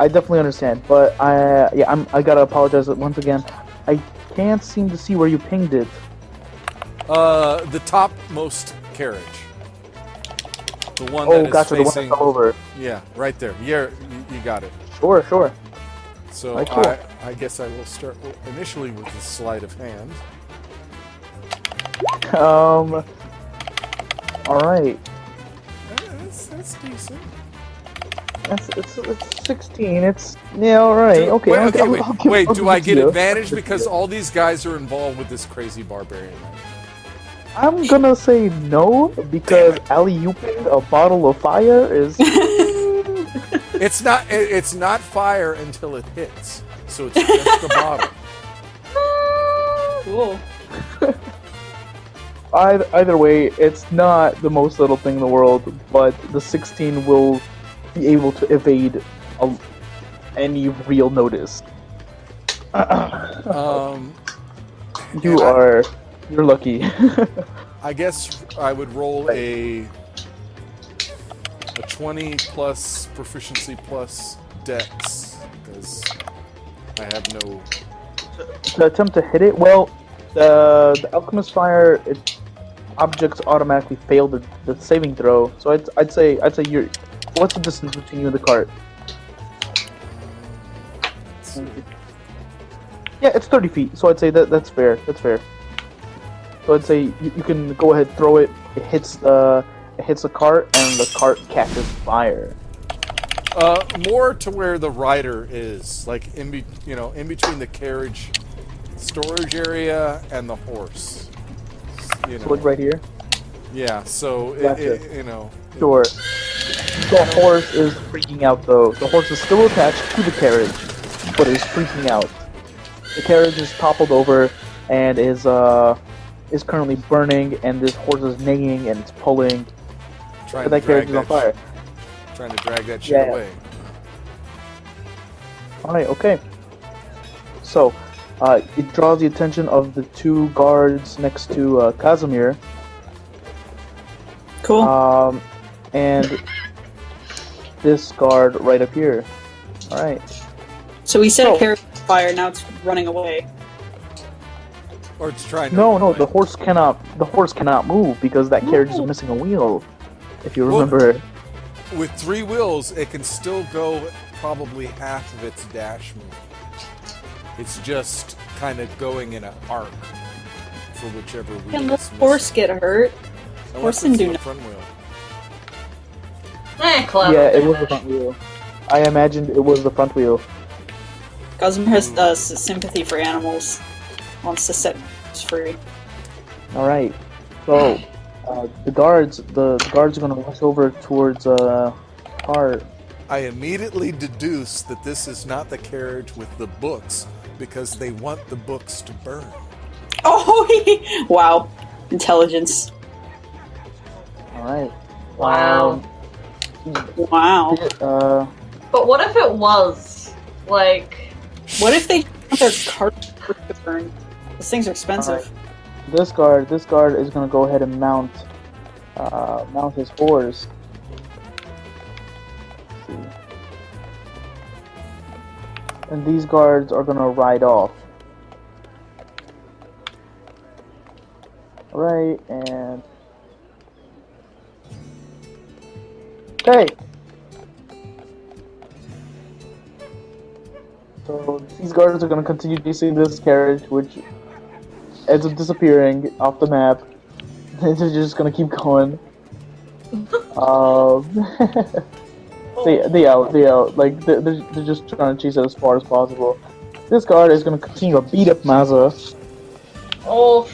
definitely understand, but I gotta apologize once again. I can't seem to see where you pinged it. The topmost carriage. The one that is gotcha, facing... the one that fell over. Yeah, right there. Yeah, you got it. Sure. So right, cool. I guess I will start initially with the sleight of hand. Alright. That's decent. It's 16. It's alright. Okay. Wait. Do I get advantage because all these guys are involved with this crazy barbarian? I'm gonna say no because alley-ooping a bottle of fire is. It's not fire until it hits, so it's just the bottle. Cool. Either way, it's not the most little thing in the world, but the 16 will be able to evade any real notice. You're lucky. I guess I would roll a 20 plus proficiency plus dex because I have no. To attempt to hit it, well, The alchemist fire, objects automatically fail the saving throw. So I'd say you're. What's the distance between you and the cart? Yeah, it's 30 feet. So I'd say that's fair. That's fair. So I'd say you can go ahead, throw it. It hits the cart, and the cart catches fire. More to where the rider is, like in between the carriage storage area and the horse. You know. So like right here. Yeah. So Gotcha. Sure. The horse is freaking out though. The horse is still attached to the carriage, but is freaking out. The carriage is toppled over and is currently burning, and this horse is neighing and it's pulling. Trying that to carriage drag is on fire. Trying to drag that shit away. Alright, okay. So, it draws the attention of the two guards next to Casimir. Cool. And this guard right up here. Alright. So we set a carriage on fire, now it's running away. Or it's trying to... No, the horse cannot move because that carriage is missing a wheel. If you remember... With 3 wheels, it can still go probably half of its dash move. It's just kind of going in an arc for whichever wheel. Can the horse get hurt? Horse didn't do front wheel. Clever. Yeah, it was the front wheel. I imagined it was the front wheel. Cosmo has sympathy for animals. Wants to set us free. Alright. So, the guards are gonna rush over towards Cart. I immediately deduce that this is not the carriage with the books because they want the books to burn. Oh, wow. Intelligence. Alright. Wow. Wow. But what if it was? Like... What if they want their cart to burn? Those things are expensive. This guard is gonna go ahead and mount his horse. Let's see. And these guards are gonna ride off. Alright, and... Okay! So, these guards are gonna continue chasing this carriage, which ends up disappearing off the map. They're just gonna keep going. They out. Like, they're just trying to chase it as far as possible. This guard is gonna continue to beat up Maza. Oh,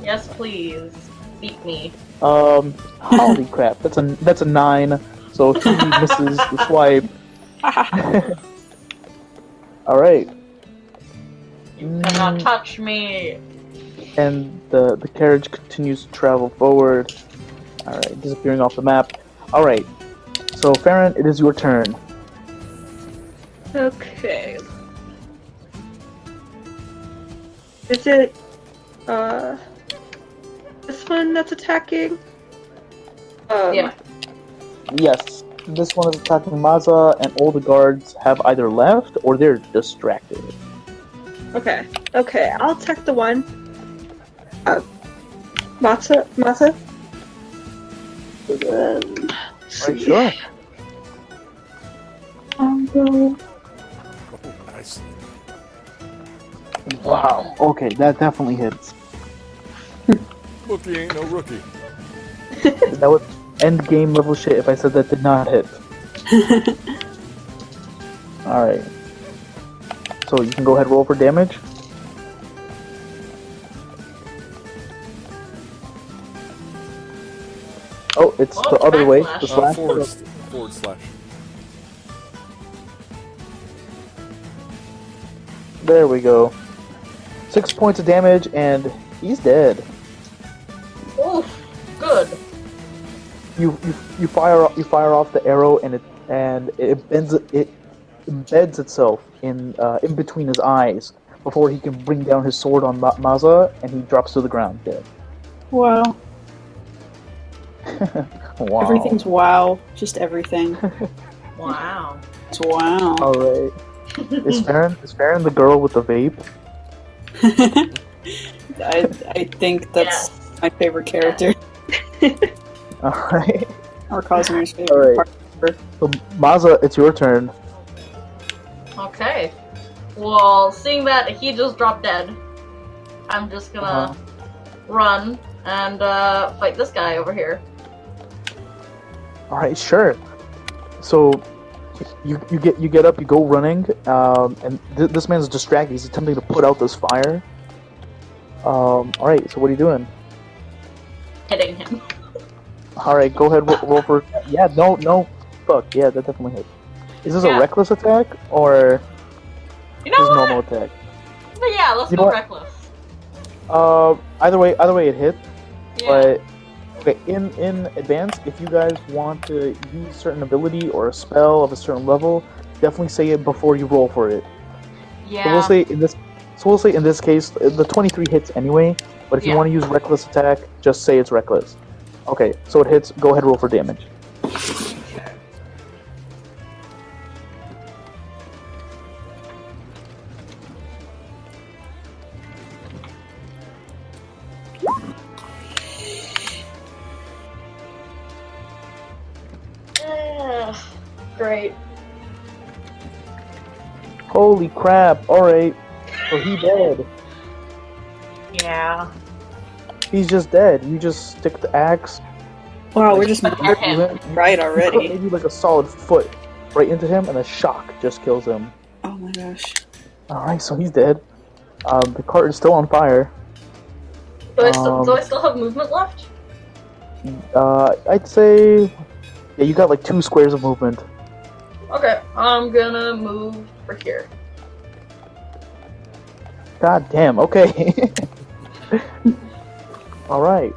yes please. Beat me. Holy crap, that's a 9, so he misses the swipe. Alright. You cannot touch me. And the carriage continues to travel forward. Alright, disappearing off the map. Alright, so Farron, it is your turn. Okay. Is it, this one that's attacking? Yeah. Yes, this one is attacking Maza, and all the guards have either left or they're distracted. Okay, I'll attack the one. Masa? Sure. I'll go... Oh, nice. Wow, okay, that definitely hits. Rookie ain't no rookie. That would end game level shit if I said that did not hit. Alright. So you can go ahead and roll for damage. Oh, it's the other way. The slash. Forward slash. There we go. 6 points of damage, and he's dead. Oof, good. You fire off the arrow, and it embeds itself in between his eyes before he can bring down his sword on Maza, and he drops to the ground dead. Wow. Wow. Everything's wow. Just everything. Wow. It's wow. Alright. Is Farron the girl with the vape? I think that's my favorite character. Alright. Or Cosimir's favorite Alright. part. So, Maza, it's your turn. Okay. Well, seeing that he just dropped dead, I'm just gonna run and fight this guy over here. Alright, sure. So, you get up, you go running, and this man's distracted. He's attempting to put out this fire. Alright, so what are you doing? Hitting him. Alright, go ahead, roll for... Yeah, no. Fuck, yeah, that definitely hits. Is this a reckless attack, or... You know just what? normal attack? But yeah, let's You know go what? reckless. Either way it hit. Yeah. But okay, in advance, if you guys want to use a certain ability or a spell of a certain level, definitely say it before you roll for it. Yeah. So we'll say in this case the 23 hits anyway. But if you want to use reckless attack, just say it's reckless. Okay, so it hits. Go ahead, roll for damage. Great. Holy crap! All right, so he dead. Yeah. He's just dead. You just stick the axe. Wow, we're just right right already. Maybe like a solid foot right into him, and a shock just kills him. Oh my gosh. All right, so he's dead. The cart is still on fire. Do I still have movement left? I'd say, yeah, you got like 2 squares of movement. Okay, I'm gonna move for here. God damn. Okay. All right.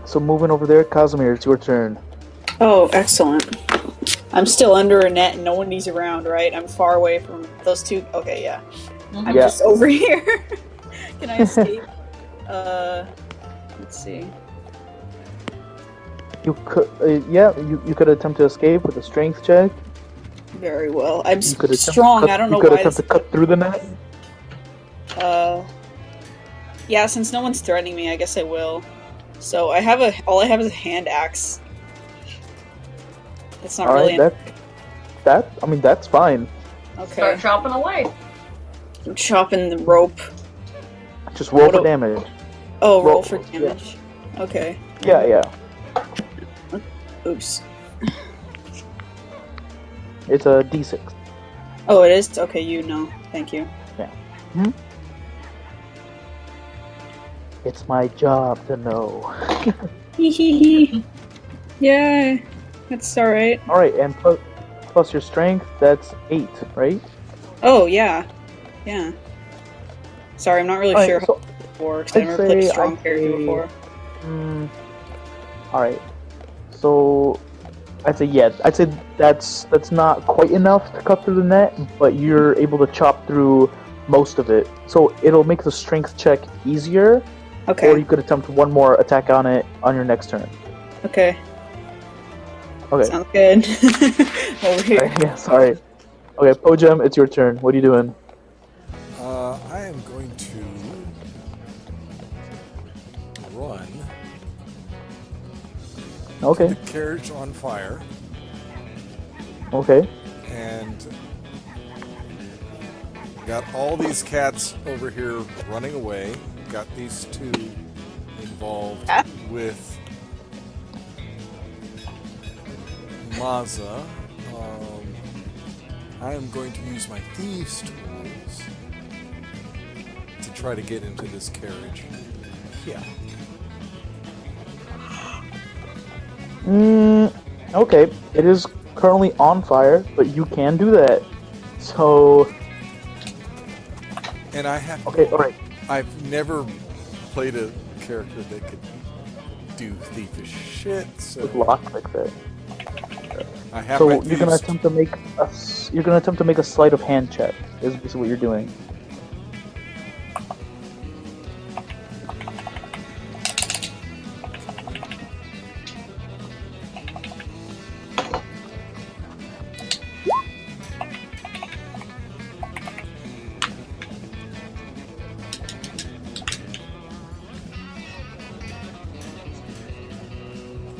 So moving over there, Casimir, it's your turn. Oh, excellent. I'm still under a net and no one is around, right? I'm far away from those two. Okay, yeah. I'm just over here. Can I escape? Let's see. You could, you could attempt to escape with a strength check. Very well. I'm You could attempt strong. to cut, I don't know you could why. attempt to cut through the net. Yeah. Since no one's threatening me, I guess I will. So all I have is a hand axe. It's not really. I mean, that's fine. Okay. Start chopping away. I'm chopping the rope. Just roll for damage. Oh, roll for damage. Yeah. Okay. Yeah. Oops. It's a D6. Oh, it is? Okay, you know. Thank you. Yeah. Hmm? It's my job to know. Yeah, that's alright. Alright, and plus your strength, that's 8, right? Oh, yeah. Yeah. Sorry, I'm not really sure how it works. I've never played a strong character before. Alright. So I'd say that's not quite enough to cut through the net, but you're able to chop through most of it. So it'll make the strength check easier. Okay. Or you could attempt one more attack on it on your next turn. Okay. Okay. Sounds good. Over here. Right, yeah, sorry. Okay, Pojem, it's your turn. What are you doing? I am going to run. Okay. The carriage on fire. Okay. And got all these cats over here running away. Got these 2 involved with Maza. I am going to use my thieves' tools to try to get into this carriage. Yeah. Okay. It is currently on fire, but you can do that. So. And I have. Okay. All right. I've never played a character that could do thievish shit. So With lockpick it. I have. So you're gonna attempt to make a sleight of hand check. Is basically what you're doing.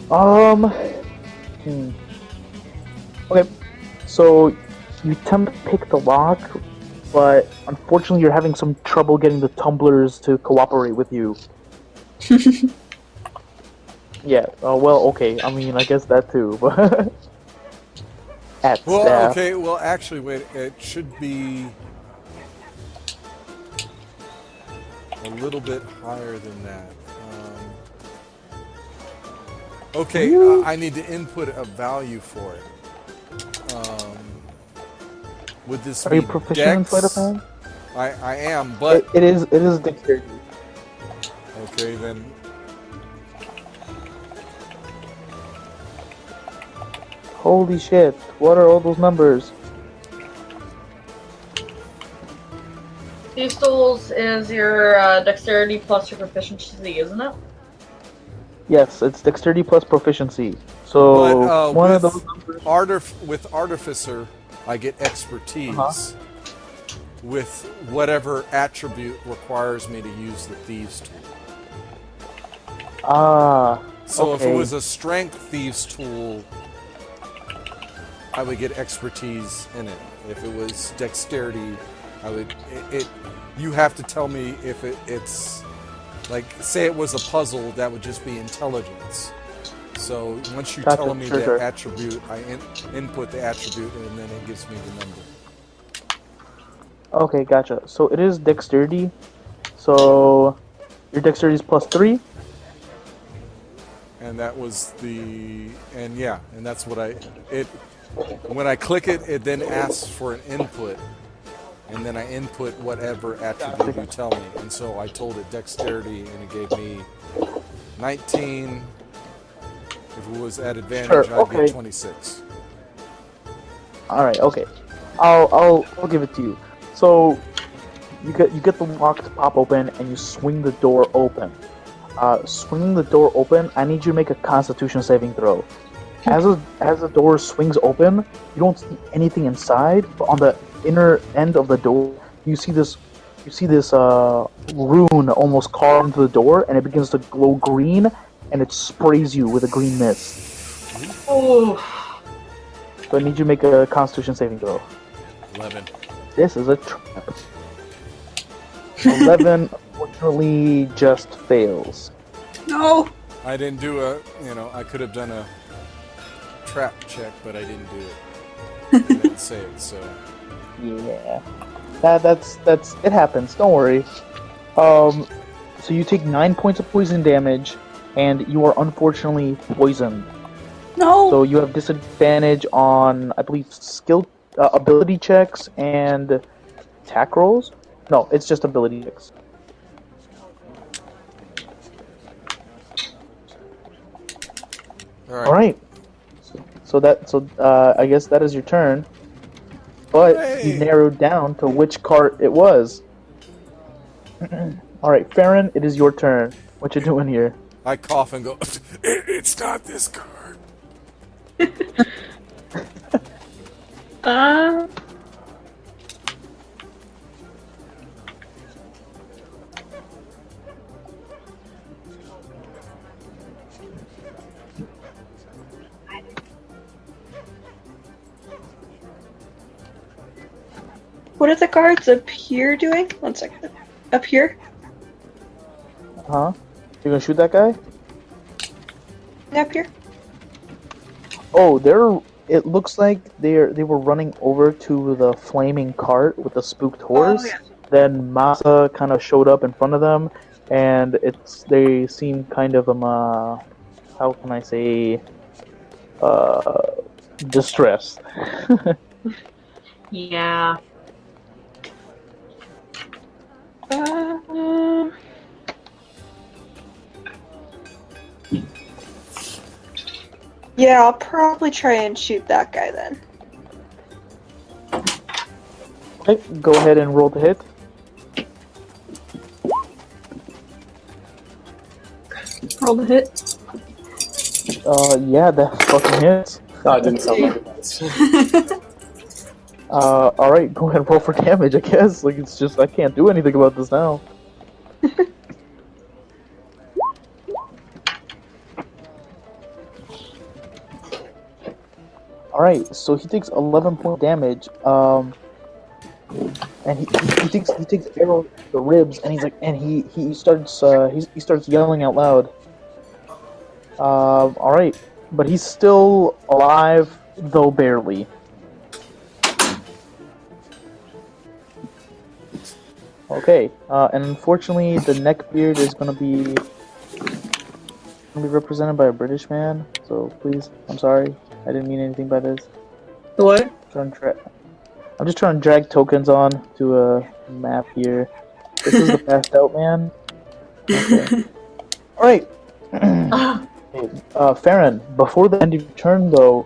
Hmm. Okay, so you attempt to pick the lock, but unfortunately you're having some trouble getting the tumblers to cooperate with you. Yeah, well, okay, I mean, I guess that too, but... At Well, staff. okay. Well, actually, wait. It should be a little bit higher than that. Okay, I need to input a value for it. Would this Are be you proficient in Dex? sleight of hand? I am, but It is dexterity. okay then. Holy shit, what are all those numbers? These tools is your dexterity plus your proficiency, isn't it? Yes, it's dexterity plus proficiency. So But one with of those numbers. with artificer, I get expertise. With whatever attribute requires me to use the thieves tool. Ah. So okay. if it was a strength thieves tool, I would get expertise in it. If it was dexterity, I would. You have to tell me if it's like, say it was a puzzle, that would just be intelligence. So once you Gotcha, tell me sure. the attribute, I input the attribute, and then it gives me the number. Okay, gotcha. So it is dexterity. So your dexterity is +3. And that was and that's what when I click it, it then asks for an input, and then I input whatever attribute you tell me. And so I told it dexterity, and it gave me 19. If it was at advantage, Sure, I'd get 26. All right, okay. I'll give it to you. So you get the lock to pop open, and you swing the door open. Swinging the door open, I need you to make a Constitution saving throw. As the door swings open, you don't see anything inside, but on the inner end of the door, you see this rune almost carved into the door, and it begins to glow green, and it sprays you with a green mist. Oh. So I need you to make a Constitution saving throw. 11. This is a trap. 11 unfortunately just fails. No! I didn't do I could have done a trap check, but I didn't do it. I didn't say it, so. Yeah. That's it happens, don't worry. So you take 9 points of poison damage, and you are unfortunately poisoned. No! So you have disadvantage on, I believe, skill, ability checks and attack rolls? No, it's just ability checks. Alright. So I guess that is your turn. But you narrowed down to which cart it was. Alright, Farron, it is your turn. What you doing here? I cough and go, it's not this card. What are the guards up here doing? 1 second. Up here? Huh? You gonna shoot that guy? Up here? Oh, it looks like they were running over to the flaming cart with the spooked horse. Oh, yeah. Then Masa kind of showed up in front of them, and they seem kind of how can I say, distressed. Yeah. Yeah, I'll probably try and shoot that guy then. Okay, go ahead and roll the hit. Roll the hit. Yeah, that fucking hits. Oh, it didn't sound like it was. Alright, go ahead and roll for damage, I guess. Like, it's just, I can't do anything about this now. All right, so he takes 11 point damage. And he takes arrow to the ribs, and he's like, and he starts yelling out loud. All right, but he's still alive, though barely. Okay, and unfortunately, the neckbeard is gonna be represented by a British man. So please, I'm sorry, I didn't mean anything by this. What? I'm just trying to drag tokens on to a map here. This is the passed out man. Okay. All right. Farron, before the end of your turn, though,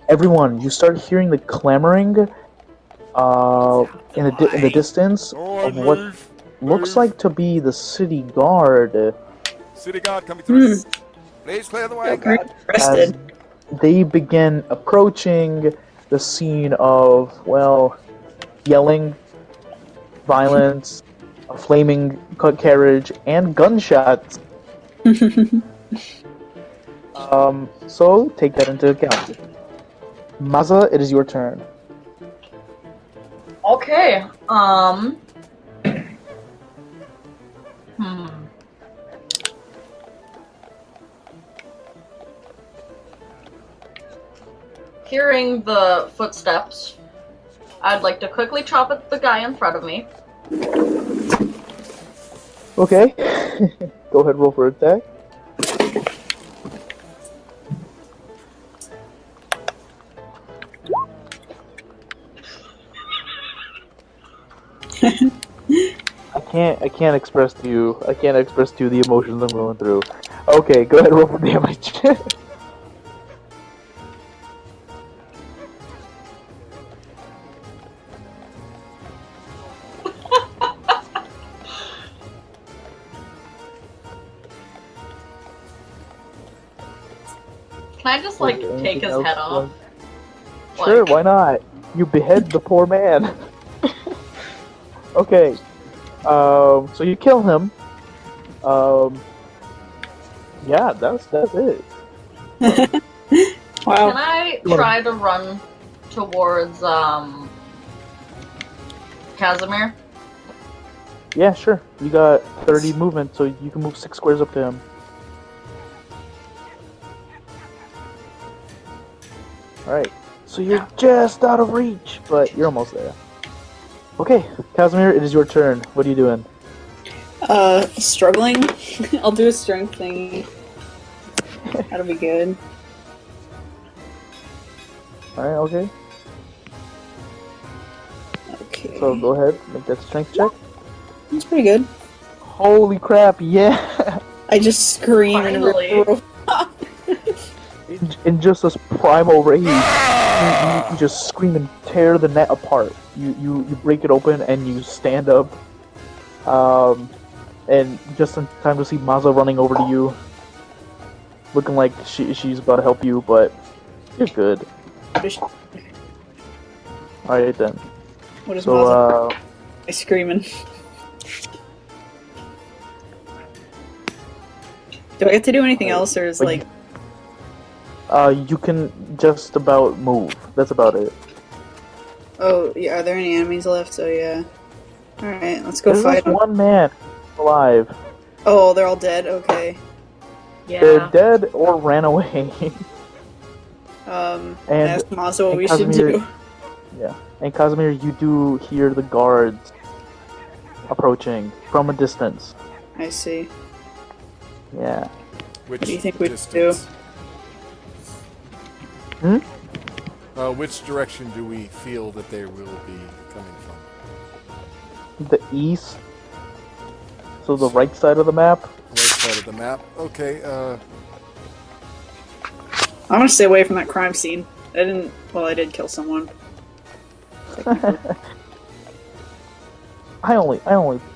everyone, you start hearing the clamoring in the distance of what looks like to be the city guard. City guard coming through. Please clear the way. As they begin approaching the scene of, well, yelling, violence, a flaming carriage, and gunshots. So take that into account. Maza, it is your turn. Okay. Hearing the footsteps, I'd like to quickly chop at the guy in front of me. Okay. Go ahead, roll for attack. I can't express to you the emotions I'm going through. Okay, go ahead, roll for damage. Can I just, like, take his head off? Sure, why not? You behead the poor man. Okay. So you kill him. Yeah, that's it. Wow. Can I try to run towards, Casimir? Yeah, sure. You got 30 movement, so you can move 6 squares up to him. Alright. So you're just out of reach, but you're almost there. Okay, Casimir, it is your turn. What are you doing? Struggling? I'll do a strength thing. That'll be good. Alright, okay. Okay. So go ahead, make that strength check. That's pretty good. Holy crap, yeah! I just scream Finally. In just this primal rage, you just scream and tear the net apart. You break it open and you stand up. And just in time to see Maza running over to you, looking like she's about to help you, but you're good. Alright then. What is So, Maza? I screaming. Do I get to do anything else, or is like? You can just about move. That's about it. Oh, yeah. Are there any enemies left? So yeah. All right, let's go There's fight. just one man alive. Oh, they're all dead. Okay. They're dead or ran away. And And- ask Maza what and we should Casimir- do. Yeah. And Casimir, you do hear the guards approaching from a distance. I see. Yeah. Which What do you think we distance? do? Which direction do we feel that they will be coming from? The east. So the right side of the map. Right side of the map. Okay. I want to stay away from that crime scene. I did kill someone. I only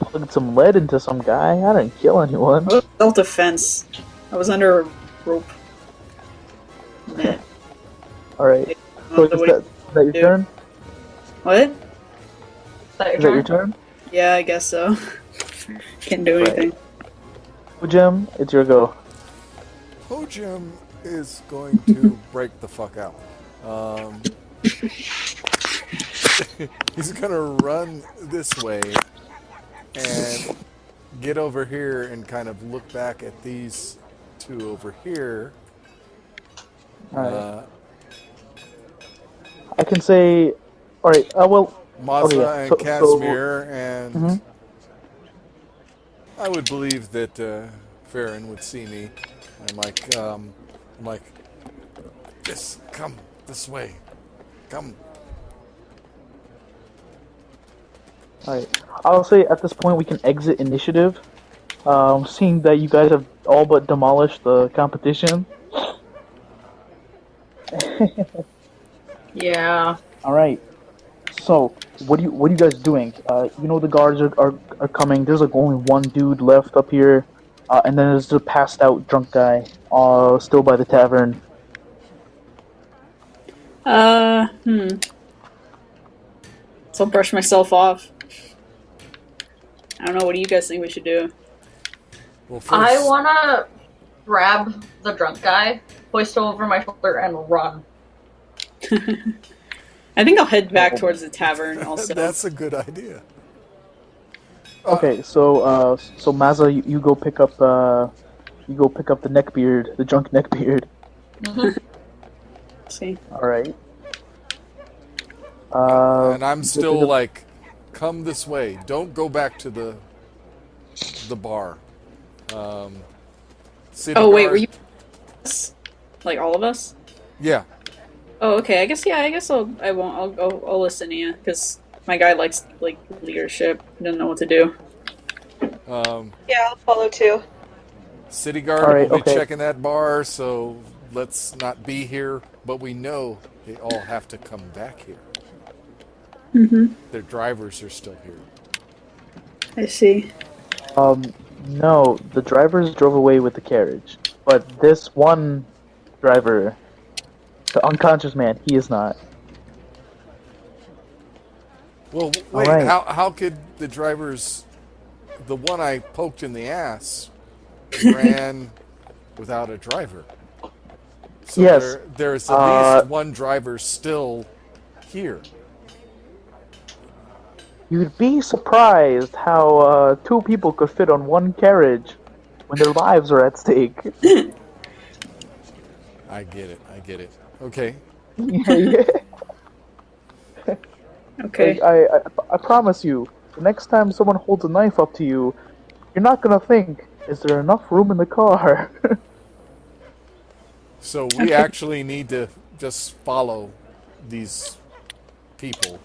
plugged some lead into some guy. I didn't kill anyone. Self-defense. I was under a rope. Alright. So is that your turn? What? Is that Is that your turn? Yeah, I guess so. Can't do anything. Jim, it's your go. Hojim is going to break the fuck out. He's gonna run this way and get over here and kind of look back at these two over here. Alright. I can say, alright, well... Mazza okay, yeah. and Casimir, and Mhm. I would believe that Farron would see me. I'm like, come this way, come. Alright, I'll say at this point we can exit initiative. Seeing that you guys have all but demolished the competition. Yeah. Alright, so what are you guys doing? You know the guards are coming. There's like only one dude left up here, and then there's the passed out drunk guy, still by the tavern. So I'll brush myself off. I don't know, what do you guys think we should do? Well, first, I wanna grab the drunk guy, hoist him over my shoulder, and run. I think I'll head back towards the tavern also. That's a good idea. Okay, so Mazza, you go pick up the neckbeard, the drunk neckbeard. See. All right. And I'm still like, come this way. Don't go back to the bar. City Oh wait, guard- were you like all of us? Yeah. Oh, okay. I guess I'll listen to you because my guy likes like leadership. He doesn't know what to do. Yeah, I'll follow too. City guard All right, will be okay. checking that bar, so let's not be here. But we know they all have to come back here. Mm-hmm. Their drivers are still here. I see. No, the drivers drove away with the carriage, but this one driver, the unconscious man, he is not. Well, wait. right. How could the drivers, the one I poked in the ass, ran without a driver? So Yes, there's at least one driver still here. You'd be surprised how two people could fit on one carriage when their lives are at stake. I get it. Okay. Okay. I promise you, the next time someone holds a knife up to you, you're not gonna think, is there enough room in the car? So we actually need to just follow these people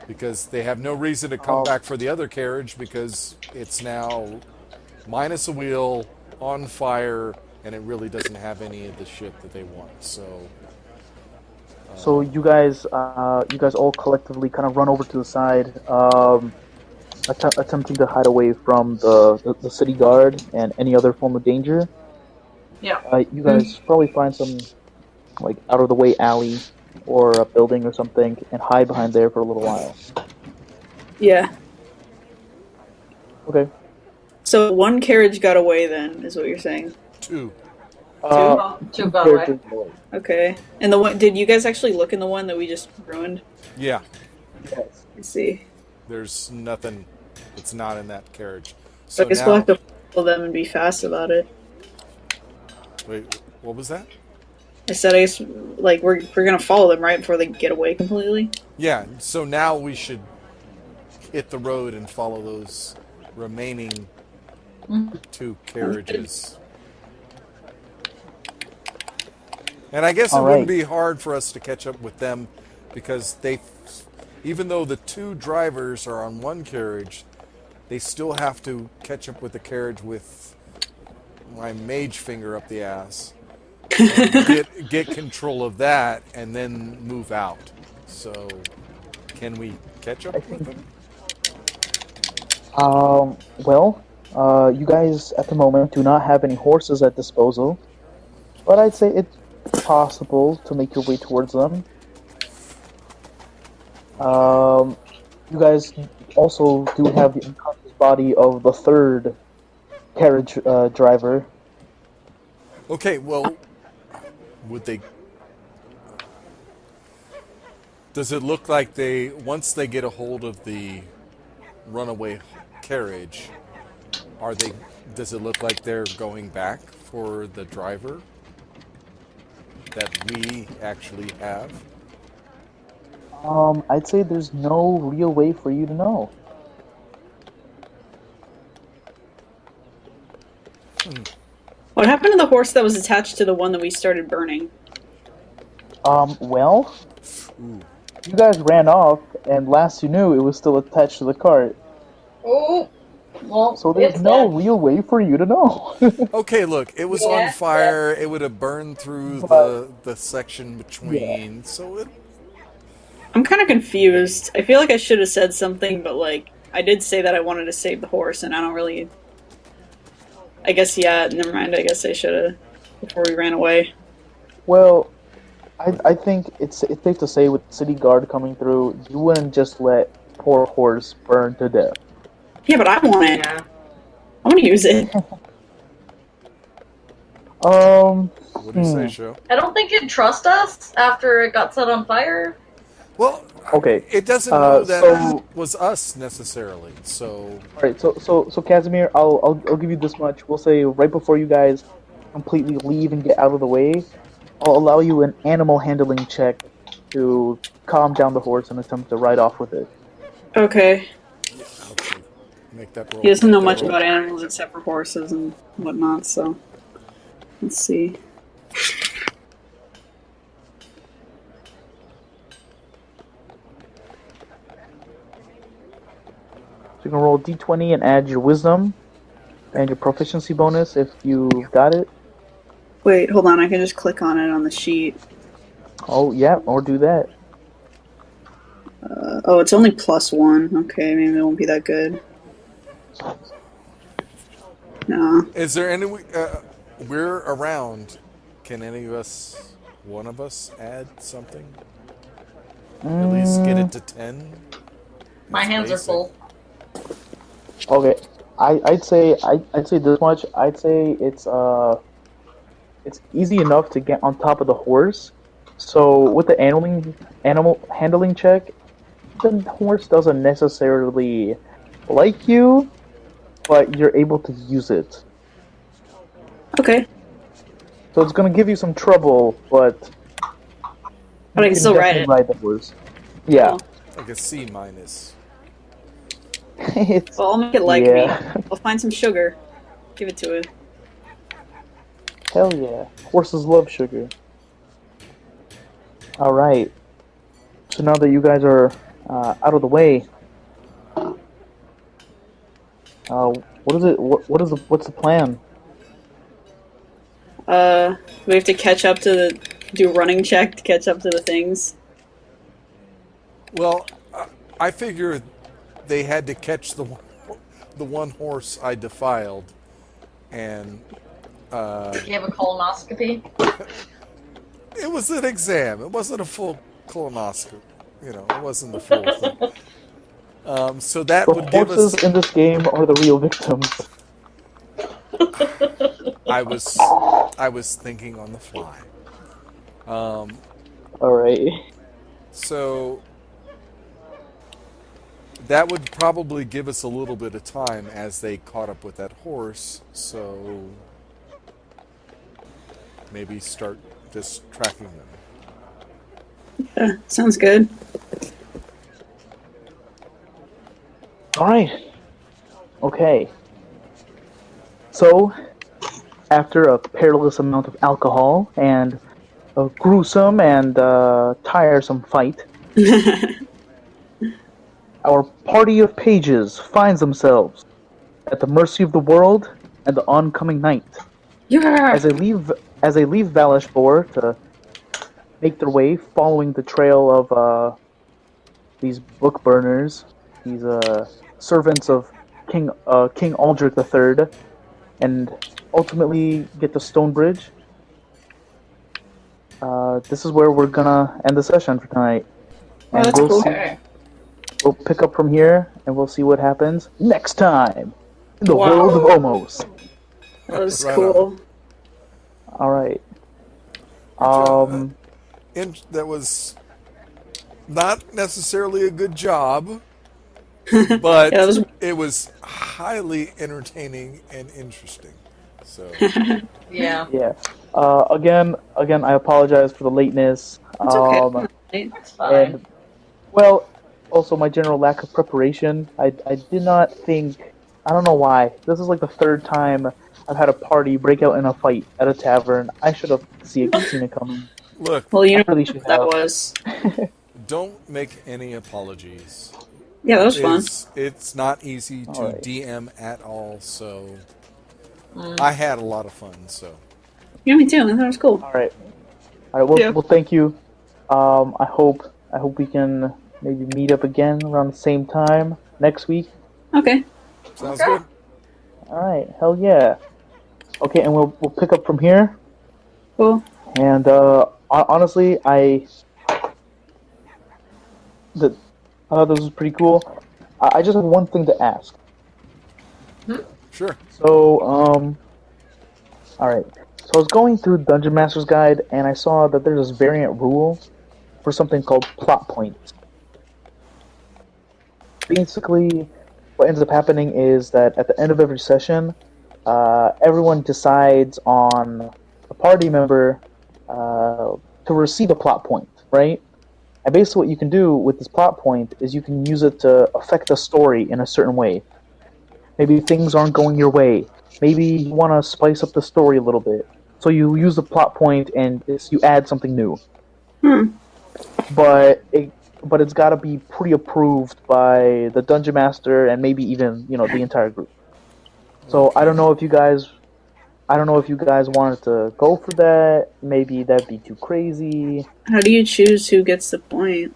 because they have no reason to come back for the other carriage because it's now minus a wheel, on fire, and it really doesn't have any of the shit that they want. So you guys all collectively kind of run over to the side, attempting to hide away from the city guard and any other form of danger. Yeah. You guys probably find some like out of the way alley or a building or something and hide behind there for a little while. Yeah. Okay. So one carriage got away then, is what you're saying. Two. Two got away. Okay. And the one, did you guys actually look in the one that we just ruined? Yeah. Yes. I see. There's nothing that's not in that carriage. So I guess now, we'll have to follow them and be fast about it. wait, what was that? I said I guess like we're gonna follow them right before they get away completely. Yeah. So now we should hit the road and follow those remaining two carriages. And I guess it All wouldn't right. be hard for us to catch up with them because they, even though the two drivers are on one carriage, they still have to catch up with the carriage with my mage finger up the ass. And get control of that and then move out. So, can we catch up with them? Well, you guys at the moment do not have any horses at disposal, but I'd say it's possible to make your way towards them. You guys also do have the unconscious body of the third carriage driver. Okay, well, would they? Does it look like they, once they get a hold of the runaway carriage, are they? Does it look like they're going back for the driver that we actually have? I'd say there's no real way for you to know. What happened to the horse that was attached to the one that we started burning? Well, Ooh. you guys ran off, and last you knew, it was still attached to the cart. Oh, well, So there's it's no dead. real way for you to know. Okay, look, it was Yeah, on fire. It would have burned through the section between. So it. I'm kind of confused. I feel like I should have said something, but like I did say that I wanted to save the horse, and I don't really. I guess yeah. Never mind. I guess I should have before we ran away. Well, I think it's safe to say with the city guard coming through, you wouldn't just let poor horse burn to death. Yeah, but I want it. Yeah. I want to use it. What do you say, Sho? I don't think it'd trust us after it got set on fire. Well, Okay. it doesn't know that so- it was us necessarily. So All right, so Casimir, I'll give you this much. We'll say right before you guys completely leave and get out of the way, I'll allow you an animal handling check to calm down the horse and attempt to ride off with it. Okay. okay, make that roll. He doesn't know Make much that roll. about animals except for horses and whatnot. So let's see. So you can roll d20 and add your wisdom and your proficiency bonus if you got it. Wait, hold on. I can just click on it on the sheet. Oh yeah, or do that. Oh, it's only +1. Okay, maybe it won't be that good. No. Is there any? We're around. Can any of us, one of us, add something? At least get it to 10. My hands are full. Okay, I'd say this much. I'd say it's easy enough to get on top of the horse. So with the animal handling check, the horse doesn't necessarily like you, but you're able to use it. Okay. So it's gonna give you some trouble, but But I can still ride definitely it. ride the horse. Yeah. Like a C minus. It's, Well, I'll make it like yeah. me. I'll find some sugar. Give it to it. Hell yeah. Horses love sugar. Alright. So now that you guys are out of the way, what is it? What's the plan? We have to catch up to do a running check to catch up to the things. Well, I figure they had to catch the one horse I defiled, and Did you have a colonoscopy? it was an exam. It wasn't a full colonoscopy. You know, it wasn't the full thing. So that The would give horses us. in this game are the real victims. I was thinking on the fly. Alright. So that would probably give us a little bit of time as they caught up with that horse. So maybe start just tracking them. Yeah, sounds good. Alright. Okay. So, after a perilous amount of alcohol and a gruesome and tiresome fight, our party of pages finds themselves at the mercy of the world and the oncoming night. Yeah. As they leave Valishbor to make their way, following the trail of these book burners, these servants of King Aldrich III, and ultimately get to Stonebridge. This is where we're gonna end the session for tonight. Oh, And that's we'll cool. see. We'll pick up from here, and we'll see what happens next time in the Wow. World of Omos. That was Right cool. All right. job. That was not necessarily a good job, but it was highly entertaining and interesting. So Yeah. Yeah. Again, I apologize for the lateness. It's okay. It's fine. And well, also my general lack of preparation. I did not think. I don't know why. This is like the third time I've had a party break out in a fight at a tavern. I should have seen it coming. look, Well, you know really should what that have. was. don't make any apologies. Yeah, that was fun. It's not easy to Alright. DM at all, so I had a lot of fun. So Yeah, me too. I thought it was cool. All right. Well, thank you. I hope we can maybe meet up again around the same time next week. Okay. sounds good. All right. Hell yeah. Okay, and we'll pick up from here. Cool. And honestly, I thought this was pretty cool. I just have one thing to ask. Sure. So, all right. So I was going through Dungeon Master's Guide, and I saw that there's this variant rule for something called plot points. Basically, what ends up happening is that at the end of every session, everyone decides on a party member to receive a plot point, right? And basically what you can do with this plot point is you can use it to affect the story in a certain way. Maybe things aren't going your way. Maybe you want to spice up the story a little bit. So you use the plot point and you add something new. But it's got to be pre-approved by the Dungeon Master and maybe even, the entire group. So I don't know if you guys wanted to go for that. Maybe that'd be too crazy. How do you choose who gets the point?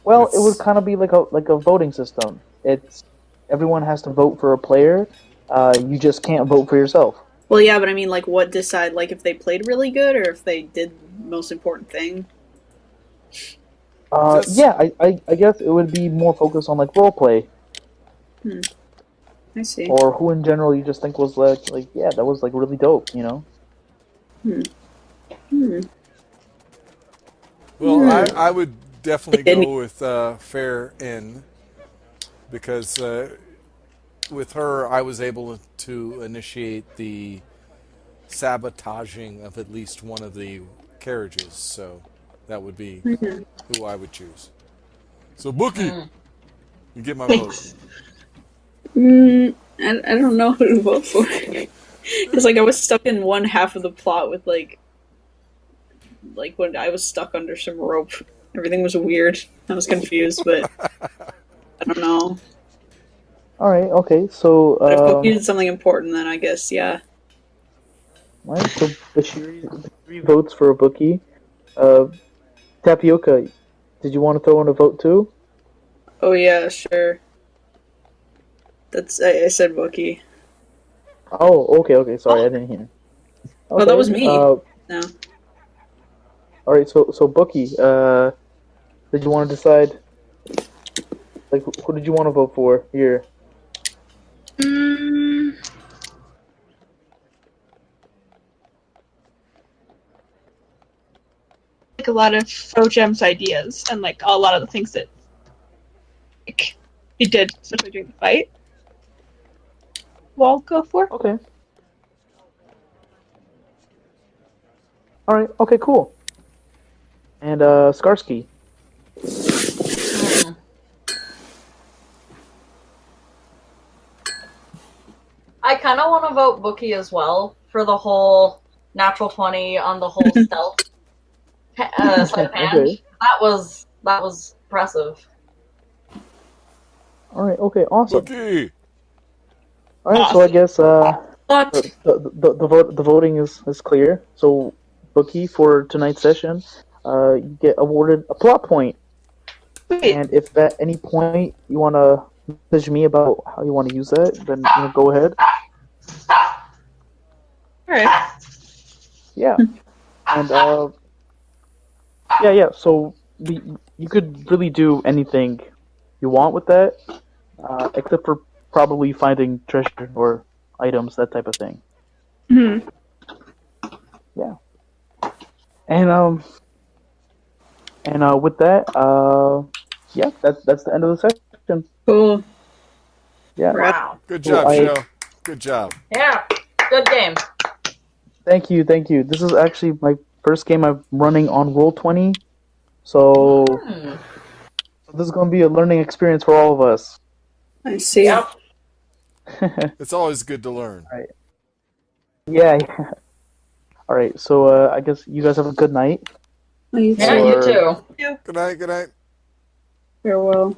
Well, it would kind of be like a voting system. It's everyone has to vote for a player. You just can't vote for yourself. Well, yeah, but I mean, like, what decide, like, if they played really good or if they did the most important thing? Yeah, I guess it would be more focused on, like, roleplay. I see. Or who in general you just think was, like yeah, that was, like, really dope, Well, I would definitely go with Fair In because with her, I was able to initiate the sabotaging of at least one of the carriages, so that would be who I would choose. So, Bookie, you get my vote. I don't know who to vote for. Because, like, I was stuck in one half of the plot with, like when I was stuck under some rope. Everything was weird. I was confused, but I don't know. Alright, okay, so... But if Bookie did something important, then I guess, yeah. Right, so Bashiri votes for a Bookie. Tapioca, did you want to throw in a vote too? Oh, yeah, sure. I said Bookie. Oh, okay, sorry, I didn't hear. Okay, Oh, that was me. No. Alright, so Bookie, did you want to decide? Like, who did you want to vote for here? Like a lot of Frogem's ideas and like a lot of the things that like he did, especially during the fight. Well, I'll go for. Okay. Alright, okay, cool. And, Skarsky. I kind of want to vote Bookie as well for the whole natural 20 on the whole stealth sleight of hand. Okay. That was impressive. Alright, okay, awesome. Bookie! Alright, so I guess, the voting is clear. So, Bookie, for tonight's session, you get awarded a plot point. And if at any point you want to message me about how you want to use that, then go ahead. Alright. Yeah. And, yeah, so you could really do anything you want with that, except for probably finding treasure or items, that type of thing. Mm-hmm. Yeah. And with that, yeah, that's the end of the section. Cool. Yeah. Wow. Good Well, job, Joe. Good job. Yeah. Good game. Thank you. This is actually my first game I'm running on Roll20, so this is going to be a learning experience for all of us. I see. Yep. It's always good to learn. All right. Yeah. All right. So I guess you guys have a good night. Yeah, you too. Good night. Good night. Farewell.